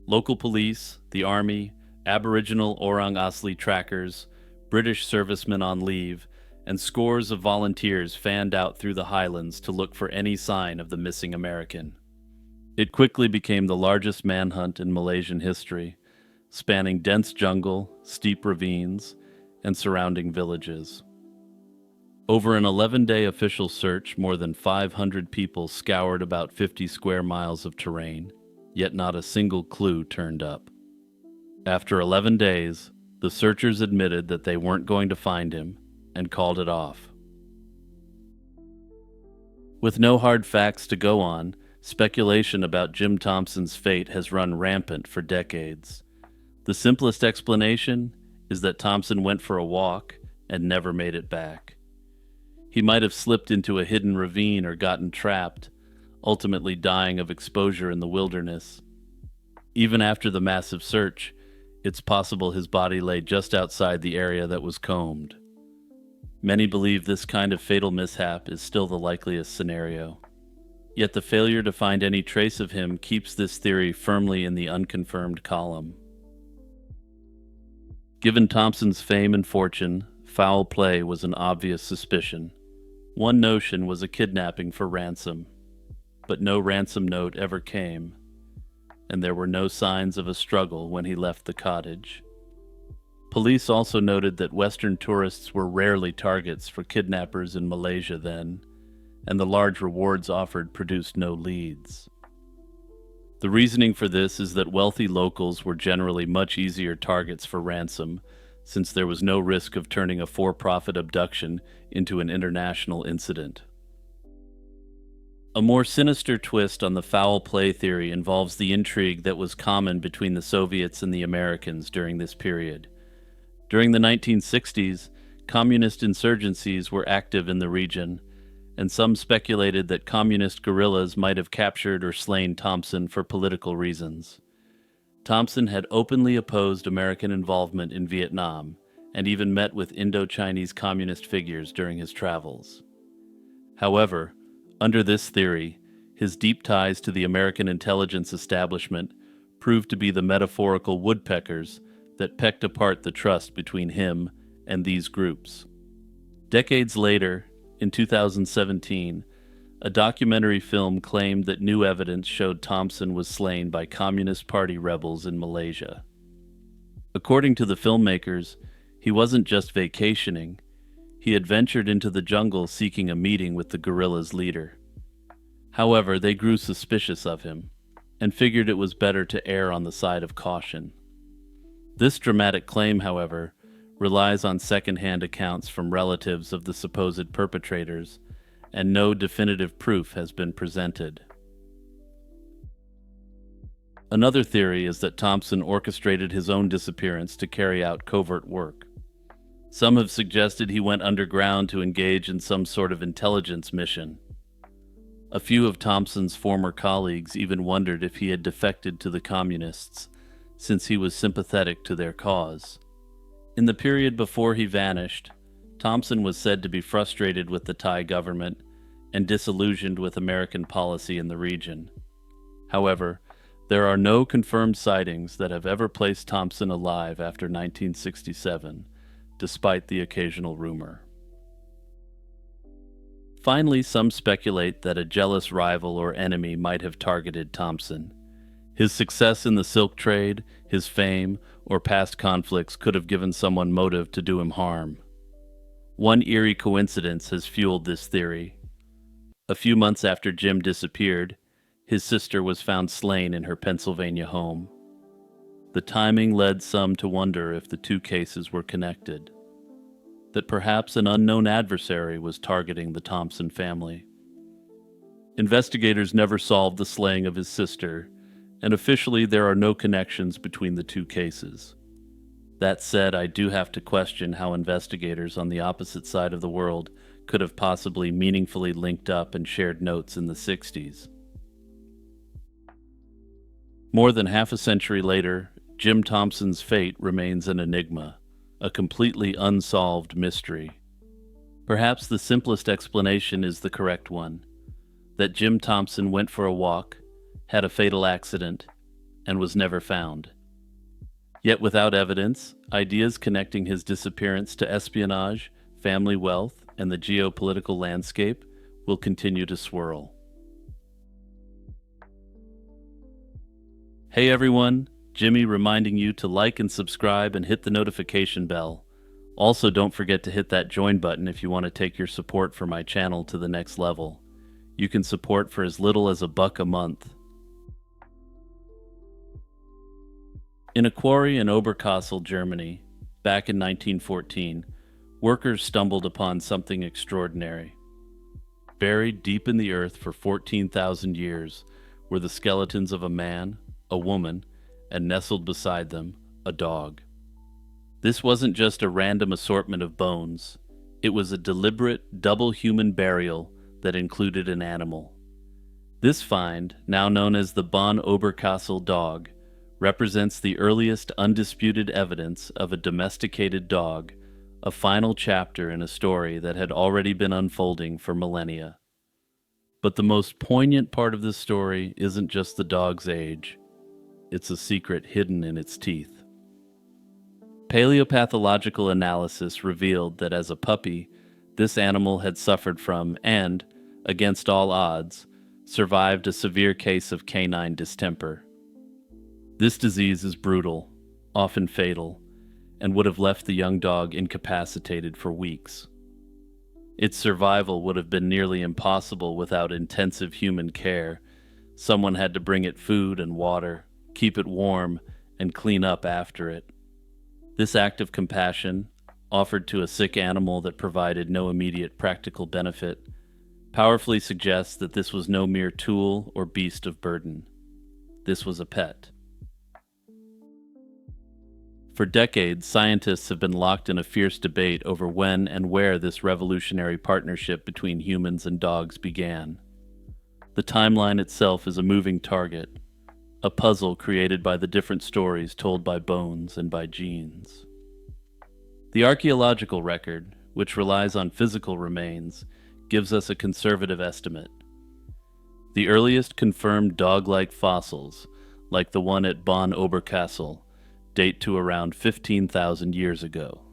Local police, the army, Aboriginal Orang Asli trackers, British servicemen on leave, and scores of volunteers fanned out through the highlands to look for any sign of the missing American. It quickly became the largest manhunt in Malaysian history, spanning dense jungle, steep ravines, and surrounding villages. Over an 11-day official search, more than 500 people scoured about 50 square miles of terrain, yet not a single clue turned up. After 11 days, the searchers admitted that they weren't going to find him and called it off. With no hard facts to go on, speculation about Jim Thompson's fate has run rampant for decades. The simplest explanation is that Thompson went for a walk and never made it back. He might have slipped into a hidden ravine or gotten trapped, ultimately dying of exposure in the wilderness. Even after the massive search, it's possible his body lay just outside the area that was combed. Many believe this kind of fatal mishap is still the likeliest scenario. Yet the failure to find any trace of him keeps this theory firmly in the unconfirmed column. Given Thompson's fame and fortune, foul play was an obvious suspicion. One notion was a kidnapping for ransom, but no ransom note ever came, and there were no signs of a struggle when he left the cottage. Police also noted that Western tourists were rarely targets for kidnappers in Malaysia then, and the large rewards offered produced no leads. The reasoning for this is that wealthy locals were generally much easier targets for ransom, since there was no risk of turning a for-profit abduction into an international incident. A more sinister twist on the foul play theory involves the intrigue that was common between the Soviets and the Americans during this period. During the 1960s, communist insurgencies were active in the region, and some speculated that communist guerrillas might have captured or slain Thompson for political reasons. Thompson had openly opposed American involvement in Vietnam and even met with Indo-Chinese communist figures during his travels. However, under this theory, his deep ties to the American intelligence establishment proved to be the metaphorical woodpeckers that pecked apart the trust between him and these groups. Decades later, in 2017, a documentary film claimed that new evidence showed Thompson was slain by Communist Party rebels in Malaysia. According to the filmmakers, he wasn't just vacationing, he had ventured into the jungle seeking a meeting with the guerrilla's leader. However, they grew suspicious of him, and figured it was better to err on the side of caution. This dramatic claim, however, relies on second-hand accounts from relatives of the supposed perpetrators, and no definitive proof has been presented. Another theory is that Thompson orchestrated his own disappearance to carry out covert work. Some have suggested he went underground to engage in some sort of intelligence mission. A few of Thompson's former colleagues even wondered if he had defected to the communists, since he was sympathetic to their cause. In the period before he vanished, Thompson was said to be frustrated with the Thai government and disillusioned with American policy in the region. However, there are no confirmed sightings that have ever placed Thompson alive after 1967, despite the occasional rumor. Finally, some speculate that a jealous rival or enemy might have targeted Thompson. His success in the silk trade, his fame, or past conflicts could have given someone motive to do him harm. One eerie coincidence has fueled this theory. A few months after Jim disappeared, his sister was found slain in her Pennsylvania home. The timing led some to wonder if the two cases were connected, that perhaps an unknown adversary was targeting the Thompson family. Investigators never solved the slaying of his sister, and officially there are no connections between the two cases. That said, I do have to question how investigators on the opposite side of the world could have possibly meaningfully linked up and shared notes in the 60s. More than half a century later, Jim Thompson's fate remains an enigma, a completely unsolved mystery. Perhaps the simplest explanation is the correct one, that Jim Thompson went for a walk, had a fatal accident, and was never found. Yet without evidence, ideas connecting his disappearance to espionage, family wealth, and the geopolitical landscape will continue to swirl. Hey everyone, Jimmy reminding you to like and subscribe and hit the notification bell. Also, don't forget to hit that join button if you want to take your support for my channel to the next level. You can support for as little as $1 a month. In a quarry in Oberkassel, Germany, back in 1914, workers stumbled upon something extraordinary. Buried deep in the earth for 14,000 years were the skeletons of a man, a woman, and nestled beside them, a dog. This wasn't just a random assortment of bones. It was a deliberate, double human burial that included an animal. This find, now known as the Bonn Oberkassel dog, represents the earliest undisputed evidence of a domesticated dog, a final chapter in a story that had already been unfolding for millennia. But the most poignant part of this story isn't just the dog's age. It's a secret hidden in its teeth. Paleopathological analysis revealed that as a puppy, this animal had suffered from and, against all odds, survived a severe case of canine distemper. This disease is brutal, often fatal, and would have left the young dog incapacitated for weeks. Its survival would have been nearly impossible without intensive human care. Someone had to bring it food and water, keep it warm, and clean up after it. This act of compassion, offered to a sick animal that provided no immediate practical benefit, powerfully suggests that this was no mere tool or beast of burden. This was a pet. For decades, scientists have been locked in a fierce debate over when and where this revolutionary partnership between humans and dogs began. The timeline itself is a moving target, a puzzle created by the different stories told by bones and by genes. The archaeological record, which relies on physical remains, gives us a conservative estimate. The earliest confirmed dog-like fossils, like the one at Bonn Oberkassel, date to around 15,000 years ago.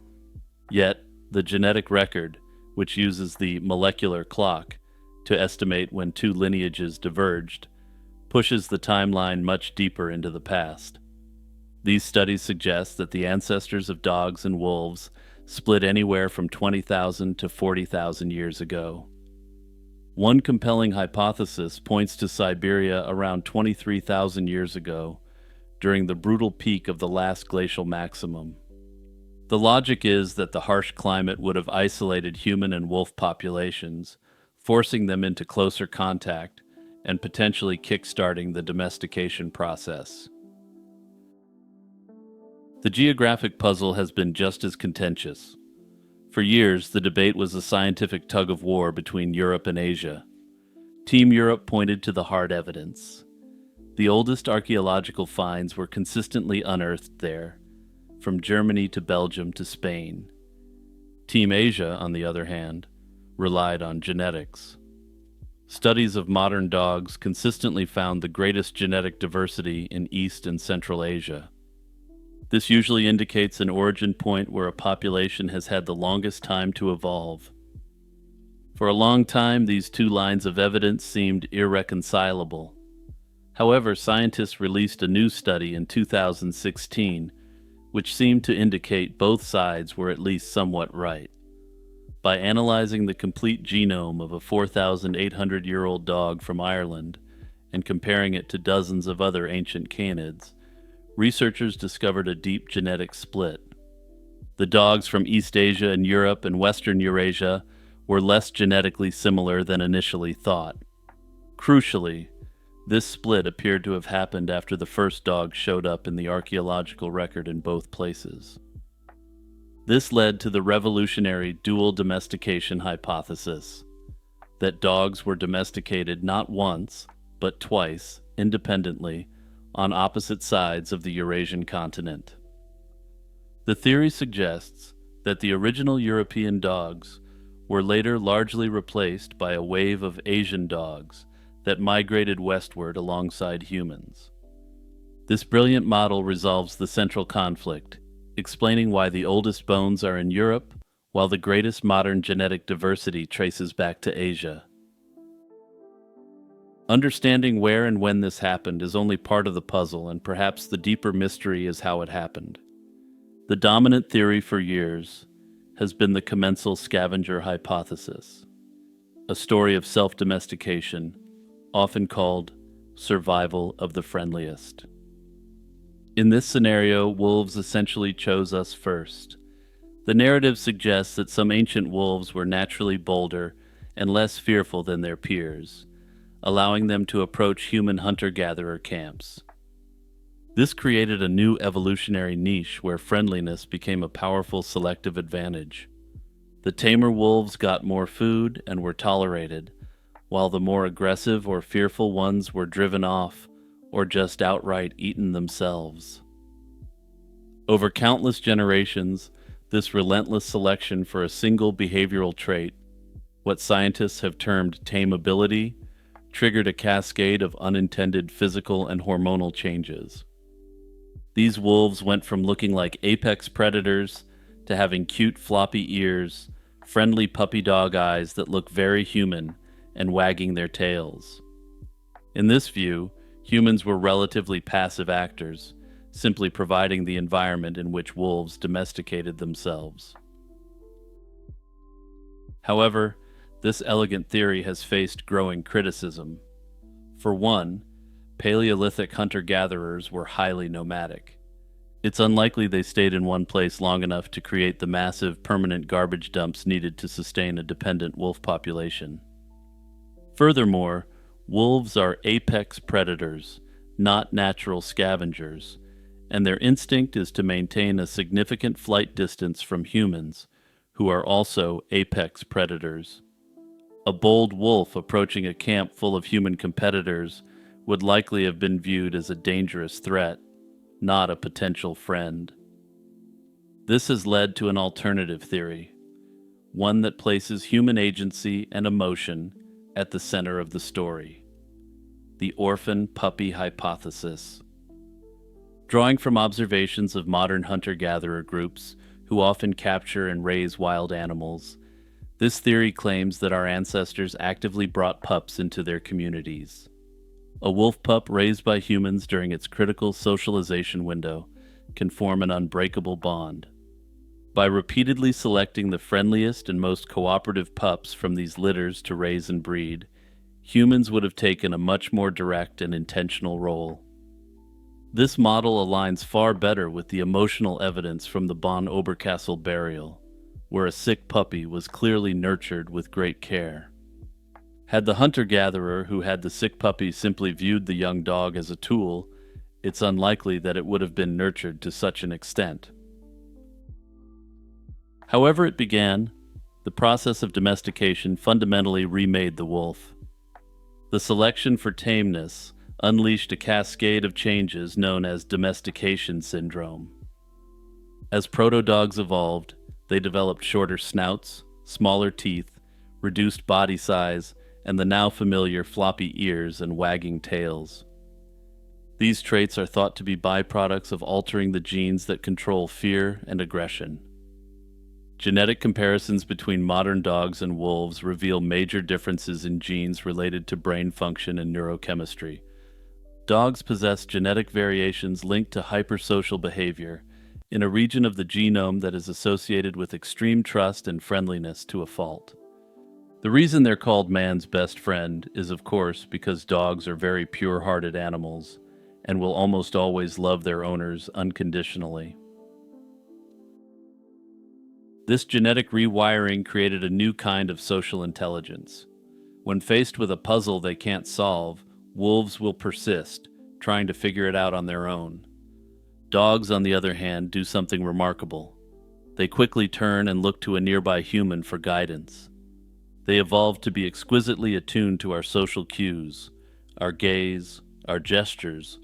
Yet, the genetic record, which uses the molecular clock to estimate when two lineages diverged, pushes the timeline much deeper into the past. These studies suggest that the ancestors of dogs and wolves split anywhere from 20,000 to 40,000 years ago. One compelling hypothesis points to Siberia around 23,000 years ago, during the brutal peak of the last glacial maximum. The logic is that the harsh climate would have isolated human and wolf populations, forcing them into closer contact and potentially kick-starting the domestication process. The geographic puzzle has been just as contentious. For years, the debate was a scientific tug-of-war between Europe and Asia. Team Europe pointed to the hard evidence. The oldest archaeological finds were consistently unearthed there. from Germany to Belgium to Spain. Team Asia, on the other hand, relied on genetics. Studies of modern dogs consistently found the greatest genetic diversity in East and Central Asia. This usually indicates an origin point where a population has had the longest time to evolve. For a long time, these two lines of evidence seemed irreconcilable. However, scientists released a new study in 2016, which seemed to indicate both sides were at least somewhat right. By analyzing the complete genome of a 4,800-year-old dog from Ireland and comparing it to dozens of other ancient canids, researchers discovered a deep genetic split. The dogs from East Asia and Europe and Western Eurasia were less genetically similar than initially thought. Crucially, this split appeared to have happened after the first dog showed up in the archaeological record in both places. This led to the revolutionary dual domestication hypothesis, that dogs were domesticated not once, but twice, independently, on opposite sides of the Eurasian continent. The theory suggests that the original European dogs were later largely replaced by a wave of Asian dogs that migrated westward alongside humans. This brilliant model resolves the central conflict, explaining why the oldest bones are in Europe, while the greatest modern genetic diversity traces back to Asia. Understanding where and when this happened is only part of the puzzle, and perhaps the deeper mystery is how it happened. The dominant theory for years has been the commensal scavenger hypothesis, a story of self-domestication, often called survival of the friendliest. In this scenario, wolves essentially chose us first. The narrative suggests that some ancient wolves were naturally bolder and less fearful than their peers, allowing them to approach human hunter-gatherer camps. This created a new evolutionary niche where friendliness became a powerful selective advantage. The tamer wolves got more food and were tolerated, while the more aggressive or fearful ones were driven off or just outright eaten themselves. Over countless generations, this relentless selection for a single behavioral trait, what scientists have termed tameability, triggered a cascade of unintended physical and hormonal changes. These wolves went from looking like apex predators to having cute floppy ears, friendly puppy dog eyes that look very human, and wagging their tails. In this view, humans were relatively passive actors, simply providing the environment in which wolves domesticated themselves. However, this elegant theory has faced growing criticism. For one, Paleolithic hunter-gatherers were highly nomadic. It's unlikely they stayed in one place long enough to create the massive permanent garbage dumps needed to sustain a dependent wolf population. Furthermore, wolves are apex predators, not natural scavengers, and their instinct is to maintain a significant flight distance from humans, who are also apex predators. A bold wolf approaching a camp full of human competitors would likely have been viewed as a dangerous threat, not a potential friend. This has led to an alternative theory, one that places human agency and emotion at the center of the story: the orphan puppy hypothesis. Drawing from observations of modern hunter-gatherer groups who often capture and raise wild animals, this theory claims that our ancestors actively brought pups into their communities. A wolf pup raised by humans during its critical socialization window can form an unbreakable bond. By repeatedly selecting the friendliest and most cooperative pups from these litters to raise and breed, humans would have taken a much more direct and intentional role. This model aligns far better with the emotional evidence from the Bonn Oberkassel burial, where a sick puppy was clearly nurtured with great care. Had the hunter-gatherer who had the sick puppy simply viewed the young dog as a tool, it's unlikely that it would have been nurtured to such an extent. However it began, the process of domestication fundamentally remade the wolf. The selection for tameness unleashed a cascade of changes known as domestication syndrome. As proto-dogs evolved, they developed shorter snouts, smaller teeth, reduced body size, and the now familiar floppy ears and wagging tails. These traits are thought to be byproducts of altering the genes that control fear and aggression. Genetic comparisons between modern dogs and wolves reveal major differences in genes related to brain function and neurochemistry. Dogs possess genetic variations linked to hypersocial behavior in a region of the genome that is associated with extreme trust and friendliness to a fault. The reason they're called man's best friend is, of course, because dogs are very pure-hearted animals and will almost always love their owners unconditionally. This genetic rewiring created a new kind of social intelligence. When faced with a puzzle they can't solve, wolves will persist, trying to figure it out on their own. Dogs, on the other hand, do something remarkable. They quickly turn and look to a nearby human for guidance. They evolved to be exquisitely attuned to our social cues, our gaze, our gestures,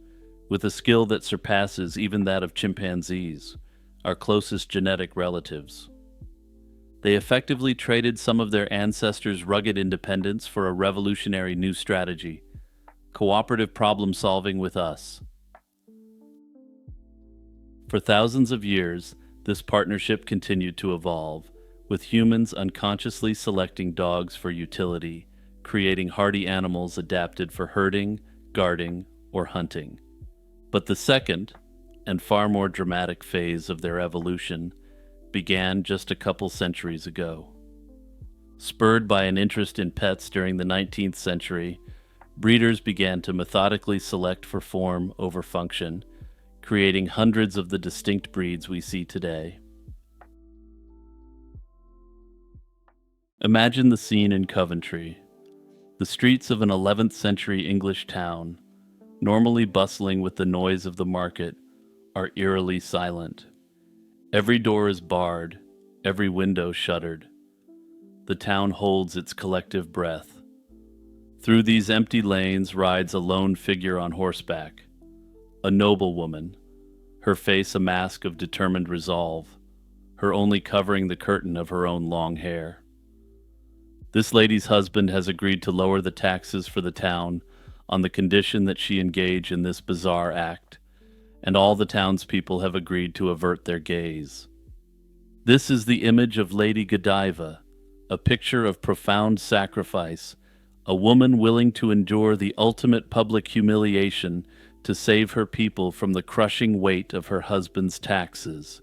with a skill that surpasses even that of chimpanzees, our closest genetic relatives. They effectively traded some of their ancestors' rugged independence for a revolutionary new strategy: cooperative problem solving with us. For thousands of years, this partnership continued to evolve, with humans unconsciously selecting dogs for utility, creating hardy animals adapted for herding, guarding, or hunting. But the second, and far more dramatic phase of their evolution began just a couple centuries ago. Spurred by an interest in pets during the 19th century, breeders began to methodically select for form over function, creating hundreds of the distinct breeds we see today. Imagine the scene in Coventry. The streets of an 11th century English town, normally bustling with the noise of the market, are eerily silent. Every door is barred, every window shuttered. The town holds its collective breath. Through these empty lanes rides a lone figure on horseback, a noblewoman, her face a mask of determined resolve, her only covering the curtain of her own long hair. This lady's husband has agreed to lower the taxes for the town on the condition that she engage in this bizarre act, and all the townspeople have agreed to avert their gaze. This is the image of Lady Godiva, a picture of profound sacrifice, a woman willing to endure the ultimate public humiliation to save her people from the crushing weight of her husband's taxes.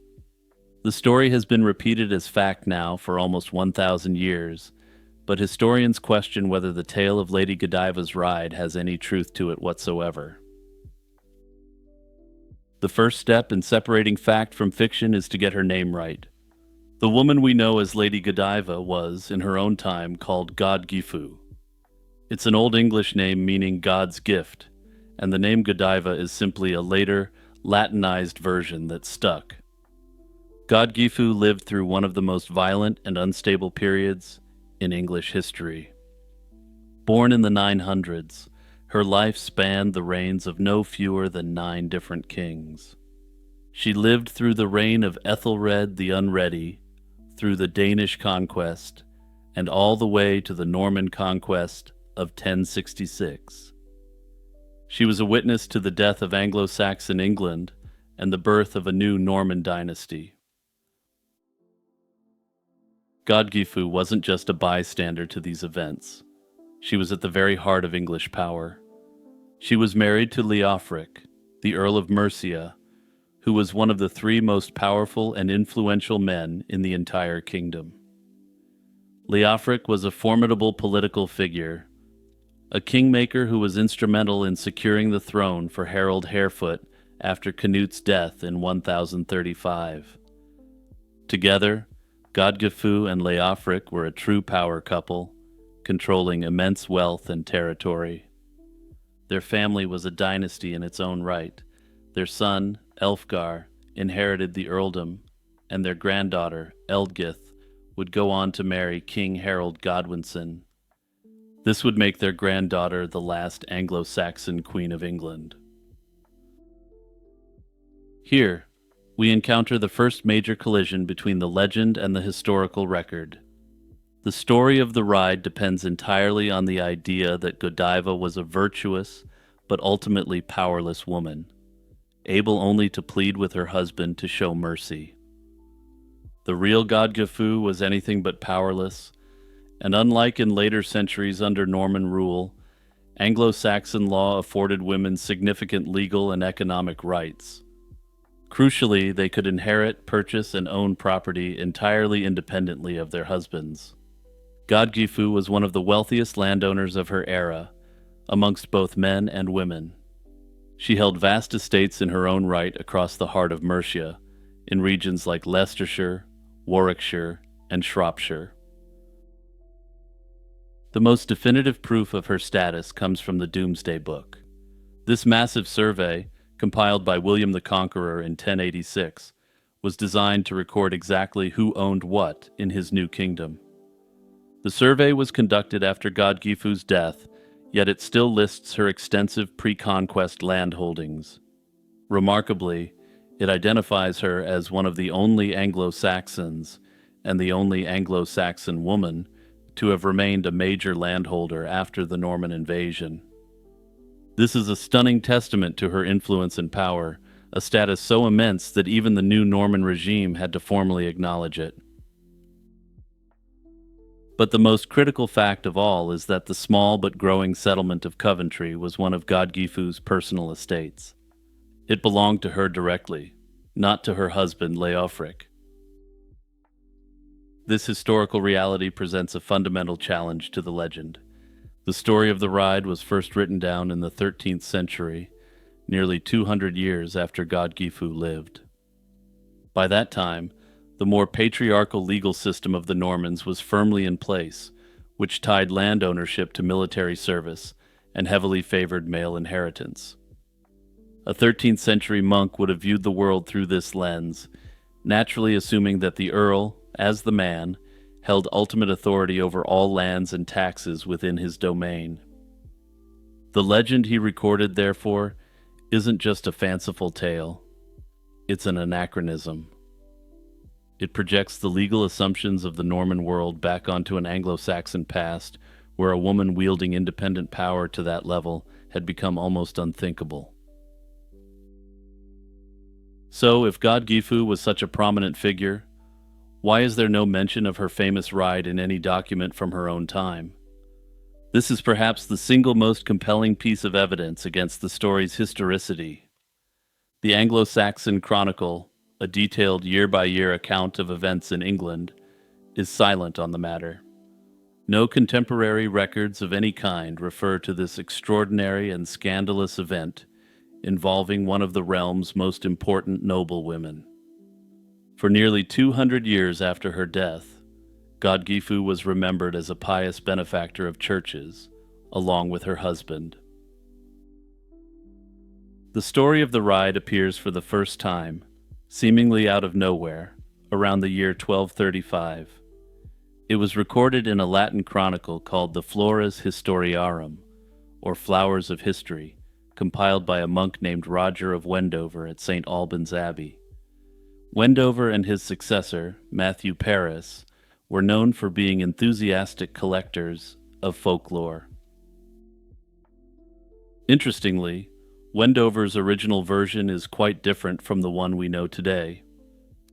The story has been repeated as fact now for almost 1,000 years, but historians question whether the tale of Lady Godiva's ride has any truth to it whatsoever. The first step in separating fact from fiction is to get her name right. The woman we know as Lady Godiva was, in her own time, called God Gifu. It's an Old English name meaning God's gift, and the name Godiva is simply a later, Latinized version that stuck. God Gifu lived through one of the most violent and unstable periods in English history. Born in the 900s, her life spanned the reigns of no fewer than 9 different kings. She lived through the reign of Ethelred the Unready, through the Danish conquest, and all the way to the Norman conquest of 1066. She was a witness to the death of Anglo-Saxon England and the birth of a new Norman dynasty. Godgifu wasn't just a bystander to these events. She was at the very heart of English power. She was married to Leofric, the Earl of Mercia, who was one of the 3 most powerful and influential men in the entire kingdom. Leofric was a formidable political figure, a kingmaker who was instrumental in securing the throne for Harold Harefoot after Canute's death in 1035. Together, Godgifu and Leofric were a true power couple, controlling immense wealth and territory. Their family was a dynasty in its own right. Their son, Elfgar, inherited the earldom, and their granddaughter, Eldgith, would go on to marry King Harold Godwinson. This would make their granddaughter the last Anglo-Saxon Queen of England. Here, we encounter the first major collision between the legend and the historical record. The story of the ride depends entirely on the idea that Godiva was a virtuous, but ultimately powerless woman, able only to plead with her husband to show mercy. The real God Gifu was anything but powerless, and unlike in later centuries under Norman rule, Anglo-Saxon law afforded women significant legal and economic rights. Crucially, they could inherit, purchase, and own property entirely independently of their husbands. God Gifu was one of the wealthiest landowners of her era, amongst both men and women. She held vast estates in her own right across the heart of Mercia, in regions like Leicestershire, Warwickshire, and Shropshire. The most definitive proof of her status comes from the Domesday Book. This massive survey, compiled by William the Conqueror in 1086, was designed to record exactly who owned what in his new kingdom. The survey was conducted after God Gifu's death, yet it still lists her extensive pre-conquest land holdings. Remarkably, it identifies her as one of the only Anglo-Saxons, and the only Anglo-Saxon woman, to have remained a major landholder after the Norman invasion. This is a stunning testament to her influence and power, a status so immense that even the new Norman regime had to formally acknowledge it. But the most critical fact of all is that the small but growing settlement of Coventry was one of God Gifu's personal estates. It belonged to her directly, not to her husband Leofric. This historical reality presents a fundamental challenge to the legend. The story of the ride was first written down in the 13th century, nearly 200 years after God Gifu lived. By that time, the more patriarchal legal system of the Normans was firmly in place, which tied land ownership to military service and heavily favored male inheritance. A 13th century monk would have viewed the world through this lens, naturally assuming that the Earl, as the man, held ultimate authority over all lands and taxes within his domain. The legend he recorded, therefore, isn't just a fanciful tale. It's an anachronism. It projects the legal assumptions of the Norman world back onto an Anglo-Saxon past where a woman wielding independent power to that level had become almost unthinkable. So, if God Gifu was such a prominent figure, why is there no mention of her famous ride in any document from her own time? This is perhaps the single most compelling piece of evidence against the story's historicity. The Anglo-Saxon Chronicle, a detailed year-by-year account of events in England, is silent on the matter. No contemporary records of any kind refer to this extraordinary and scandalous event involving one of the realm's most important noblewomen. For nearly 200 years after her death, God Gifu was remembered as a pious benefactor of churches, along with her husband. The story of the ride appears for the first time, seemingly out of nowhere, around the year 1235. It was recorded in a Latin chronicle called the Flores Historiarum, or Flowers of History, compiled by a monk named Roger of Wendover at St. Albans Abbey. Wendover and his successor, Matthew Paris, were known for being enthusiastic collectors of folklore. Interestingly, Wendover's original version is quite different from the one we know today.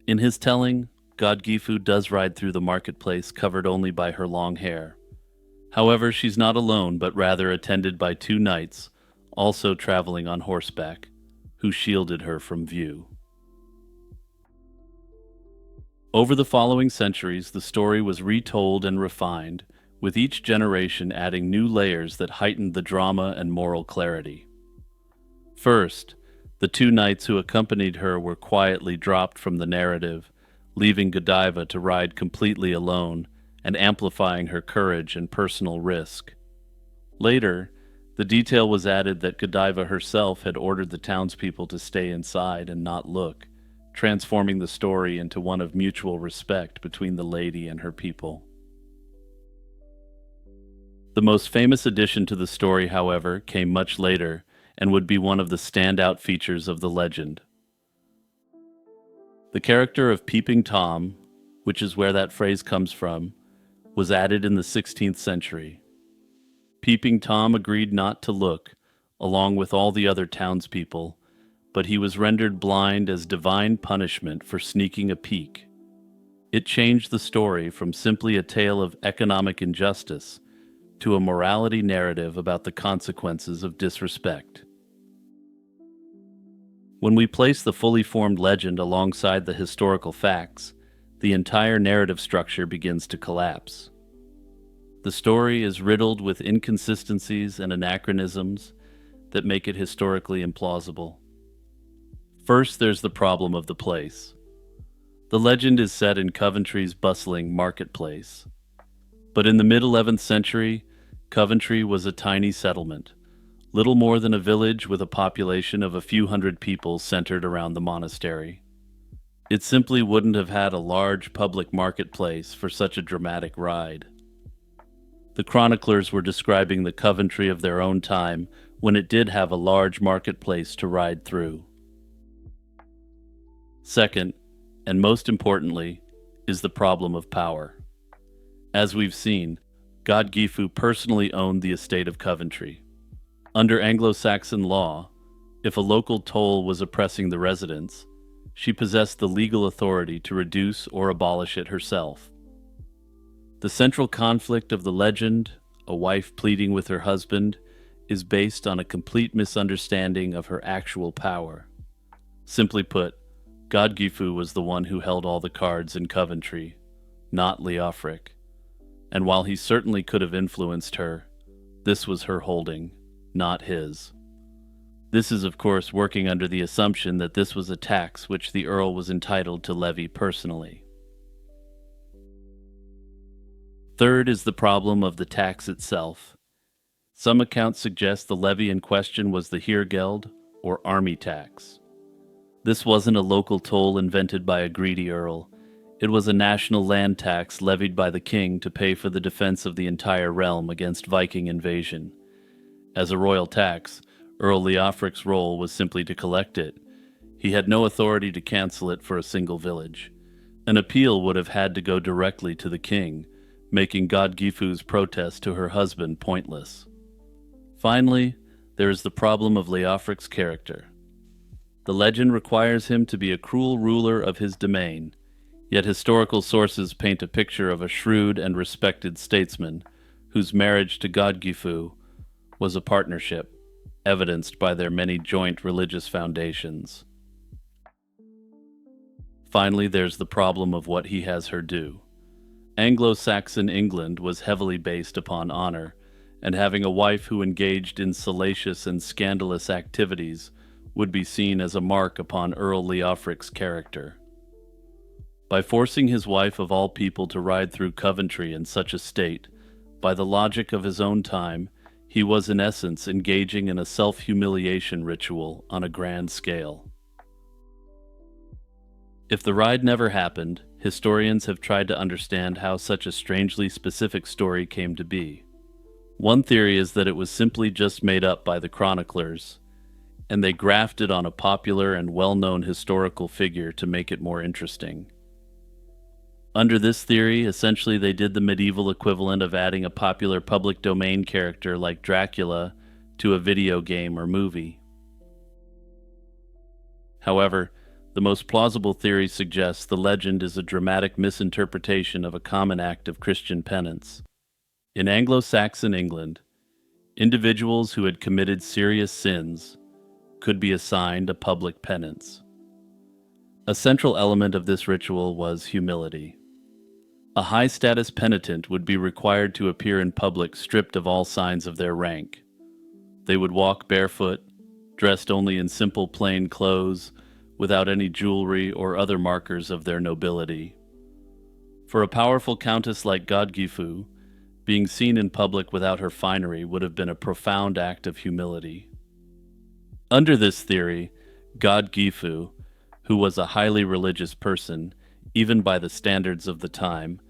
In his telling, God Gifu does ride through the marketplace covered only by her long hair. However, she's not alone, but rather attended by two knights, also traveling on horseback, who shielded her from view. Over the following centuries, the story was retold and refined, with each generation adding new layers that heightened the drama and moral clarity. First, the two knights who accompanied her were quietly dropped from the narrative, leaving Godiva to ride completely alone and amplifying her courage and personal risk. Later, the detail was added that Godiva herself had ordered the townspeople to stay inside and not look, transforming the story into one of mutual respect between the lady and her people. The most famous addition to the story, however, came much later and would be one of the standout features of the legend. The character of Peeping Tom, which is where that phrase comes from, was added in the 16th century. Peeping Tom agreed not to look, along with all the other townspeople, but he was rendered blind as divine punishment for sneaking a peek. It changed the story from simply a tale of economic injustice to a morality narrative about the consequences of disrespect. When we place the fully formed legend alongside the historical facts, the entire narrative structure begins to collapse. The story is riddled with inconsistencies and anachronisms that make it historically implausible. First, there's the problem of the place. The legend is set in Coventry's bustling marketplace. But in the mid-11th century, Coventry was a tiny settlement, little more than a village with a population of a few hundred people centered around the monastery. It simply wouldn't have had a large public marketplace for such a dramatic ride. The chroniclers were describing the Coventry of their own time when it did have a large marketplace to ride through. Second, and most importantly, is the problem of power. As we've seen, God Gifu personally owned the estate of Coventry. Under Anglo-Saxon law, if a local toll was oppressing the residents, she possessed the legal authority to reduce or abolish it herself. The central conflict of the legend, a wife pleading with her husband, is based on a complete misunderstanding of her actual power. Simply put, God Gifu was the one who held all the cards in Coventry, not Leofric. And while he certainly could have influenced her, this was her holding, not his. This is, of course, working under the assumption that this was a tax which the Earl was entitled to levy personally. Third is the problem of the tax itself. Some accounts suggest the levy in question was the Heergeld, or army tax. This wasn't a local toll invented by a greedy earl. It was a national land tax levied by the king to pay for the defense of the entire realm against Viking invasion. As a royal tax, Earl Leofric's role was simply to collect it. He had no authority to cancel it for a single village. An appeal would have had to go directly to the king, making God Gifu's protest to her husband pointless. Finally, there is the problem of Leofric's character. The legend requires him to be a cruel ruler of his domain, yet historical sources paint a picture of a shrewd and respected statesman whose marriage to God Gifu was a partnership, evidenced by their many joint religious foundations. Finally, there's the problem of what he has her do. Anglo-Saxon England was heavily based upon honor, and having a wife who engaged in salacious and scandalous activities would be seen as a mark upon Earl Leofric's character. By forcing his wife of all people to ride through Coventry in such a state, by the logic of his own time, he was in essence engaging in a self-humiliation ritual on a grand scale. If the ride never happened, historians have tried to understand how such a strangely specific story came to be. One theory is that it was simply just made up by the chroniclers, and they grafted on a popular and well-known historical figure to make it more interesting. Under this theory, essentially they did the medieval equivalent of adding a popular public domain character like Dracula to a video game or movie. However, the most plausible theory suggests the legend is a dramatic misinterpretation of a common act of Christian penance. In Anglo-Saxon England, individuals who had committed serious sins could be assigned a public penance. A central element of this ritual was humility. A high-status penitent would be required to appear in public stripped of all signs of their rank. They would walk barefoot, dressed only in simple plain clothes, without any jewelry or other markers of their nobility. For a powerful countess like God Gifu, being seen in public without her finery would have been a profound act of humility. Under this theory, God Gifu, who was a highly religious person, even by the standards of the time,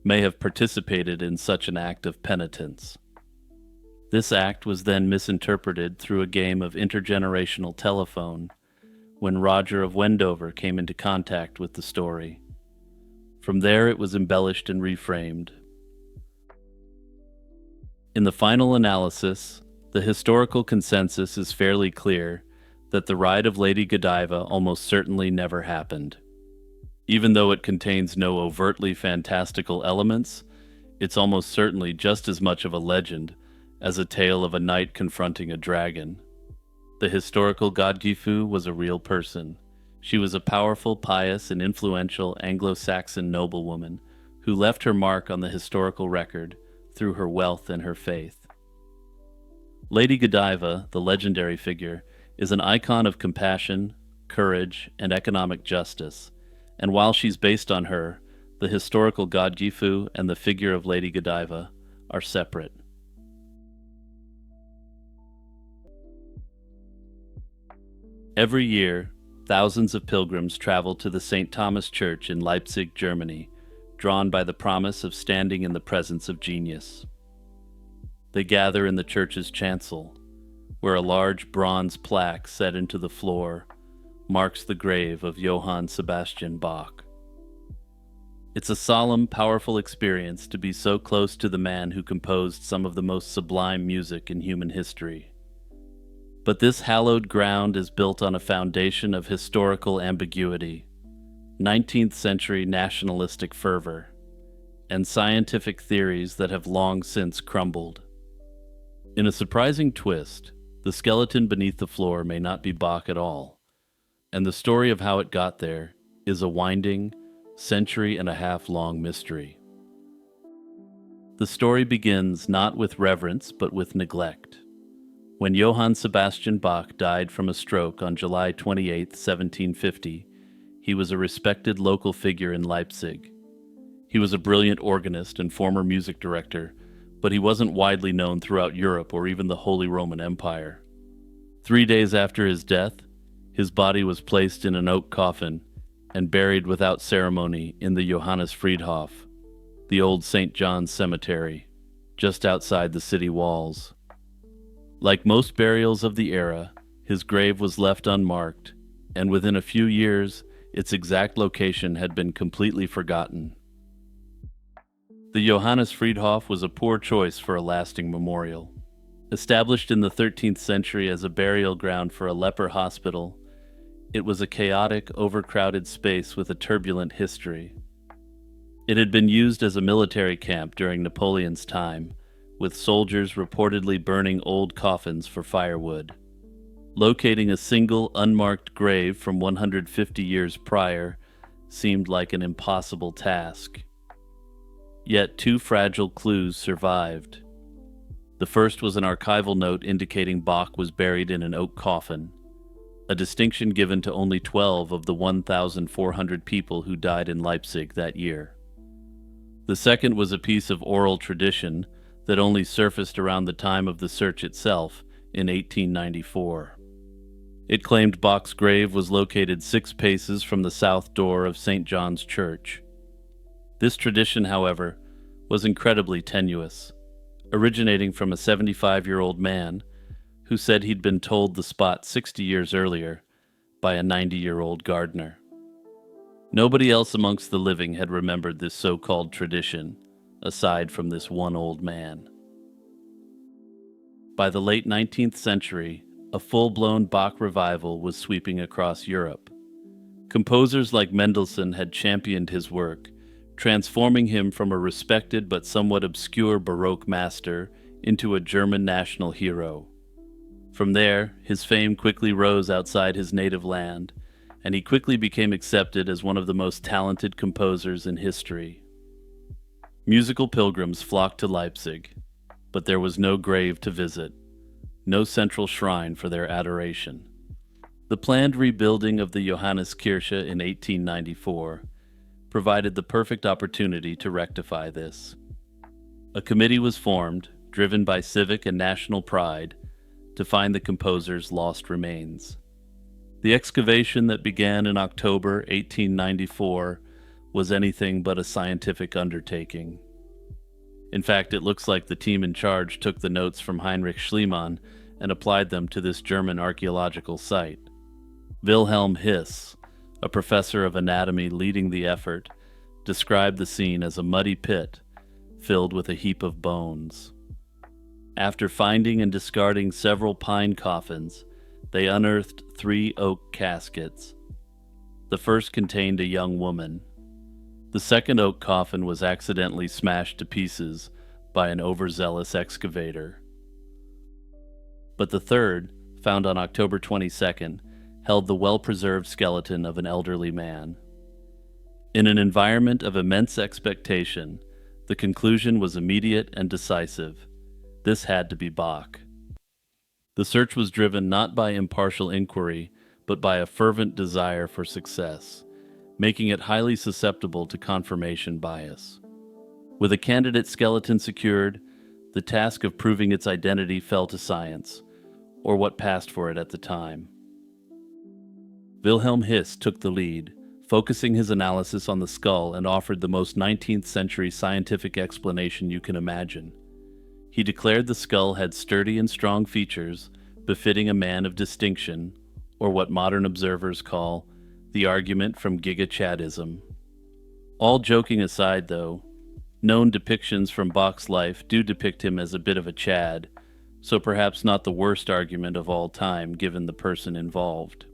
may have participated in such an act of penitence. This act was then misinterpreted through a game of intergenerational telephone, when Roger of Wendover came into contact with the story. From there, it was embellished and reframed. In the final analysis, the historical consensus is fairly clear that the ride of Lady Godiva almost certainly never happened. Even though it contains no overtly fantastical elements, it's almost certainly just as much of a legend as a tale of a knight confronting a dragon. The historical Godgifu was a real person. She was a powerful, pious, and influential Anglo-Saxon noblewoman who left her mark on the historical record through her wealth and her faith. Lady Godiva, the legendary figure, is an icon of compassion, courage, and economic justice, and while she's based on her, the historical god Gifu and the figure of Lady Godiva are separate. Every year, thousands of pilgrims travel to the St. Thomas Church in Leipzig, Germany, drawn by the promise of standing in the presence of genius. They gather in the church's chancel, where a large bronze plaque set into the floor marks the grave of Johann Sebastian Bach. It's a solemn, powerful experience to be so close to the man who composed some of the most sublime music in human history. But this hallowed ground is built on a foundation of historical ambiguity, 19th century nationalistic fervor, and scientific theories that have long since crumbled. In a surprising twist, the skeleton beneath the floor may not be Bach at all, and the story of how it got there is a winding, century-and-a-half-long mystery. The story begins not with reverence but with neglect. When Johann Sebastian Bach died from a stroke on July 28, 1750, he was a respected local figure in Leipzig. He was a brilliant organist and former music director, but he wasn't widely known throughout Europe or even the Holy Roman Empire. 3 days after his death, his body was placed in an oak coffin and buried without ceremony in the Johannesfriedhof, the old St. John's Cemetery, just outside the city walls. Like most burials of the era, his grave was left unmarked, and within a few years, its exact location had been completely forgotten. The Johannesfriedhof was a poor choice for a lasting memorial. Established in the 13th century as a burial ground for a leper hospital, it was a chaotic, overcrowded space with a turbulent history. It had been used as a military camp during Napoleon's time, with soldiers reportedly burning old coffins for firewood. Locating a single, unmarked grave from 150 years prior seemed like an impossible task. Yet 2 fragile clues survived. The first was an archival note indicating Bach was buried in an oak coffin, a distinction given to only 12 of the 1,400 people who died in Leipzig that year. The second was a piece of oral tradition that only surfaced around the time of the search itself in 1894. It claimed Bach's grave was located 6 paces from the south door of St. John's Church. This tradition, however, was incredibly tenuous, originating from a 75-year-old man who said he'd been told the spot 60 years earlier by a 90-year-old gardener. Nobody else amongst the living had remembered this so-called tradition, aside from this one old man. By the late 19th century, a full-blown Bach revival was sweeping across Europe. Composers like Mendelssohn had championed his work, transforming him from a respected but somewhat obscure Baroque master into a German national hero. From there, his fame quickly rose outside his native land, and he quickly became accepted as one of the most talented composers in history. Musical pilgrims flocked to Leipzig, but there was no grave to visit, no central shrine for their adoration. The planned rebuilding of the Johanneskirche in 1894 provided the perfect opportunity to rectify this. A committee was formed, driven by civic and national pride, to find the composer's lost remains. The excavation that began in October 1894 was anything but a scientific undertaking. In fact, it looks like the team in charge took the notes from Heinrich Schliemann and applied them to this German archaeological site. Wilhelm His, a professor of anatomy leading the effort, described the scene as a muddy pit filled with a heap of bones. After finding and discarding several pine coffins, they unearthed 3 oak caskets. The first contained a young woman. The second oak coffin was accidentally smashed to pieces by an overzealous excavator. But the third, found on October 22nd, held the well-preserved skeleton of an elderly man. In an environment of immense expectation, the conclusion was immediate and decisive. This had to be Bach. The search was driven not by impartial inquiry, but by a fervent desire for success, making it highly susceptible to confirmation bias. With a candidate skeleton secured, the task of proving its identity fell to science, or what passed for it at the time. Wilhelm His took the lead, focusing his analysis on the skull, and offered the most 19th century scientific explanation you can imagine. He declared the skull had sturdy and strong features befitting a man of distinction, or what modern observers call the argument from Giga-Chaddism. All joking aside, though, known depictions from Bach's life do depict him as a bit of a Chad, so perhaps not the worst argument of all time given the person involved.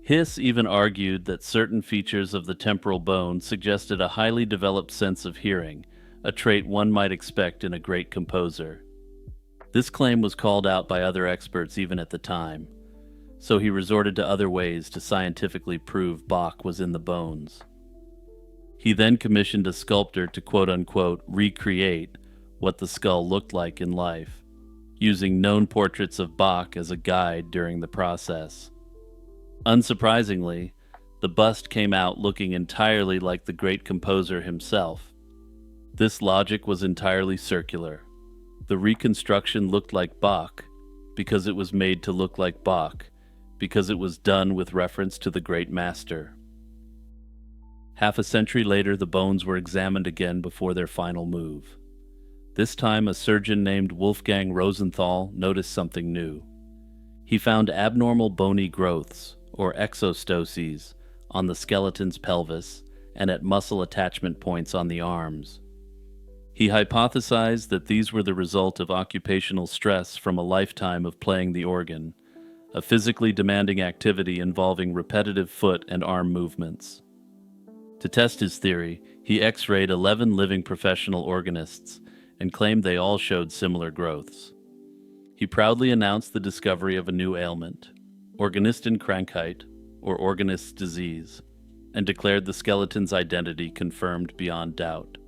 His even argued that certain features of the temporal bone suggested a highly developed sense of hearing, a trait one might expect in a great composer. This claim was called out by other experts even at the time, so he resorted to other ways to scientifically prove Bach was in the bones. He then commissioned a sculptor to quote-unquote recreate what the skull looked like in life, using known portraits of Bach as a guide during the process. Unsurprisingly, the bust came out looking entirely like the great composer himself. This logic was entirely circular. The reconstruction looked like Bach because it was made to look like Bach, because it was done with reference to the great master. Half a century later, the bones were examined again before their final move. This time, a surgeon named Wolfgang Rosenthal noticed something new. He found abnormal bony growths, or exostoses, on the skeleton's pelvis and at muscle attachment points on the arms. He hypothesized that these were the result of occupational stress from a lifetime of playing the organ, a physically demanding activity involving repetitive foot and arm movements. To test his theory, he X-rayed 11 living professional organists and claimed they all showed similar growths. He proudly announced the discovery of a new ailment, Organistenkrankheit, or organist's disease, and declared the skeleton's identity confirmed beyond doubt.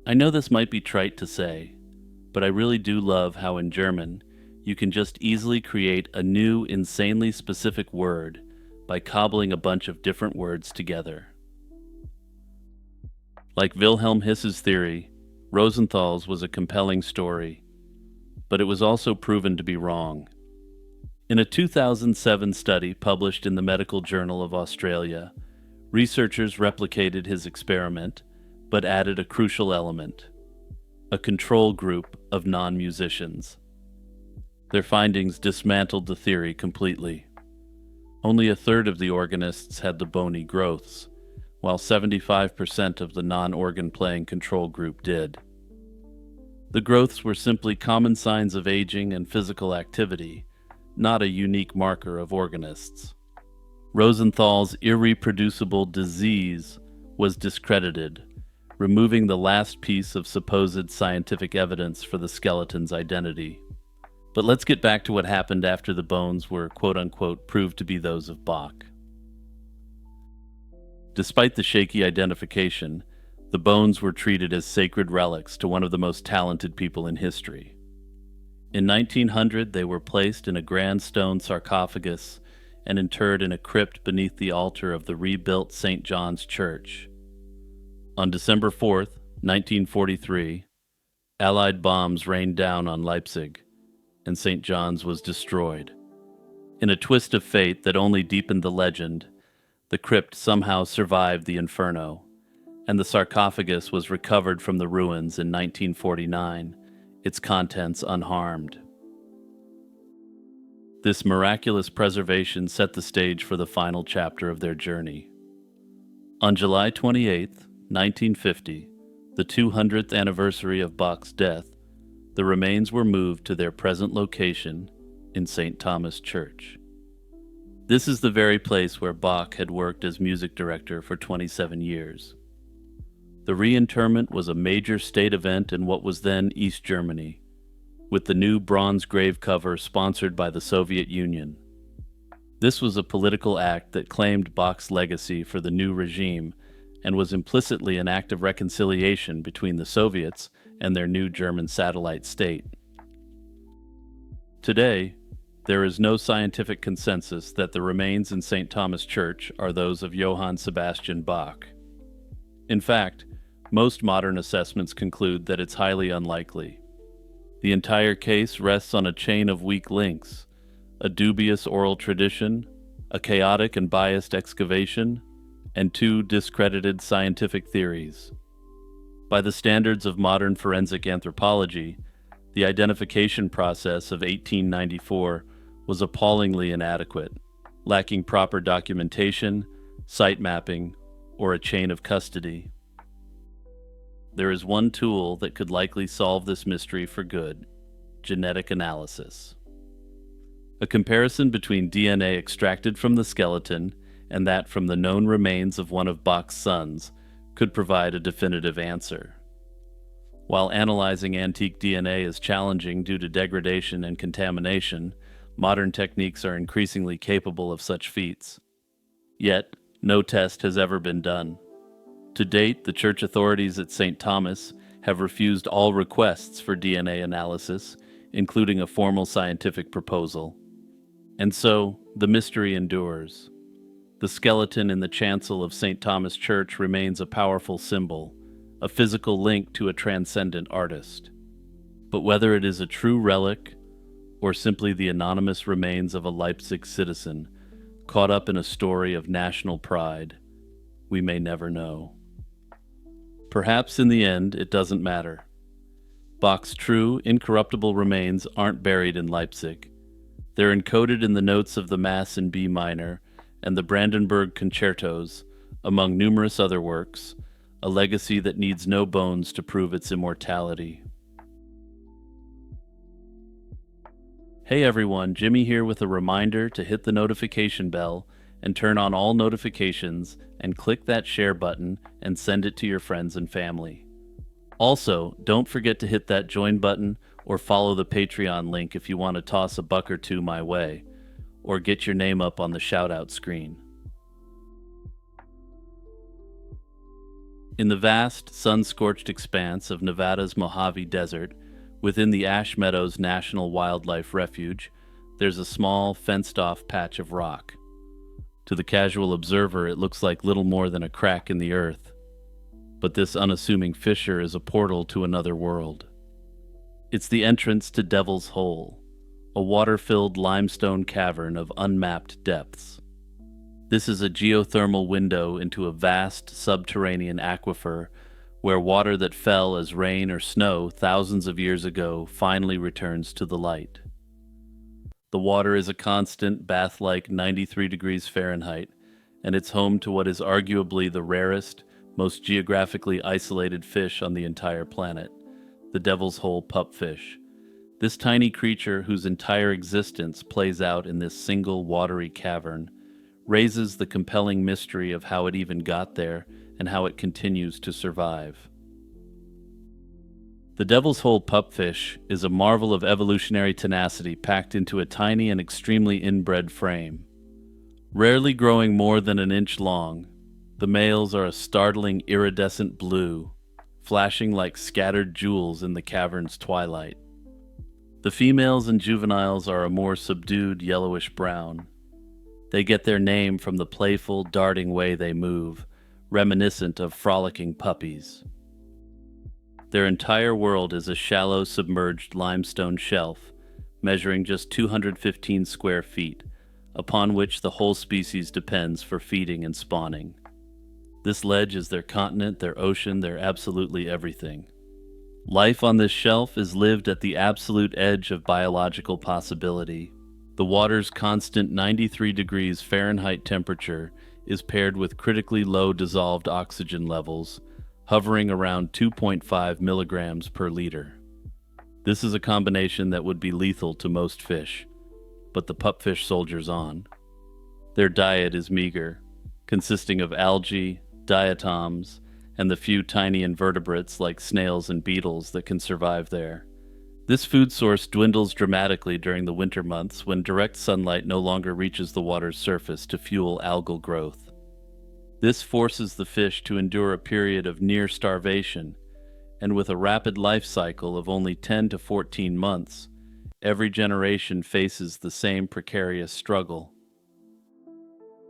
I know this might be trite to say, but I really do love how in German you can just easily create a new, insanely specific word by cobbling a bunch of different words together. Like Wilhelm His's theory, Rosenthal's was a compelling story, but it was also proven to be wrong. In a 2007 study published in the Medical Journal of Australia, researchers replicated his experiment, but added a crucial element: a control group of non-musicians. Their findings dismantled the theory completely. Only a third of the organists had the bony growths, while 75% of the non-organ playing control group did. The growths were simply common signs of aging and physical activity, not a unique marker of organists. Rosenthal's irreproducible disease was discredited, removing the last piece of supposed scientific evidence for the skeleton's identity. But let's get back to what happened after the bones were quote-unquote proved to be those of Bach. Despite the shaky identification, the bones were treated as sacred relics to one of the most talented people in history. In 1900, they were placed in a grand stone sarcophagus and interred in a crypt beneath the altar of the rebuilt St. John's Church. On December 4th, 1943, Allied bombs rained down on Leipzig, and St. John's was destroyed. In a twist of fate that only deepened the legend, the crypt somehow survived the inferno, and the sarcophagus was recovered from the ruins in 1949, its contents unharmed. This miraculous preservation set the stage for the final chapter of their journey. On July 28, 1950, the 200th anniversary of Bach's death, the remains were moved to their present location in St. Thomas Church. This is the very place where Bach had worked as music director for 27 years. The reinterment was a major state event in what was then East Germany, with the new bronze grave cover sponsored by the Soviet Union. This was a political act that claimed Bach's legacy for the new regime and was implicitly an act of reconciliation between the Soviets and their new German satellite state. Today, there is no scientific consensus that the remains in St. Thomas Church are those of Johann Sebastian Bach. In fact, most modern assessments conclude that it's highly unlikely. The entire case rests on a chain of weak links: a dubious oral tradition, a chaotic and biased excavation, and two discredited scientific theories. By the standards of modern forensic anthropology, the identification process of 1894 was appallingly inadequate, lacking proper documentation, site mapping, or a chain of custody. There is one tool that could likely solve this mystery for good: genetic analysis. A comparison between DNA extracted from the skeleton and that from the known remains of one of Bach's sons could provide a definitive answer. While analyzing antique DNA is challenging due to degradation and contamination, modern techniques are increasingly capable of such feats. Yet, no test has ever been done. To date, the church authorities at St. Thomas have refused all requests for DNA analysis, including a formal scientific proposal. And so, the mystery endures. The skeleton in the chancel of St. Thomas Church remains a powerful symbol, a physical link to a transcendent artist. But whether it is a true relic, or simply the anonymous remains of a Leipzig citizen caught up in a story of national pride, we may never know. Perhaps in the end, it doesn't matter. Bach's true, incorruptible remains aren't buried in Leipzig. They're encoded in the notes of the Mass in B minor and the Brandenburg Concertos, among numerous other works, a legacy that needs no bones to prove its immortality. Hey everyone, Jimmy here with a reminder to hit the notification bell and turn on all notifications and click that share button and send it to your friends and family. Also, don't forget to hit that join button or follow the Patreon link if you want to toss a buck or two my way, or get your name up on the shout-out screen. In the vast, sun-scorched expanse of Nevada's Mojave Desert, within the Ash Meadows National Wildlife Refuge, there's a small, fenced-off patch of rock. To the casual observer, it looks like little more than a crack in the earth. But this unassuming fissure is a portal to another world. It's the entrance to Devil's Hole, a water-filled limestone cavern of unmapped depths. This is a geothermal window into a vast subterranean aquifer where water that fell as rain or snow thousands of years ago finally returns to the light. The water is a constant, bath-like 93 degrees Fahrenheit, and it's home to what is arguably the rarest, most geographically isolated fish on the entire planet, the Devil's Hole pupfish. This tiny creature, whose entire existence plays out in this single watery cavern, raises the compelling mystery of how it even got there and how it continues to survive. The Devil's Hole pupfish is a marvel of evolutionary tenacity packed into a tiny and extremely inbred frame. Rarely growing more than an inch long, the males are a startling iridescent blue, flashing like scattered jewels in the cavern's twilight. The females and juveniles are a more subdued yellowish brown. They get their name from the playful, darting way they move, reminiscent of frolicking puppies. Their entire world is a shallow, submerged limestone shelf, measuring just 215 square feet, upon which the whole species depends for feeding and spawning. This ledge is their continent, their ocean, their absolutely everything. Life on this shelf is lived at the absolute edge of biological possibility. The water's constant 93 degrees Fahrenheit temperature is paired with critically low dissolved oxygen levels, hovering around 2.5 milligrams per liter. This is a combination that would be lethal to most fish, but the pupfish soldiers on. Their diet is meager, consisting of algae, diatoms, and the few tiny invertebrates like snails and beetles that can survive there. This food source dwindles dramatically during the winter months when direct sunlight no longer reaches the water's surface to fuel algal growth. This forces the fish to endure a period of near starvation, and with a rapid life cycle of only 10 to 14 months, every generation faces the same precarious struggle.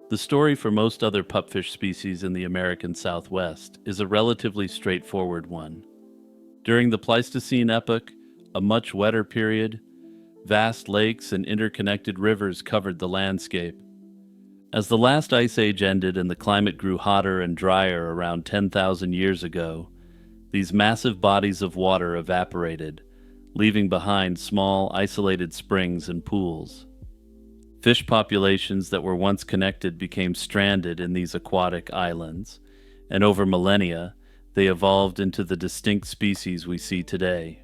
The story for most other pupfish species in the American Southwest is a relatively straightforward one. During the Pleistocene epoch, a much wetter period, vast lakes and interconnected rivers covered the landscape. As the last ice age ended and the climate grew hotter and drier around 10,000 years ago, these massive bodies of water evaporated, leaving behind small, isolated springs and pools. Fish populations that were once connected became stranded in these aquatic islands, and over millennia, they evolved into the distinct species we see today.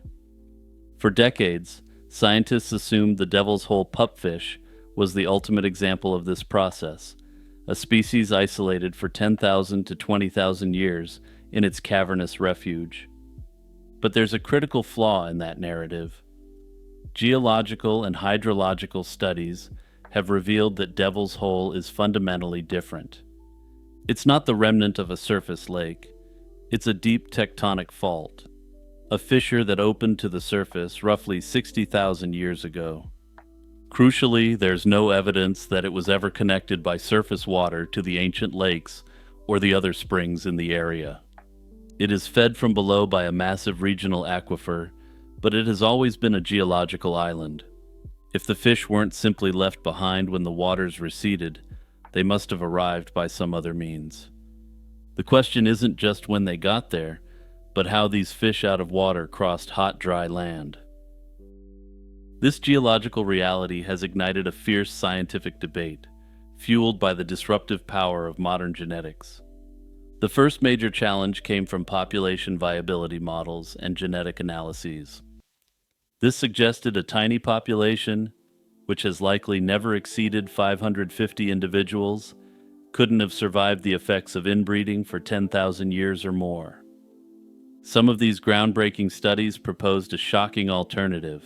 For decades, scientists assumed the devil's hole pupfish was the ultimate example of this process, a species isolated for 10,000 to 20,000 years in its cavernous refuge. But there's a critical flaw in that narrative. Geological and hydrological studies have revealed that Devil's Hole is fundamentally different. It's not the remnant of a surface lake. It's a deep tectonic fault, a fissure that opened to the surface roughly 60,000 years ago. Crucially, there's no evidence that it was ever connected by surface water to the ancient lakes or the other springs in the area. It is fed from below by a massive regional aquifer, but it has always been a geological island. If the fish weren't simply left behind when the waters receded, they must have arrived by some other means. The question isn't just when they got there, but how these fish out of water crossed hot, dry land. This geological reality has ignited a fierce scientific debate, fueled by the disruptive power of modern genetics. The first major challenge came from population viability models and genetic analyses. This suggested a tiny population, which has likely never exceeded 550 individuals, couldn't have survived the effects of inbreeding for 10,000 years or more. Some of these groundbreaking studies proposed a shocking alternative.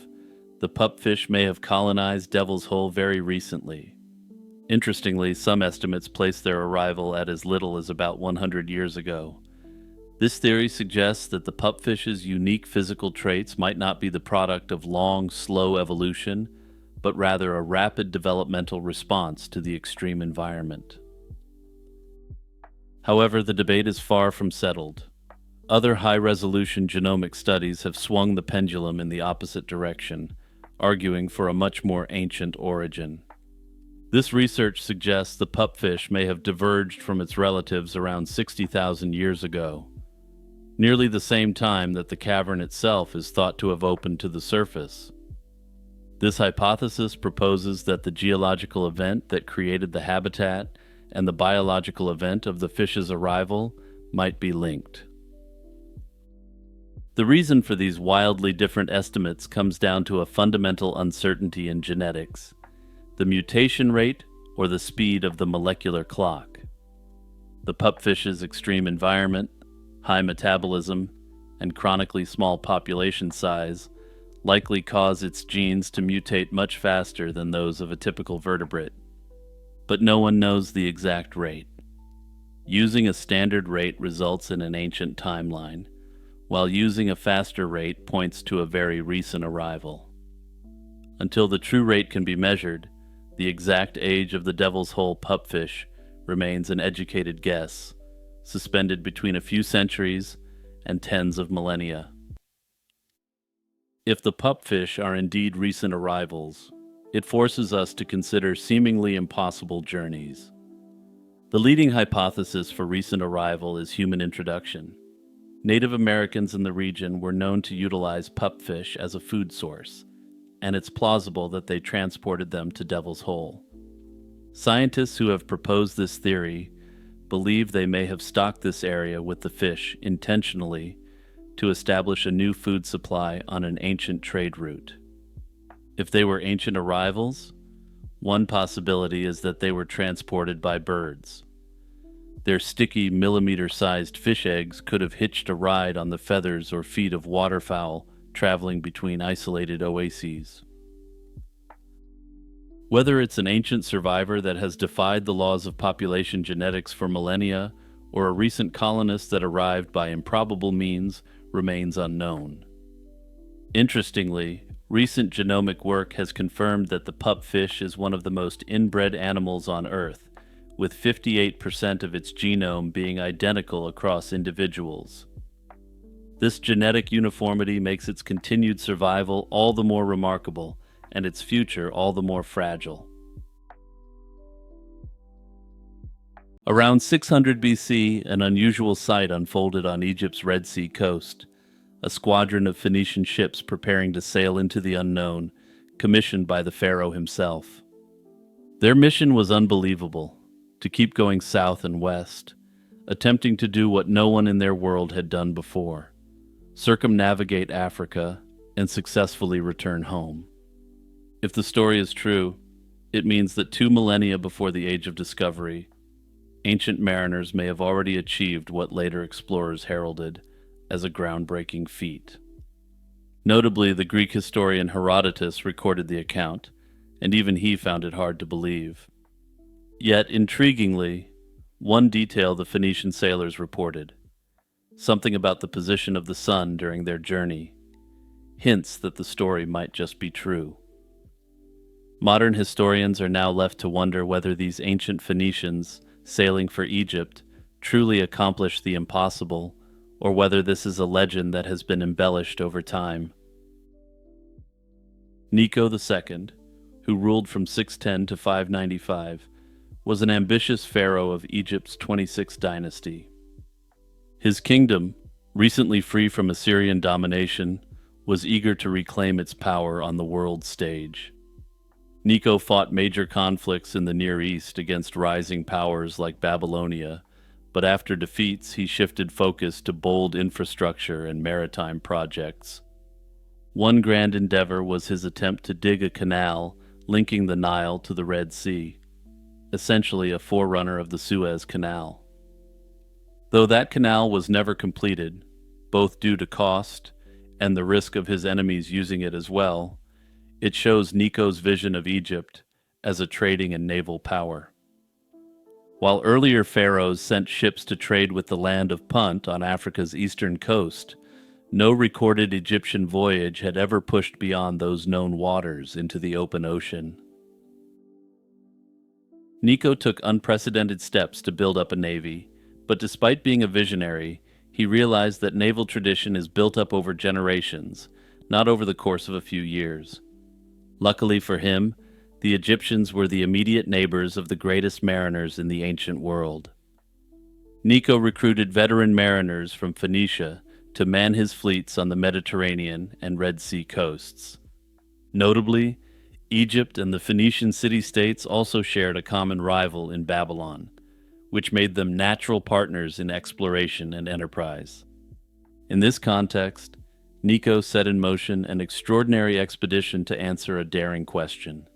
The pupfish may have colonized Devil's Hole very recently. Interestingly, some estimates place their arrival at as little as about 100 years ago. This theory suggests that the pupfish's unique physical traits might not be the product of long, slow evolution, but rather a rapid developmental response to the extreme environment. However, the debate is far from settled. Other high-resolution genomic studies have swung the pendulum in the opposite direction, arguing for a much more ancient origin. This research suggests the pupfish may have diverged from its relatives around 60,000 years ago, nearly the same time that the cavern itself is thought to have opened to the surface. This hypothesis proposes that the geological event that created the habitat and the biological event of the fish's arrival might be linked. The reason for these wildly different estimates comes down to a fundamental uncertainty in genetics: the mutation rate or the speed of the molecular clock. The pupfish's extreme environment, high metabolism, and chronically small population size likely cause its genes to mutate much faster than those of a typical vertebrate. But no one knows the exact rate. Using a standard rate results in an ancient timeline, while using a faster rate points to a very recent arrival. Until the true rate can be measured, the exact age of the Devil's Hole pupfish remains an educated guess, suspended between a few centuries and tens of millennia. If the pupfish are indeed recent arrivals, it forces us to consider seemingly impossible journeys. The leading hypothesis for recent arrival is human introduction. Native Americans in the region were known to utilize pupfish as a food source, and it's plausible that they transported them to Devil's Hole. Scientists who have proposed this theory believe they may have stocked this area with the fish intentionally to establish a new food supply on an ancient trade route. If they were ancient arrivals, one possibility is that they were transported by birds. Their sticky millimeter-sized fish eggs could have hitched a ride on the feathers or feet of waterfowl traveling between isolated oases. Whether it's an ancient survivor that has defied the laws of population genetics for millennia, or a recent colonist that arrived by improbable means, remains unknown. Interestingly, recent genomic work has confirmed that the pupfish is one of the most inbred animals on Earth, with 58% of its genome being identical across individuals. This genetic uniformity makes its continued survival all the more remarkable, and its future all the more fragile. Around 600 BC, an unusual sight unfolded on Egypt's Red Sea coast. A squadron of Phoenician ships preparing to sail into the unknown, commissioned by the pharaoh himself. Their mission was unbelievable, to keep going south and west, attempting to do what no one in their world had done before: circumnavigate Africa and successfully return home. If the story is true, it means that 2 millennia before the Age of Discovery, ancient mariners may have already achieved what later explorers heralded as a groundbreaking feat. Notably, the Greek historian Herodotus recorded the account, and even he found it hard to believe. Yet, intriguingly, one detail the Phoenician sailors reported: something about the position of the sun during their journey, hints that the story might just be true. Modern historians are now left to wonder whether these ancient Phoenicians, sailing for Egypt, truly accomplished the impossible, or whether this is a legend that has been embellished over time. Necho II, who ruled from 610 to 595, was an ambitious pharaoh of Egypt's 26th dynasty. His kingdom, recently free from Assyrian domination, was eager to reclaim its power on the world stage. Necho fought major conflicts in the Near East against rising powers like Babylonia, but after defeats he shifted focus to bold infrastructure and maritime projects. One grand endeavor was his attempt to dig a canal linking the Nile to the Red Sea, essentially a forerunner of the Suez Canal. Though that canal was never completed, both due to cost and the risk of his enemies using it as well, it shows Necho's vision of Egypt as a trading and naval power. While earlier pharaohs sent ships to trade with the land of Punt on Africa's eastern coast, no recorded Egyptian voyage had ever pushed beyond those known waters into the open ocean. Necho took unprecedented steps to build up a navy, but despite being a visionary, he realized that naval tradition is built up over generations, not over the course of a few years. Luckily for him, the Egyptians were the immediate neighbors of the greatest mariners in the ancient world. Necho recruited veteran mariners from Phoenicia to man his fleets on the Mediterranean and Red Sea coasts. Notably, Egypt and the Phoenician city-states also shared a common rival in Babylon, which made them natural partners in exploration and enterprise. In this context, Necho set in motion an extraordinary expedition to answer a daring question.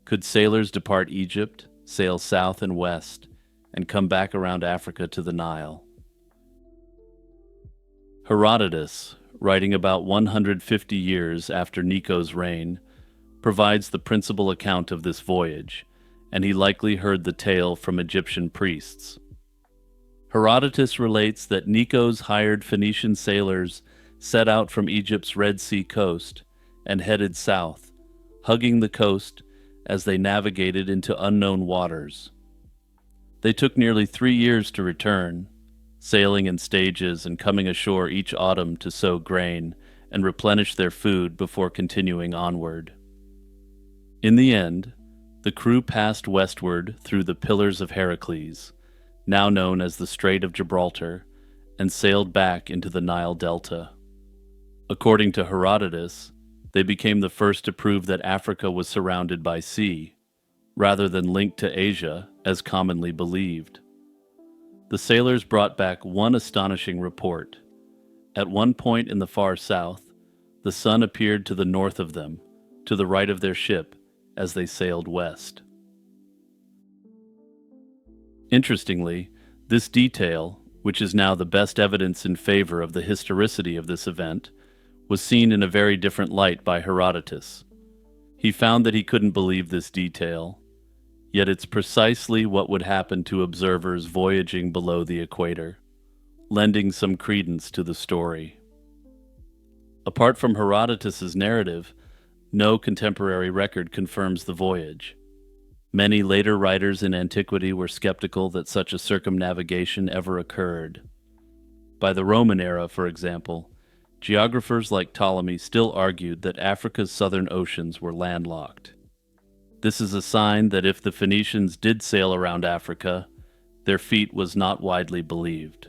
Could sailors depart Egypt, sail south and west, and come back around Africa to the Nile? Herodotus, writing about 150 years after Necho's reign, provides the principal account of this voyage, and he likely heard the tale from Egyptian priests. Herodotus relates that Necho's hired Phoenician sailors set out from Egypt's Red Sea coast and headed south, hugging the coast as they navigated into unknown waters. They took nearly 3 years to return, sailing in stages and coming ashore each autumn to sow grain and replenish their food before continuing onward. In the end, the crew passed westward through the Pillars of Heracles, now known as the Strait of Gibraltar, and sailed back into the Nile Delta. According to Herodotus, They became the first to prove that Africa was surrounded by sea, rather than linked to Asia, as commonly believed. The sailors brought back one astonishing report. At one point in the far south, the sun appeared to the north of them, to the right of their ship, as they sailed west. Interestingly, this detail, which is now the best evidence in favor of the historicity of this event, was seen in a very different light by Herodotus. He found that he couldn't believe this detail, yet it's precisely what would happen to observers voyaging below the equator, lending some credence to the story. Apart from Herodotus's narrative, no contemporary record confirms the voyage. Many later writers in antiquity were skeptical that such a circumnavigation ever occurred. By the Roman era, for example, geographers like Ptolemy still argued that Africa's southern oceans were landlocked. This is a sign that if the Phoenicians did sail around Africa, their feat was not widely believed.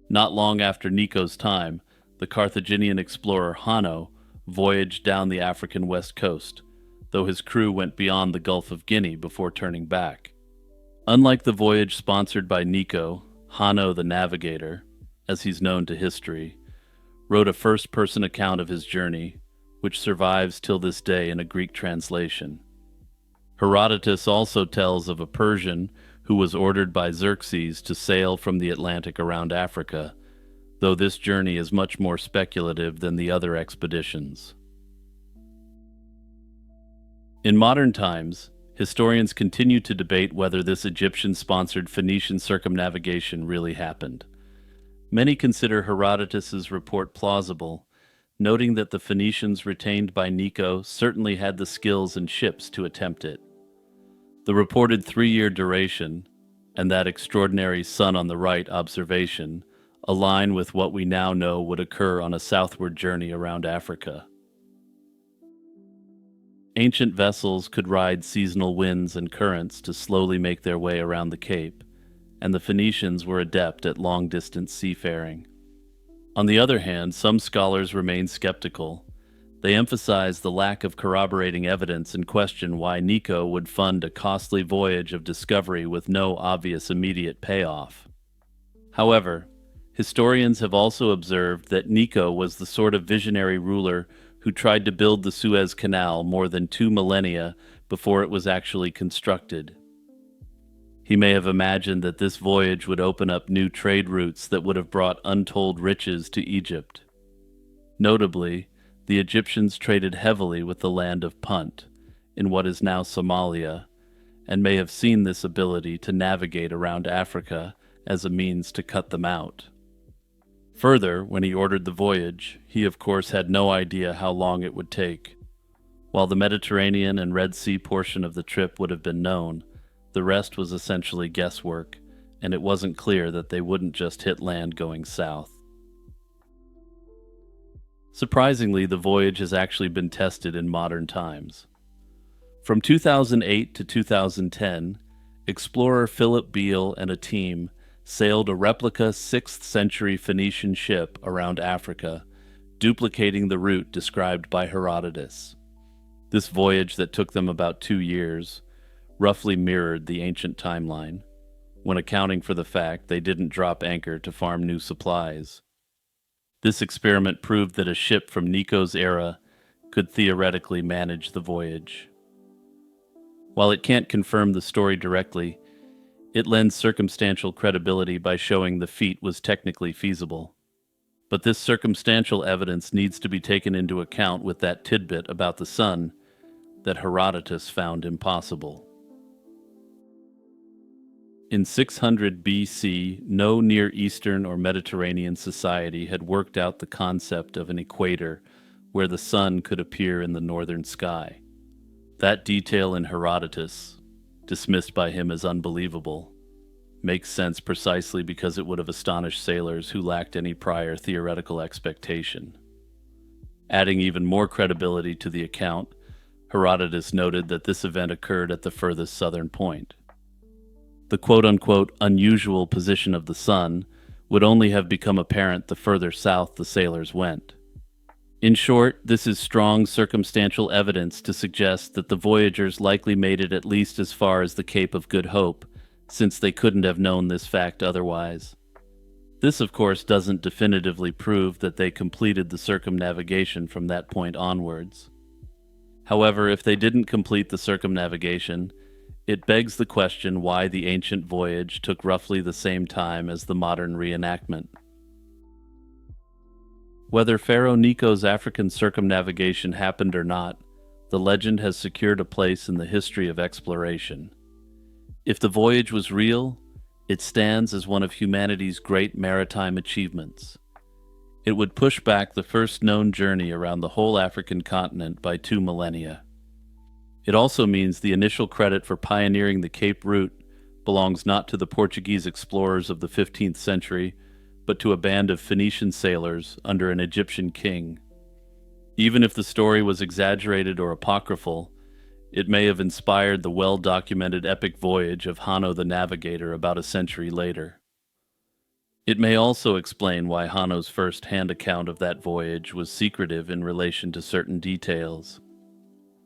Not long after Nico's time, the Carthaginian explorer Hanno voyaged down the African west coast, though his crew went beyond the Gulf of Guinea before turning back. Unlike the voyage sponsored by Nico, Hanno the Navigator, as he's known to history, wrote a first-person account of his journey, which survives till this day in a Greek translation. Herodotus also tells of a Persian who was ordered by Xerxes to sail from the Atlantic around Africa, though this journey is much more speculative than the other expeditions. In modern times, historians continue to debate whether this Egyptian-sponsored Phoenician circumnavigation really happened. Many consider Herodotus's report plausible, noting that the Phoenicians retained by Nico certainly had the skills and ships to attempt it. The reported 3-year duration, and that extraordinary sun on the right observation, align with what we now know would occur on a southward journey around Africa. Ancient vessels could ride seasonal winds and currents to slowly make their way around the Cape, and the Phoenicians were adept at long-distance seafaring. On the other hand, some scholars remain skeptical. They emphasize the lack of corroborating evidence and question why Nico would fund a costly voyage of discovery with no obvious immediate payoff. However, historians have also observed that Nico was the sort of visionary ruler who tried to build the Suez Canal more than 2 millennia before it was actually constructed. He may have imagined that this voyage would open up new trade routes that would have brought untold riches to Egypt. Notably, the Egyptians traded heavily with the land of Punt, in what is now Somalia, and may have seen this ability to navigate around Africa as a means to cut them out. Further, when he ordered the voyage, he of course had no idea how long it would take. While the Mediterranean and Red Sea portion of the trip would have been known, the rest was essentially guesswork, and it wasn't clear that they wouldn't just hit land going south. Surprisingly, the voyage has actually been tested in modern times. From 2008 to 2010, explorer Philip Beale and a team sailed a replica 6th century Phoenician ship around Africa, duplicating the route described by Herodotus. This voyage that took them about 2 years roughly mirrored the ancient timeline, when accounting for the fact they didn't drop anchor to farm new supplies. This experiment proved that a ship from Nico's era could theoretically manage the voyage. While it can't confirm the story directly, it lends circumstantial credibility by showing the feat was technically feasible. But this circumstantial evidence needs to be taken into account with that tidbit about the sun that Herodotus found impossible. In 600 BC, no Near Eastern or Mediterranean society had worked out the concept of an equator where the sun could appear in the northern sky. That detail in Herodotus, dismissed by him as unbelievable, makes sense precisely because it would have astonished sailors who lacked any prior theoretical expectation. Adding even more credibility to the account, Herodotus noted that this event occurred at the furthest southern point. The quote-unquote unusual position of the sun would only have become apparent the further south the sailors went. In short, this is strong circumstantial evidence to suggest that the voyagers likely made it at least as far as the Cape of Good Hope, since they couldn't have known this fact otherwise. This, of course, doesn't definitively prove that they completed the circumnavigation from that point onwards. However, if they didn't complete the circumnavigation, it begs the question why the ancient voyage took roughly the same time as the modern reenactment. Whether Pharaoh Necho's African circumnavigation happened or not, the legend has secured a place in the history of exploration. If the voyage was real, it stands as one of humanity's great maritime achievements. It would push back the first known journey around the whole African continent by 2 millennia. It also means the initial credit for pioneering the Cape route belongs not to the Portuguese explorers of the 15th century, but to a band of Phoenician sailors under an Egyptian king. Even if the story was exaggerated or apocryphal, it may have inspired the well-documented epic voyage of Hanno the Navigator about a century later. It may also explain why Hanno's first-hand account of that voyage was secretive in relation to certain details.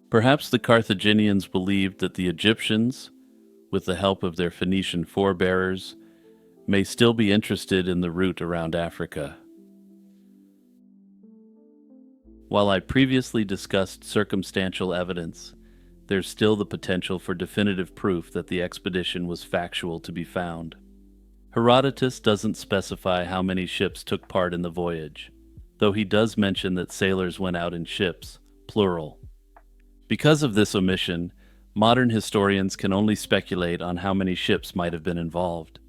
Perhaps the Carthaginians believed that the Egyptians, with the help of their Phoenician forebearers, may still be interested in the route around Africa. While I previously discussed circumstantial evidence, there's still the potential for definitive proof that the expedition was factual to be found. Herodotus doesn't specify how many ships took part in the voyage, though he does mention that sailors went out in ships, plural. Because of this omission, modern historians can only speculate on how many ships might have been involved.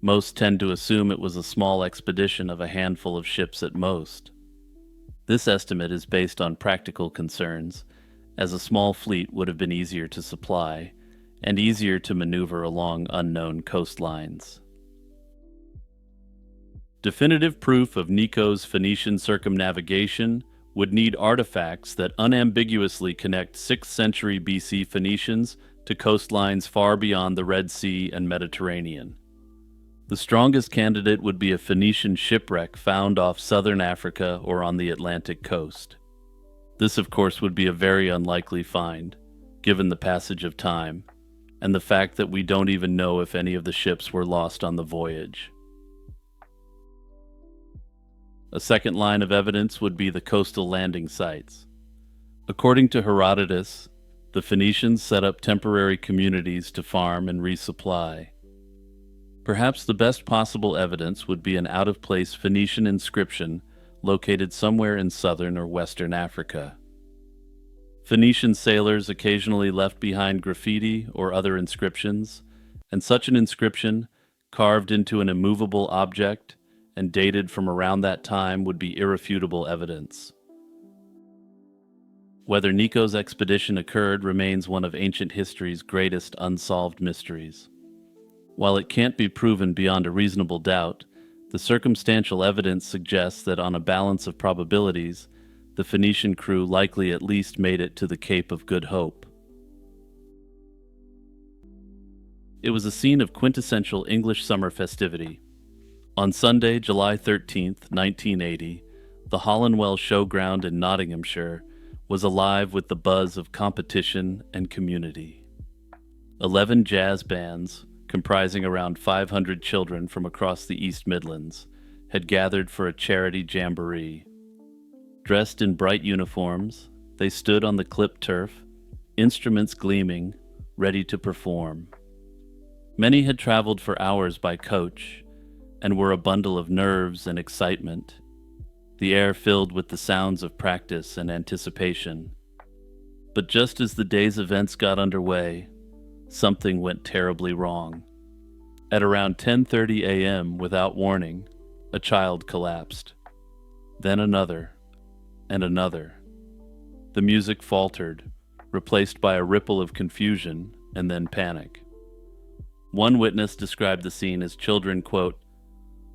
Most tend to assume it was a small expedition of a handful of ships at most. This estimate is based on practical concerns, as a small fleet would have been easier to supply and easier to maneuver along unknown coastlines. Definitive proof of Necho's Phoenician circumnavigation would need artifacts that unambiguously connect 6th century BC Phoenicians to coastlines far beyond the Red Sea and Mediterranean. The strongest candidate would be a Phoenician shipwreck found off southern Africa or on the Atlantic coast. This, of course, would be a very unlikely find, given the passage of time, and the fact that we don't even know if any of the ships were lost on the voyage. A second line of evidence would be the coastal landing sites. According to Herodotus, the Phoenicians set up temporary communities to farm and resupply. Perhaps the best possible evidence would be an out-of-place Phoenician inscription located somewhere in southern or western Africa. Phoenician sailors occasionally left behind graffiti or other inscriptions, and such an inscription, carved into an immovable object and dated from around that time, would be irrefutable evidence. Whether Necho's expedition occurred remains one of ancient history's greatest unsolved mysteries. While it can't be proven beyond a reasonable doubt, the circumstantial evidence suggests that on a balance of probabilities, the Phoenician crew likely at least made it to the Cape of Good Hope. It was a scene of quintessential English summer festivity. On Sunday, July 13th, 1980, the Hollandwell Showground in Nottinghamshire was alive with the buzz of competition and community. 11 jazz bands, comprising around 500 children from across the East Midlands, had gathered for a charity jamboree. Dressed in bright uniforms, they stood on the clipped turf, instruments gleaming, ready to perform. Many had traveled for hours by coach and were a bundle of nerves and excitement, the air filled with the sounds of practice and anticipation. But just as the day's events got underway, something went terribly wrong. At around 10:30 a.m., without warning, a child collapsed. Then another, and another. The music faltered, replaced by a ripple of confusion and then panic. One witness described the scene as children, quote,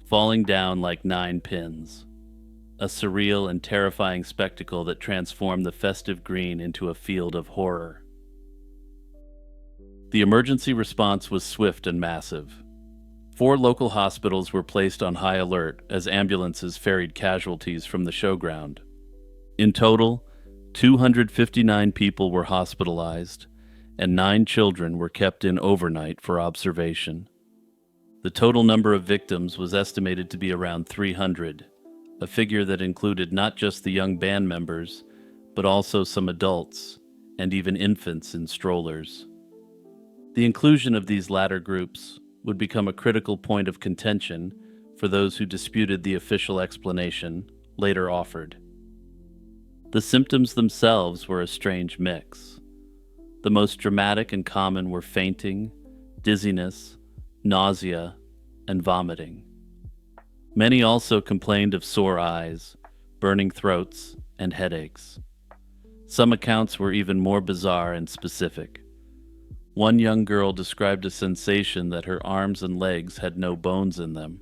falling down like 9 pins, a surreal and terrifying spectacle that transformed the festive green into a field of horror. The emergency response was swift and massive. 4 local hospitals were placed on high alert as ambulances ferried casualties from the showground. In total, 259 people were hospitalized, and 9 children were kept in overnight for observation. The total number of victims was estimated to be around 300, a figure that included not just the young band members, but also some adults and even infants in strollers. The inclusion of these latter groups would become a critical point of contention for those who disputed the official explanation later offered. The symptoms themselves were a strange mix. The most dramatic and common were fainting, dizziness, nausea, and vomiting. Many also complained of sore eyes, burning throats, and headaches. Some accounts were even more bizarre and specific. One young girl described a sensation that her arms and legs had no bones in them,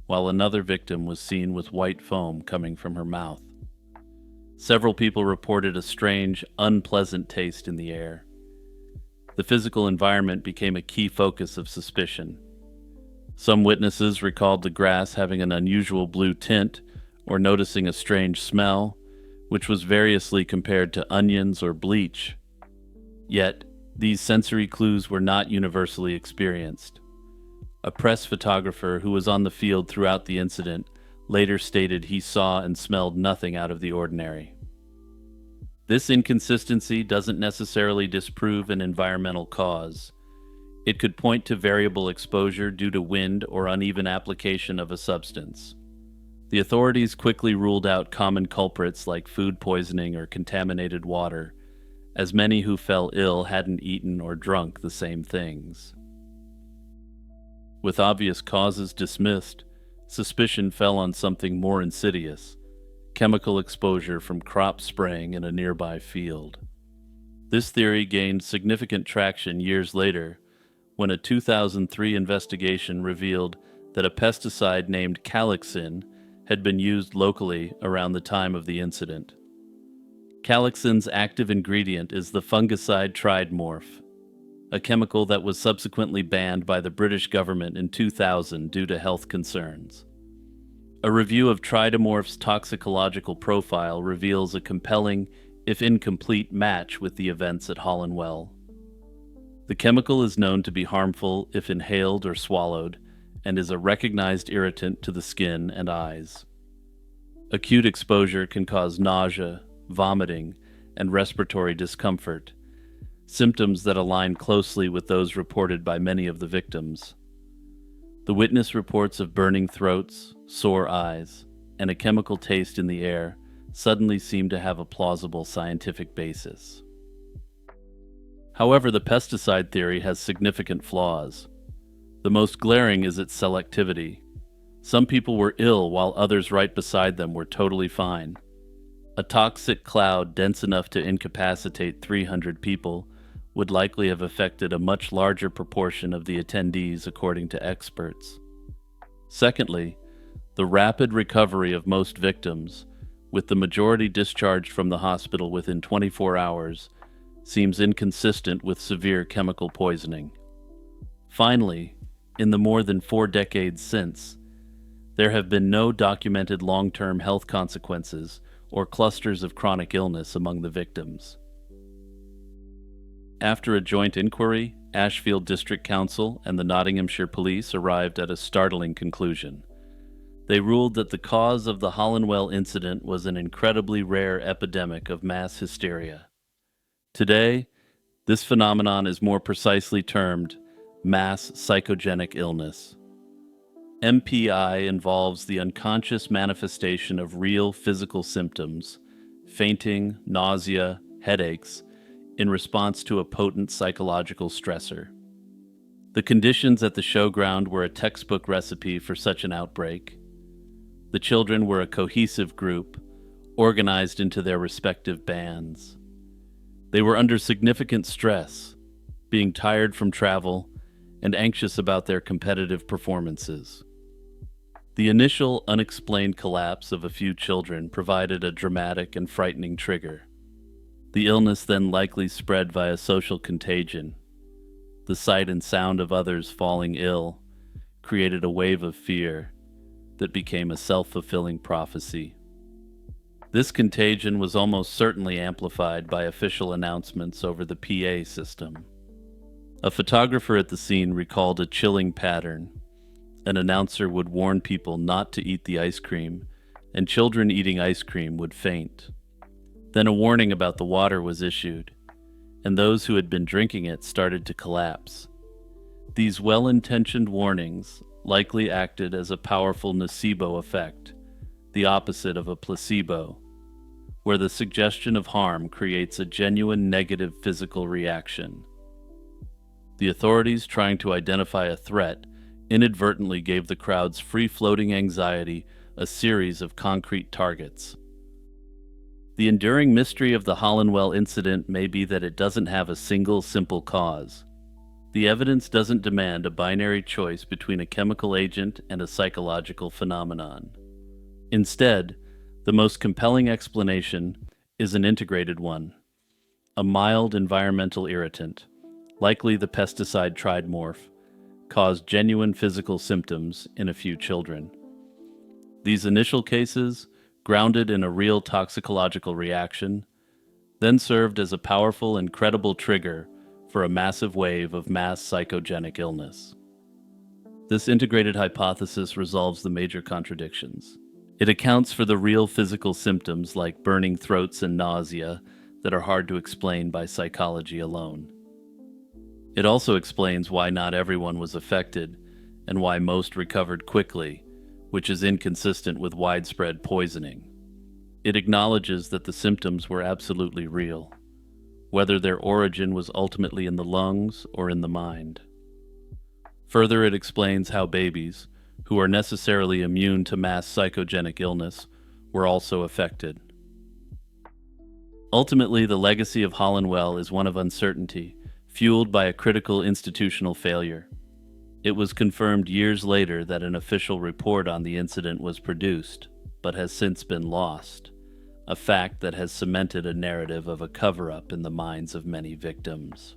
while another victim was seen with white foam coming from her mouth. Several people reported a strange, unpleasant taste in the air. The physical environment became a key focus of suspicion. Some witnesses recalled the grass having an unusual blue tint or noticing a strange smell, which was variously compared to onions or bleach. Yet, these sensory clues were not universally experienced. A press photographer who was on the field throughout the incident later stated he saw and smelled nothing out of the ordinary. This inconsistency doesn't necessarily disprove an environmental cause. It could point to variable exposure due to wind or uneven application of a substance. The authorities quickly ruled out common culprits like food poisoning or contaminated water, as many who fell ill hadn't eaten or drunk the same things. With obvious causes dismissed, suspicion fell on something more insidious: chemical exposure from crop spraying in a nearby field. This theory gained significant traction years later when a 2003 investigation revealed that a pesticide named Calixin had been used locally around the time of the incident. Calixin's active ingredient is the fungicide tridemorph, a chemical that was subsequently banned by the British government in 2000 due to health concerns. A review of tridemorph's toxicological profile reveals a compelling, if incomplete, match with the events at Hollandwell. The chemical is known to be harmful if inhaled or swallowed, and is a recognized irritant to the skin and eyes. Acute exposure can cause nausea, vomiting, and respiratory discomfort, symptoms that align closely with those reported by many of the victims. The witness reports of burning throats, sore eyes, and a chemical taste in the air suddenly seem to have a plausible scientific basis. However, the pesticide theory has significant flaws. The most glaring is its selectivity. Some people were ill while others right beside them were totally fine. A toxic cloud dense enough to incapacitate 300 people would likely have affected a much larger proportion of the attendees, according to experts. Secondly, the rapid recovery of most victims, with the majority discharged from the hospital within 24 hours, seems inconsistent with severe chemical poisoning. Finally, in the more than 4 decades since, there have been no documented long-term health consequences or clusters of chronic illness among the victims. After a joint inquiry, Ashfield District Council and the Nottinghamshire Police arrived at a startling conclusion. They ruled that the cause of the Hollandwell incident was an incredibly rare epidemic of mass hysteria. Today, this phenomenon is more precisely termed mass psychogenic illness. MPI involves the unconscious manifestation of real physical symptoms, fainting, nausea, headaches, in response to a potent psychological stressor. The conditions at the showground were a textbook recipe for such an outbreak. The children were a cohesive group, organized into their respective bands. They were under significant stress, being tired from travel and anxious about their competitive performances. The initial unexplained collapse of a few children provided a dramatic and frightening trigger. The illness then likely spread via social contagion. The sight and sound of others falling ill created a wave of fear that became a self-fulfilling prophecy. This contagion was almost certainly amplified by official announcements over the PA system. A photographer at the scene recalled a chilling pattern. An announcer would warn people not to eat the ice cream, and children eating ice cream would faint. Then a warning about the water was issued, and those who had been drinking it started to collapse. These well-intentioned warnings likely acted as a powerful nocebo effect, the opposite of a placebo, where the suggestion of harm creates a genuine negative physical reaction. The authorities, trying to identify a threat, inadvertently gave the crowd's free-floating anxiety a series of concrete targets. The enduring mystery of the Hollandwell incident may be that it doesn't have a single simple cause. The evidence doesn't demand a binary choice between a chemical agent and a psychological phenomenon. Instead, the most compelling explanation is an integrated one: a mild environmental irritant, likely the pesticide tridemorph, caused genuine physical symptoms in a few children. These initial cases, grounded in a real toxicological reaction, then served as a powerful and credible trigger for a massive wave of mass psychogenic illness. This integrated hypothesis resolves the major contradictions. It accounts for the real physical symptoms like burning throats and nausea that are hard to explain by psychology alone. It also explains why not everyone was affected and why most recovered quickly, which is inconsistent with widespread poisoning. It acknowledges that the symptoms were absolutely real, whether their origin was ultimately in the lungs or in the mind. Further, it explains how babies, who are necessarily immune to mass psychogenic illness, were also affected. Ultimately, the legacy of Hollandwell is one of uncertainty, fueled by a critical institutional failure. It was confirmed years later that an official report on the incident was produced, but has since been lost, a fact that has cemented a narrative of a cover-up in the minds of many victims.